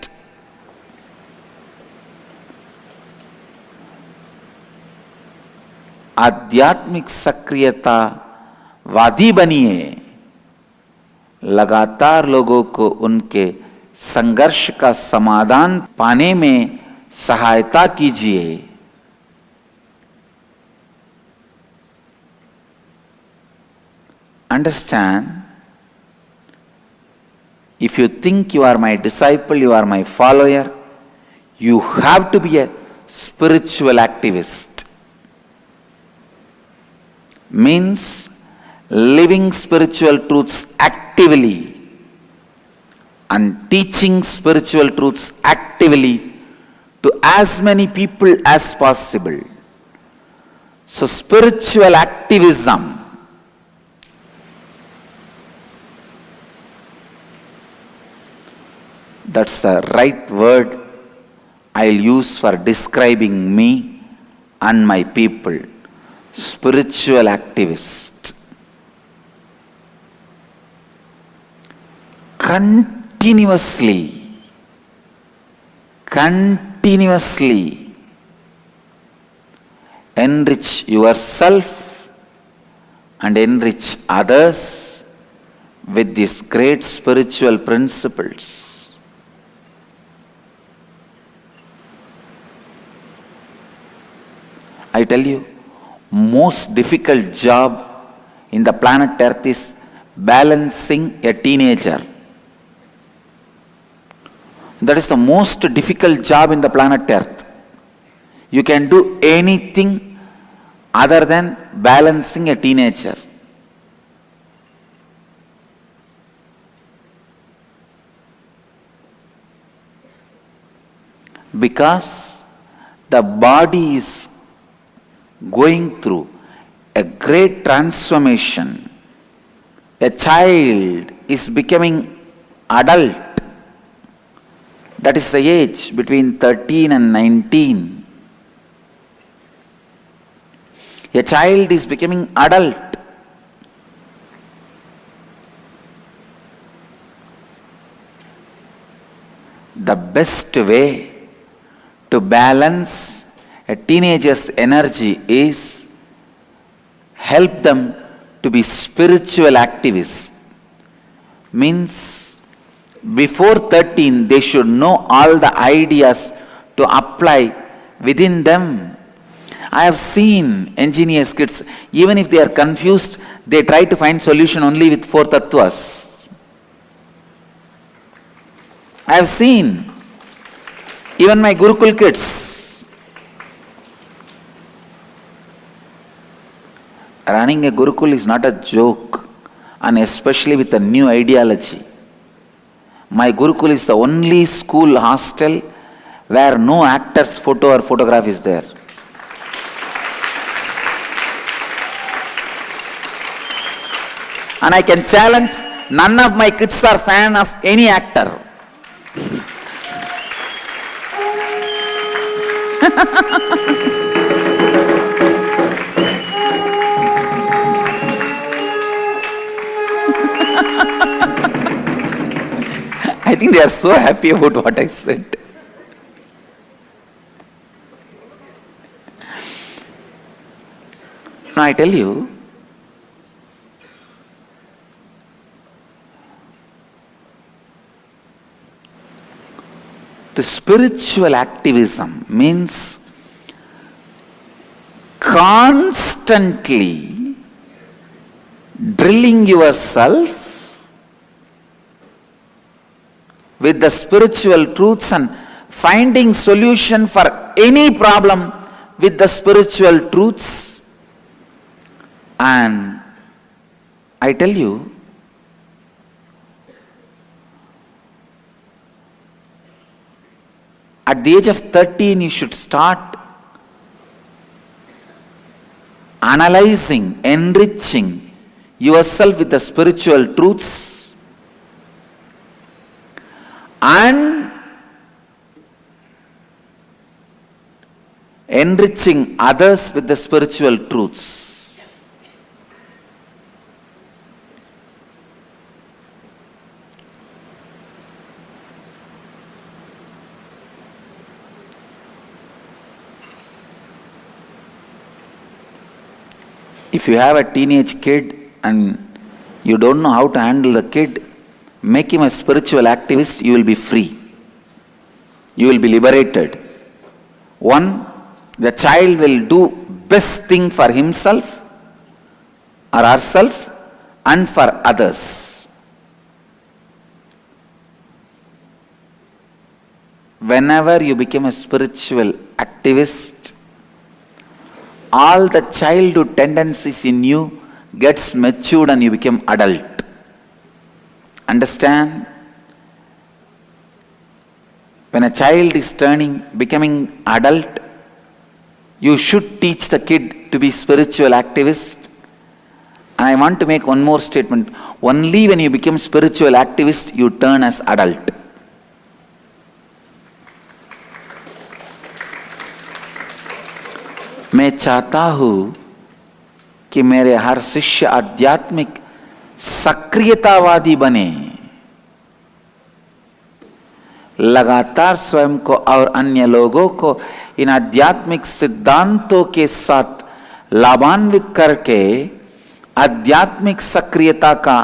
आध्यात्मिक सक्रियता वादी बनिए। लगातार लोगों को उनके संघर्ष का समाधान पाने में सहायता कीजिए। Understand, if you think you are my disciple, you are my follower, you have to be a spiritual activist. Means living spiritual truths actively and teaching spiritual truths actively to as many people as possible. So spiritual activism, that's the right word I'll use for describing me and my people. Spiritual activist. Continuously enrich yourself and enrich others with these great spiritual principles. I tell you, most difficult job in the planet Earth is balancing a teenager. That is the most difficult job in the planet Earth. You can do anything other than balancing a teenager. Because the body is going through a great transformation. A child is becoming adult. That is the age between 13 and 19. A child is becoming adult. The best way to balance a teenager's energy is help them to be spiritual activists. Means before 13 they should know all the ideas to apply within them. I have seen engineers kids, even if they are confused, they try to find solution only with 4 tattvas. I have seen even my Gurukul kids running a Gurukul is not a joke, and especially with a new ideology. My Gurukul is the only school hostel where no actor's photo or photograph is there. And I can challenge, none of my kids are fan of any actor. I think they are so happy about what I said. Now I tell you, the spiritual activism means constantly drilling yourself with the spiritual truths and finding solution for any problem with the spiritual truths. And I tell you, at the age of 13, you should start analyzing, enriching yourself with the spiritual truths and enriching others with the spiritual truths. If you have a teenage kid and you don't know how to handle the kid, make him a spiritual activist, you will be free. You will be liberated. One, the child will do best thing for himself or herself and for others. Whenever you become a spiritual activist, all the childhood tendencies in you gets matured and you become adult. Understand? When a child is becoming adult, you should teach the kid to be spiritual activist. And I want to make one more statement. Only when you become spiritual activist, you turn as adult. मैं चाहता हूं कि मेरे हर शिष्य आध्यात्मिक सक्रियतावादी बने, लगातार स्वयं को और अन्य लोगों को इन आध्यात्मिक सिद्धांतों के साथ लाभान्वित करके आध्यात्मिक सक्रियता का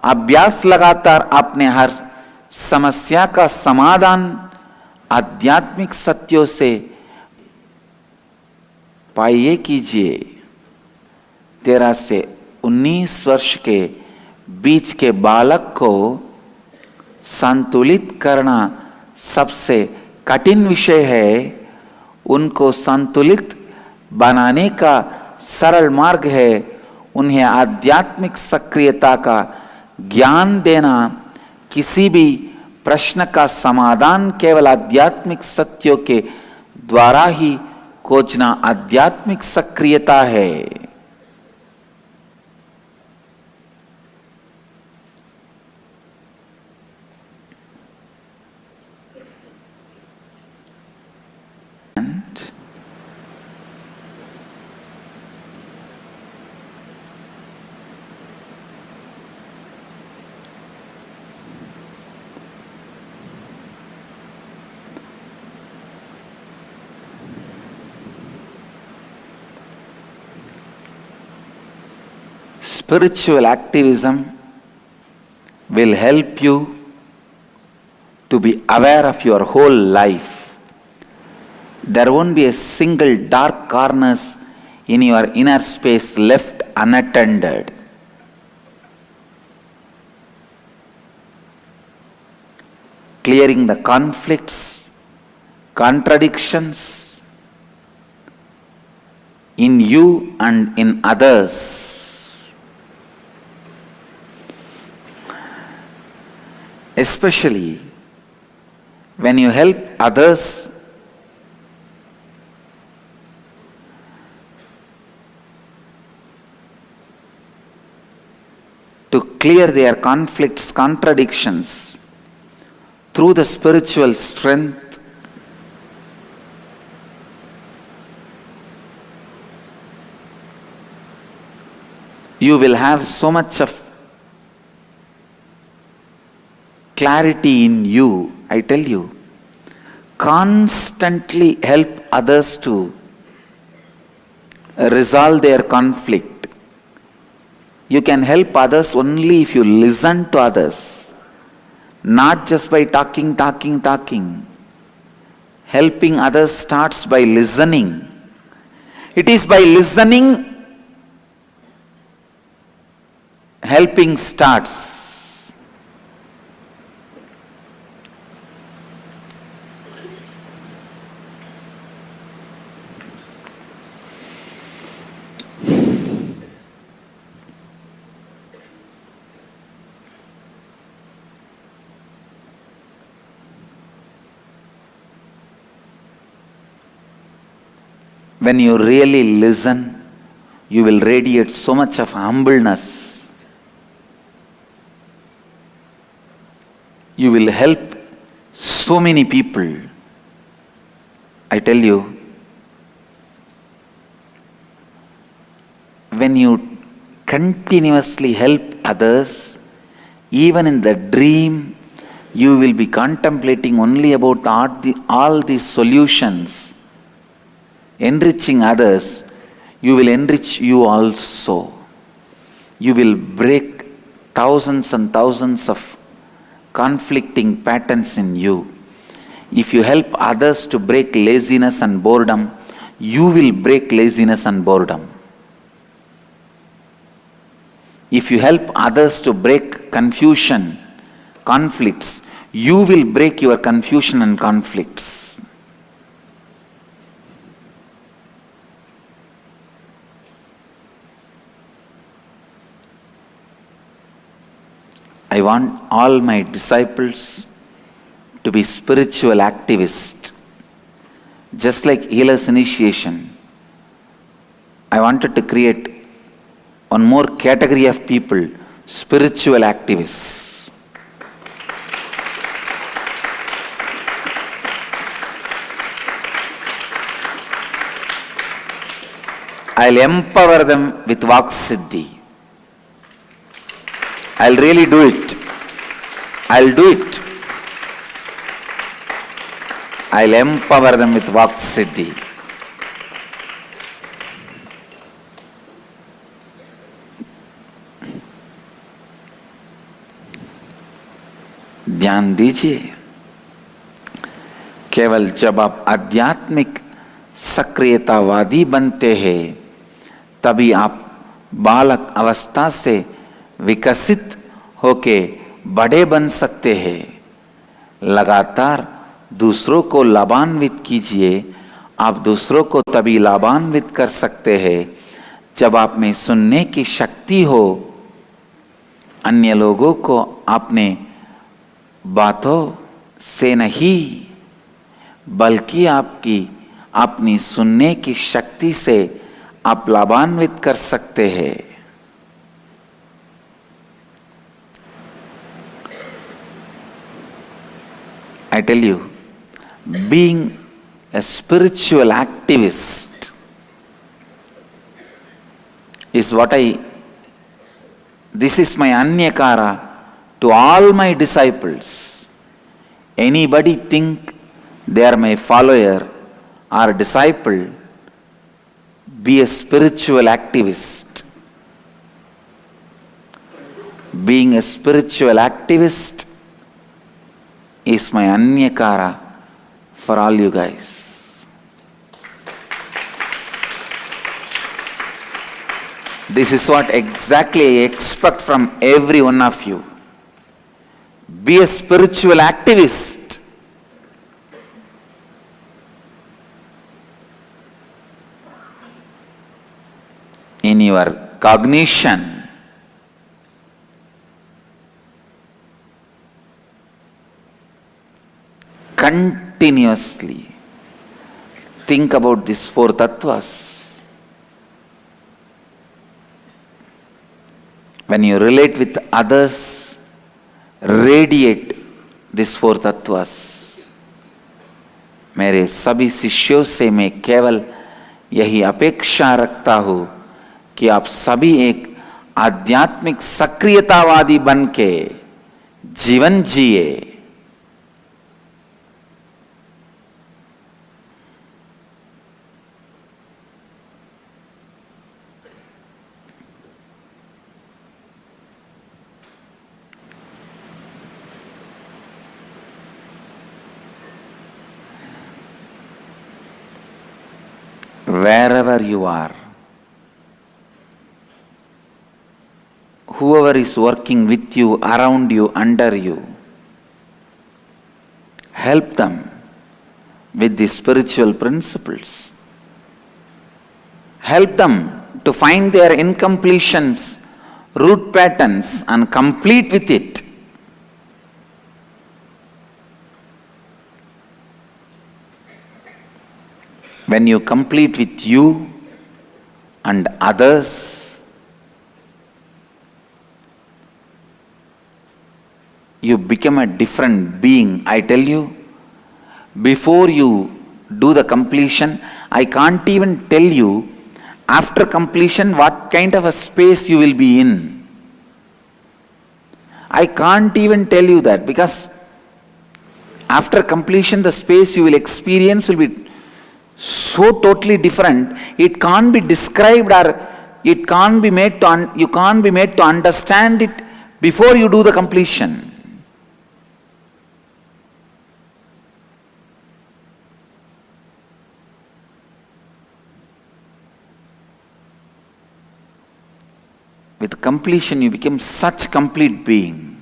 अभ्यास लगातार अपने हर समस्या का समाधान आध्यात्मिक सत्यों से पाइए कीजिए। 13 से 19 वर्ष के बीच के बालक को संतुलित करना सबसे कठिन विषय है। उनको संतुलित बनाने का सरल मार्ग है उन्हें आध्यात्मिक सक्रियता का ज्ञान देना। किसी भी प्रश्न का समाधान केवल आध्यात्मिक सत्यों के द्वारा ही खोजना आध्यात्मिक सक्रियता है। Spiritual activism will help you to be aware of your whole life. There won't be a single dark corners in your inner space left unattended. clearing the conflicts, contradictions in you and in others. Especially when you help others to clear their conflicts, contradictions through the spiritual strength, you will have so much of clarity in you. I tell you, constantly help others to resolve their conflict. You can help others only if you listen to others, not just by talking. Helping others starts by listening. It is by listening helping starts. When you really listen, you will radiate so much of humbleness. You will help so many people. I tell you, when you continuously help others, even in the dream, you will be contemplating only about all the solutions. Enriching others, you will enrich you also. You will break thousands and thousands of conflicting patterns in you. If you help others to break laziness and boredom, you will break laziness and boredom. If you help others to break confusion, conflicts, you will break your confusion and conflicts. I want all my disciples to be spiritual activists. Just like healer's initiation, I wanted to create one more category of people, spiritual activists. I'll empower them with Vak Siddhi. I'll really do it. I'll do it. I'll empower them with Vak Siddhi. ध्यान दीजिए, केवल जब आप आध्यात्मिक सक्रियतावादी बनते हैं, तभी आप बालक अवस्था से विकसित होके बड़े बन सकते हैं। लगातार दूसरों को लाभान्वित कीजिए। आप दूसरों को तभी लाभान्वित कर सकते हैं जब आप में सुनने की शक्ति हो। अन्य लोगों को अपने बातों से नहीं, बल्कि आपकी अपनी सुनने की शक्ति से आप लाभान्वित कर सकते हैं। I tell you, being a spiritual activist is this is my anyakara to all my disciples. Anybody think they are my follower or disciple, be a spiritual activist. Being a spiritual activist is my anyakara for all you guys. This is what exactly I expect from every one of you. Be a spiritual activist. In your cognition, continuously think about these four tattvas. When you relate with others, radiate these four tattvas. मेरे सभी शिष्यों से मैं केवल यही अपेक्षा रखता हूं कि आप सभी एक आध्यात्मिक सक्रियतावादी बन के जीवन जिए. Wherever you are, whoever is working with you, around you, under you, help them with the spiritual principles. Help them to find their incompletions, root patterns, and complete with it. When you complete with you and others, you become a different being. I tell you, before you do the completion, I can't even tell you after completion what kind of a space you will be in. I can't even tell you that, because after completion the space you will experience will be so totally different. It can't be described, or it can't be made to you can't be made to understand it before you do the completion. With completion you become such complete being.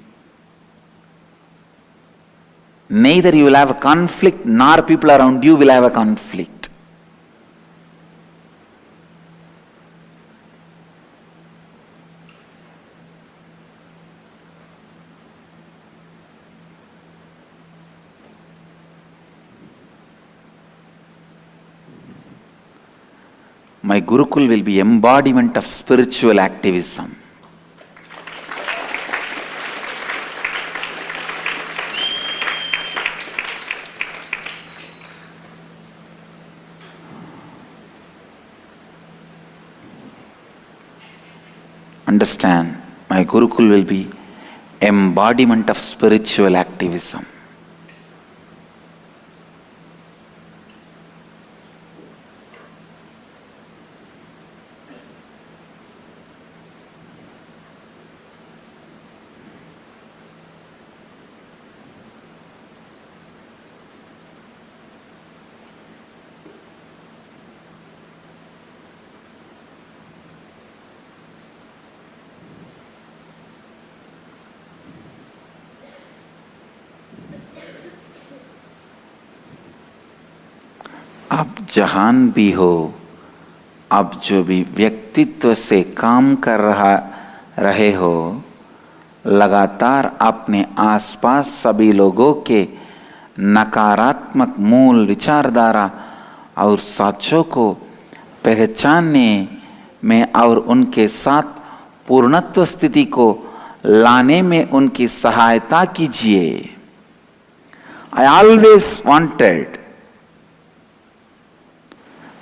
Neither you will have a conflict, nor people around you will have a conflict. My Gurukul will be embodiment of spiritual activism. Understand, my Gurukul will be embodiment of spiritual activism. अब जहान भी हो, अब जो भी व्यक्तित्व से काम कर रहे हो, लगातार अपने आसपास सभी लोगों के नकारात्मक मूल विचारधारा और साक्ष्यों को पहचानने में और उनके साथ पूर्णत्व स्थिति को लाने में उनकी सहायता कीजिए. I always wanted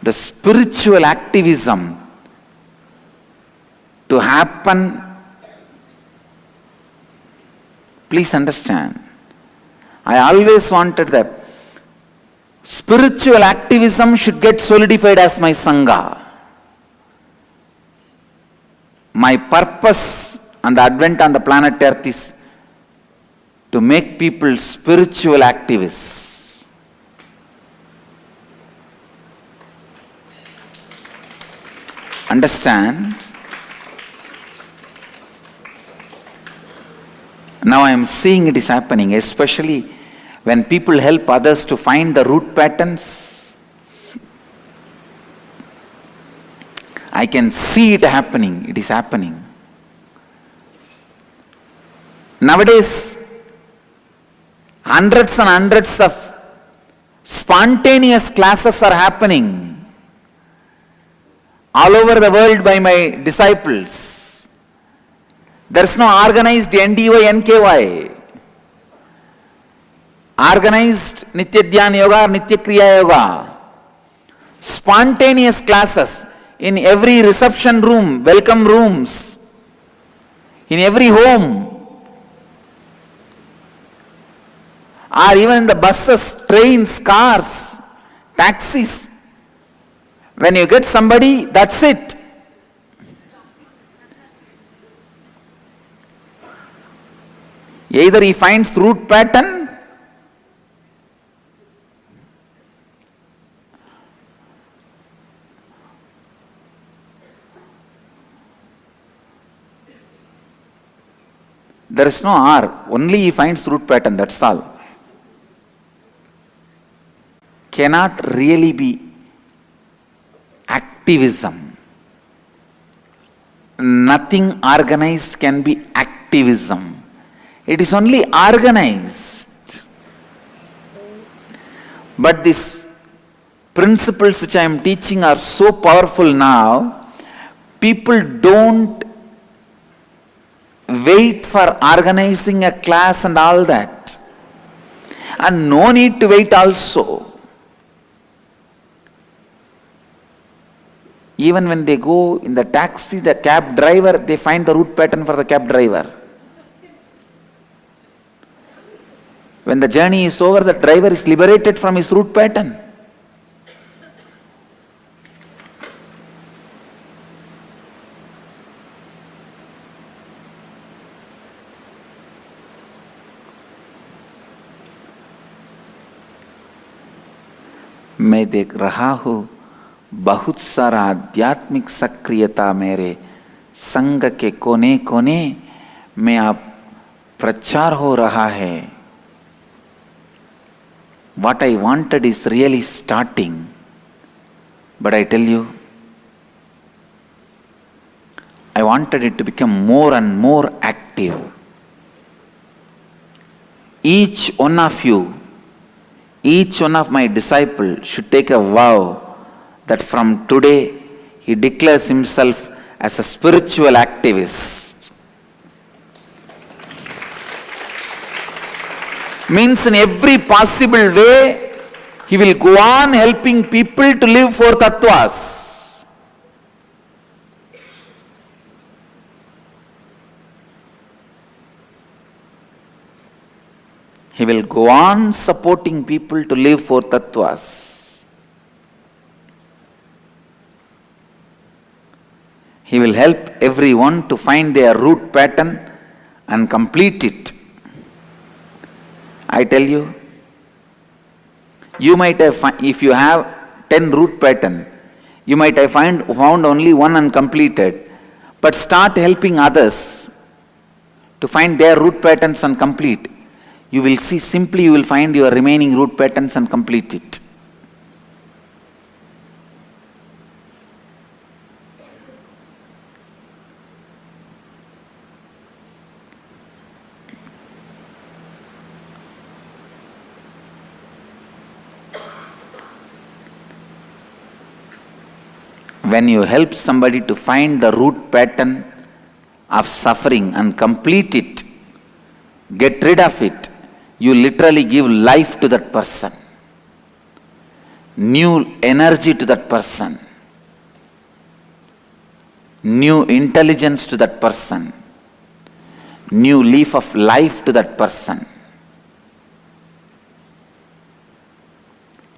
the spiritual activism to happen. Please understand, I always wanted that spiritual activism should get solidified as my Sangha. My purpose and the advent on the planet Earth is to make people spiritual activists. Understand? Now I am seeing it is happening, especially when people help others to find the root patterns. I can see it happening. It is happening. Nowadays, hundreds and hundreds of spontaneous classes are happening all over the world by my disciples. There is no organized NDY, NKY. Organized Nitya Dhyana Yoga or Nitya Kriya Yoga. Spontaneous classes in every reception room, welcome rooms, in every home, or even in the buses, trains, cars, taxis. When you get somebody, that's it. Either he finds root pattern, there is no R, only he finds root pattern, that's all. Cannot really be activism. Nothing organized can be activism. It is only organized. But these principles which I am teaching are so powerful now, people don't wait for organizing a class and all that. And no need to wait also. Even when they go in the taxi, the cab driver, they find the root pattern for the cab driver. When the journey is over, the driver is liberated from his root pattern. मैं देख रहा हूँ बहुत सारा आध्यात्मिक सक्रियता मेरे संघ के कोने कोने में अब प्रचार हो रहा है. What I wanted is really starting, but I tell you, I wanted it to become more and more active. Each one of you, each one of my disciples should take a vow that from today he declares himself as a spiritual activist. Means in every possible way he will go on helping people to live four tattvas. He will go on supporting people to live four tattvas. He will help everyone to find their root pattern and complete it. I tell you, you might have, if you have 10 root pattern, you might have found only one uncompleted, but start helping others to find their root patterns and complete. You will see, simply you will find your remaining root patterns and complete it. When you help somebody to find the root pattern of suffering and complete it, get rid of it, you literally give life to that person, new energy to that person, new intelligence to that person, new leaf of life to that person.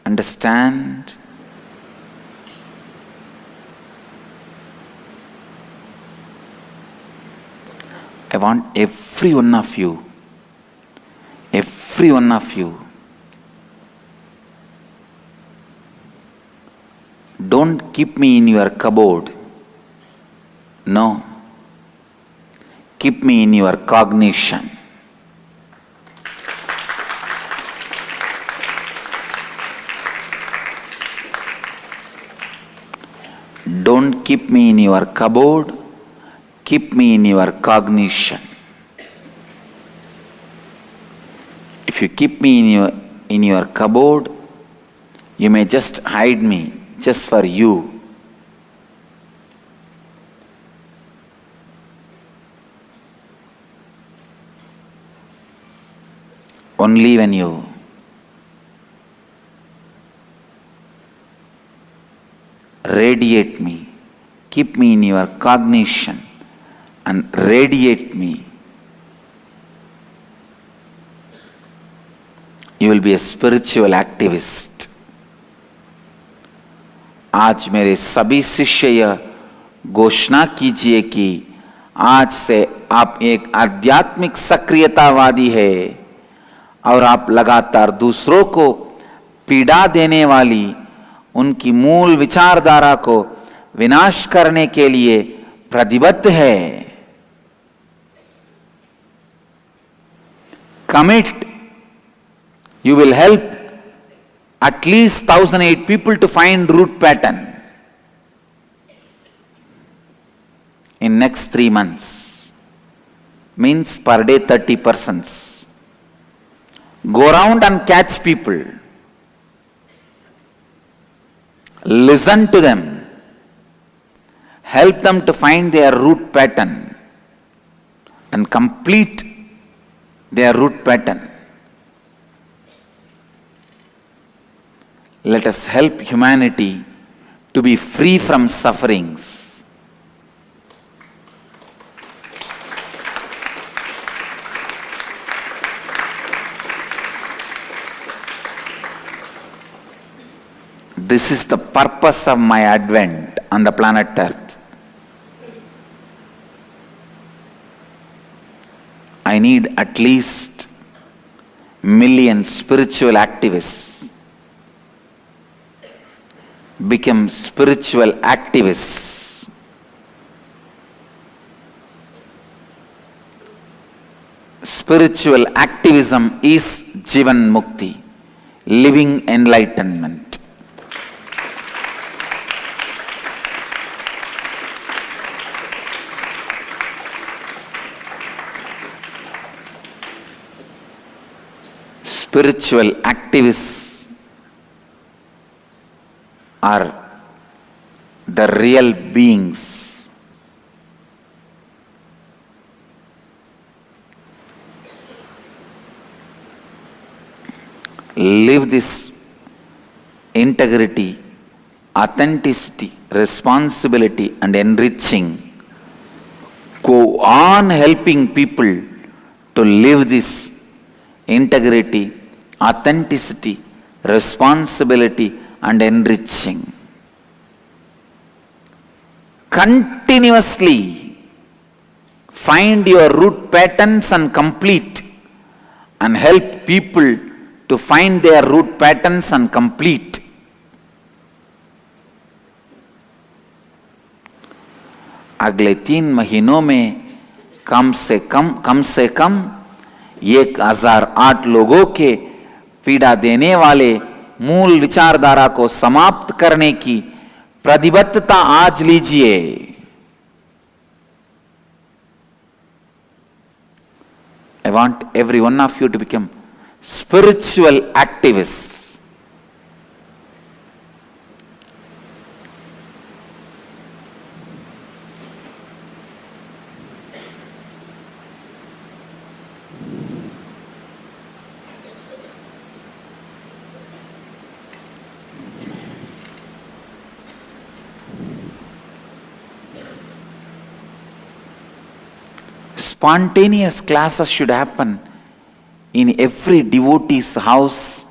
Understand? I want every one of you, don't keep me in your cupboard. No. Keep me in your cognition. Don't keep me in your cupboard, keep me in your cognition. If you keep me in your cupboard, you may just hide me just for you. Only when you radiate me, keep me in your cognition and radiate me, you will be a spiritual activist. आज मेरे सभी शिष्य यह घोषणा कीजिए कि आज से आप एक आध्यात्मिक सक्रियतावादी है और आप लगातार दूसरों को पीड़ा देने वाली उनकी मूल विचारधारा को विनाश करने के लिए प्रतिबद्ध है. Commit. You will help at least 1,008 people to find root pattern in next 3 months. Means per day 30 persons. Go around and catch people. Listen to them. Help them to find their root pattern and complete their root pattern. Let us help humanity to be free from sufferings. This is the purpose of my advent on the planet Earth. I need at least million spiritual activists. Become spiritual activists. Spiritual activism is Jivan Mukti, living enlightenment. Spiritual activists are the real beings. Live this integrity, authenticity, responsibility and enriching. Go on helping people to live this integrity, authenticity, responsibility and enriching. Continuously find your root patterns and complete, and help people to find their root patterns and complete. अगले 3 महीनों में कम से कम 1008 लोगों के पीड़ा देने वाले मूल विचारधारा को समाप्त करने की प्रतिबद्धता आज लीजिए. I want every one of you to become spiritual activists. Spontaneous classes should happen in every devotee's house.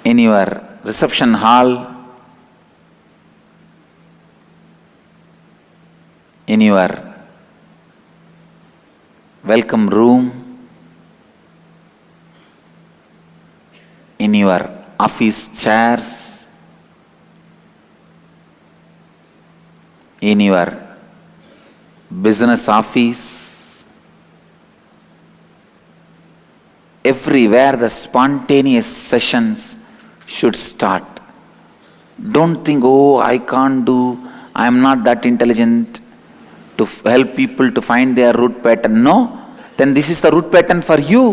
In your reception hall, in your welcome room, in your office chairs, in your business office, everywhere the spontaneous sessions should start. Don't think, oh, I can't do, I am not that intelligent to help people to find their root pattern. No, then this is the root pattern for you.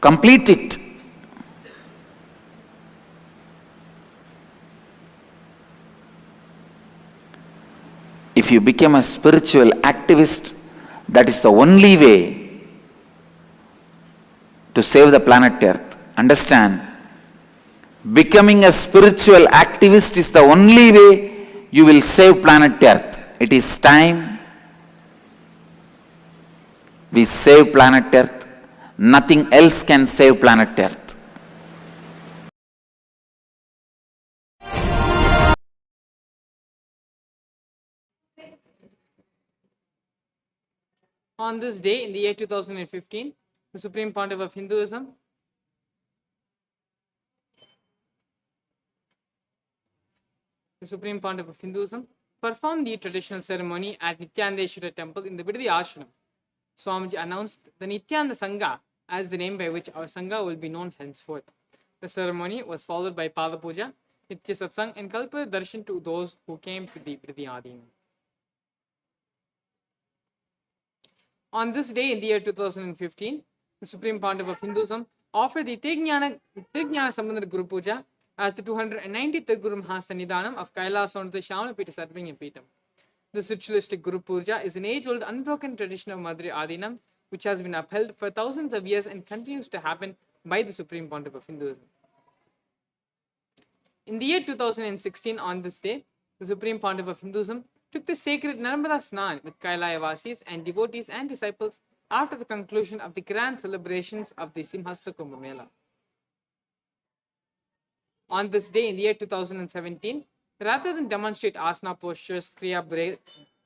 Complete it. If you become a spiritual activist, that is the only way to save the planet Earth. Understand? Becoming a spiritual activist is the only way you will save planet Earth. It is time we save planet Earth. Nothing else can save planet Earth. On this day, in the year 2015, the Supreme Pontiff of Hinduism performed the traditional ceremony at Nithyanandeshwara temple in the Bidadi ashram. Swamiji announced the Nityananda Sangha as the name by which our Sangha will be known henceforth. The ceremony was followed by Pada Puja, Nitya Satsang, and Kalpa Darshan to those who came to the Bidadi Adinam. On this day in the year 2015, the Supreme Pontiff of Hinduism offered the Tirjnana Sambandhana Guru Puja as the 290th Guru Mahasannidhanam of KAILASA on the Shamanapita Sarvanya Peetam. This ritualistic Guru Puja is an age-old unbroken tradition of Madurai Adinam which has been upheld for thousands of years and continues to happen by the Supreme Pontiff of Hinduism. In the year 2016, on this day, the Supreme Pontiff of Hinduism took the sacred Narmada Snan with Kailaya Vasis and devotees and disciples after the conclusion of the grand celebrations of the Simhastha Kumbh Mela. On this day in the year 2017, rather than demonstrate asana postures, kriya,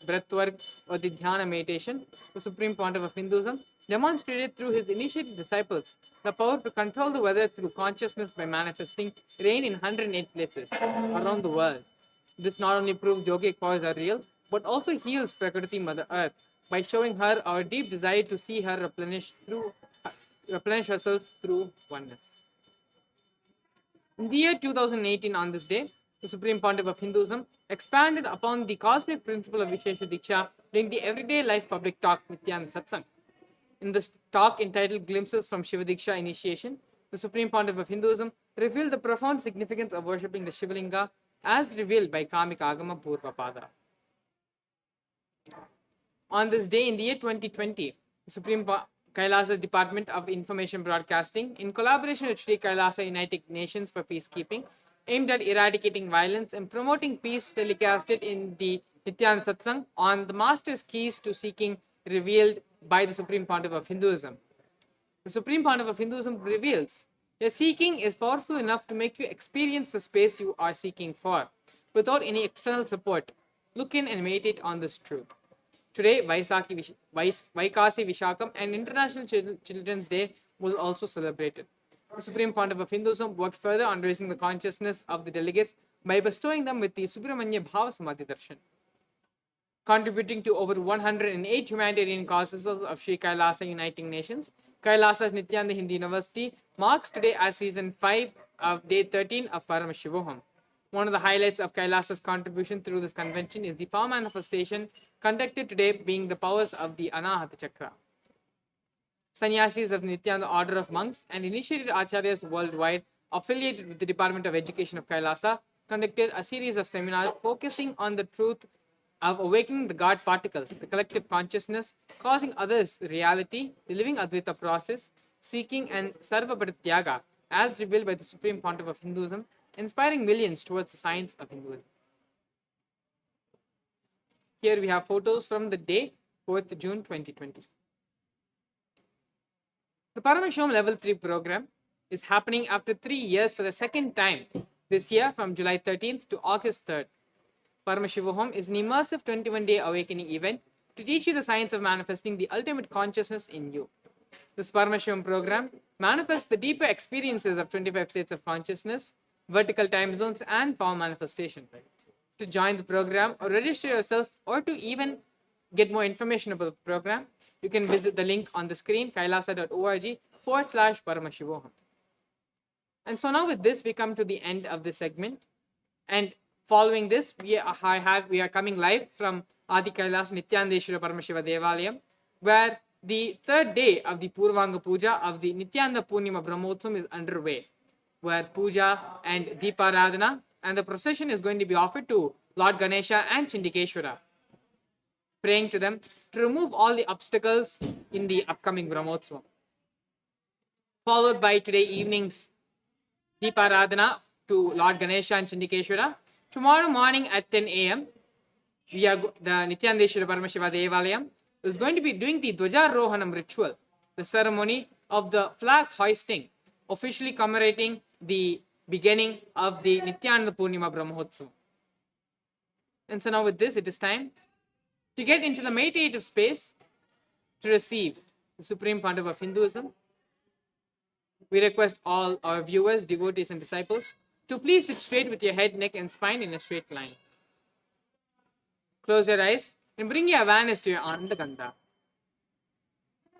breathwork, or the dhyana meditation, the Supreme Pontiff of Hinduism demonstrated through his initiated disciples the power to control the weather through consciousness by manifesting rain in 108 places around the world. This not only proves yogic powers are real, but also heals Prakriti Mother Earth by showing her our deep desire to see her replenish herself through oneness. In the year 2018, on this day, the Supreme Pontiff of Hinduism expanded upon the cosmic principle of Vishesha Diksha during the everyday life public talk Nityananda Satsang. In this talk entitled Glimpses from Shiva Diksha Initiation, the Supreme Pontiff of Hinduism revealed the profound significance of worshipping the Shivalinga as revealed by Kamika Agama Purvapada. On this day in the year 2020, the Supreme KAILASA Department of Information Broadcasting, in collaboration with Sri KAILASA United Nations for Peacekeeping, aimed at eradicating violence and promoting peace, telecasted in the Nityananda Satsang on the Master's Keys to Seeking revealed by the Supreme Pontiff of Hinduism. The Supreme Pontiff of Hinduism reveals, your seeking is powerful enough to make you experience the space you are seeking for, without any external support. Look in and meditate on this truth. Today, Vaikasi Vishakam, and International Children's Day, was also celebrated. The Supreme Pontiff of Hinduism worked further on raising the consciousness of the delegates by bestowing them with the Subramanya Bhava Samadhi Darshan. Contributing to over 108 humanitarian causes of Sri KAILASA Uniting Nations, KAILASA's Nithyananda Hindu University marks today as season 5 of day 13 of Paramashivoham. One of the highlights of KAILASA's contribution through this convention is the power manifestation conducted today, being the powers of the Anahata Chakra. Sannyasis of the Nityananda Order of Monks and initiated acharyas worldwide affiliated with the Department of Education of KAILASA conducted a series of seminars focusing on the truth of awakening the God particle, the collective consciousness, causing others reality, the living Advaita process, seeking and Sarva Parityaga, as revealed by the Supreme Pontiff of Hinduism, inspiring millions towards the science of Hinduism. Here we have photos from the day, 4th June 2020. The Paramashivoham Level 3 program is happening after 3 years for the second time this year from July 13th to August 3rd. Paramashivoham is an immersive 21-day awakening event to teach you the science of manifesting the ultimate consciousness in you. This Paramashivoham program manifests the deeper experiences of 25 states of consciousness, vertical time zones, and power manifestation. To join the program or register yourself or to even get more information about the program, you can visit the link on the screen, kailasa.org/Paramashivoham. And so now with this, we come to the end of this segment. And following this, we are coming live from Adi KAILASA Nithyananda Paramashiva Devalayam, where the third day of the Purvanga Puja of the Nithyananda Purnima Brahmotsam is underway, where puja and Deeparadhana and the procession is going to be offered to Lord Ganesha and Chindikeshwara, praying to them to remove all the obstacles in the upcoming Brahmotsam. Followed by today evening's Deeparadhana to Lord Ganesha and Chindikeshwara. Tomorrow morning at 10 a.m., the Nithyananda Paramashiva Devalayam is going to be doing the Dwajarohanam ritual, the ceremony of the flag hoisting, officially commemorating the beginning of the Nithyananda Purnima Brahmotsam. And so now with this, it is time to get into the meditative space to receive the Supreme Pontiff of Hinduism. We request all our viewers, devotees and disciples to please sit straight with your head, neck and spine in a straight line. Close your eyes and bring your awareness to your Ananda Gandha.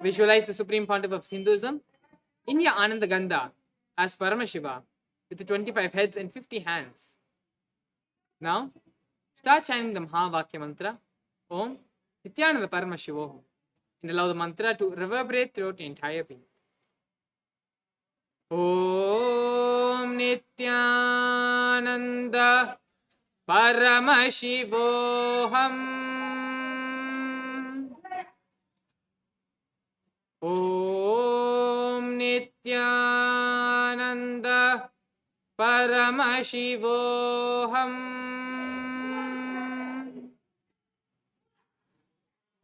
Visualize the Supreme Pontiff of Hinduism in your Ananda Gandha as Paramashiva with the 25 heads and 50 hands. Now, start chanting the Mahavakya mantra, Om Nithyananda Paramashivoham, and allow the mantra to reverberate throughout the entire being. Om Nithyananda Paramashivoham. Om Nithyananda Paramashivoham.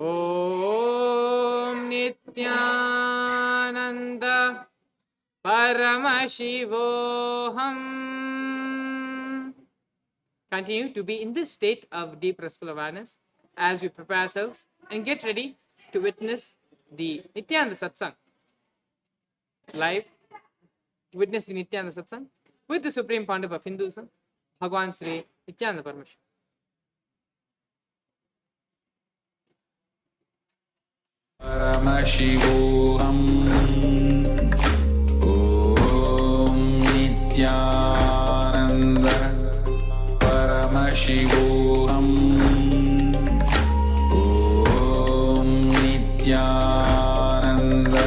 Om Nithyananda Paramashivoham. Continue to be in this state of deep restful awareness as we prepare ourselves and get ready to witness the Nithyananda Satsang live. Witness the Nithyananda Satsang with the Supreme Pontiff of Hinduism, Bhagwan Sri Nithyananda Paramashivam. Paramashivoham. Om Nithyananda Paramashivoham. Om Nithyananda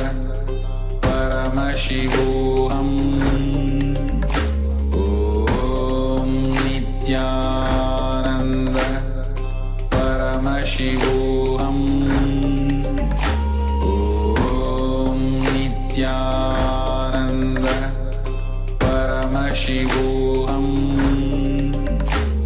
Paramashivoham. Om Nithyananda Paramashivoham.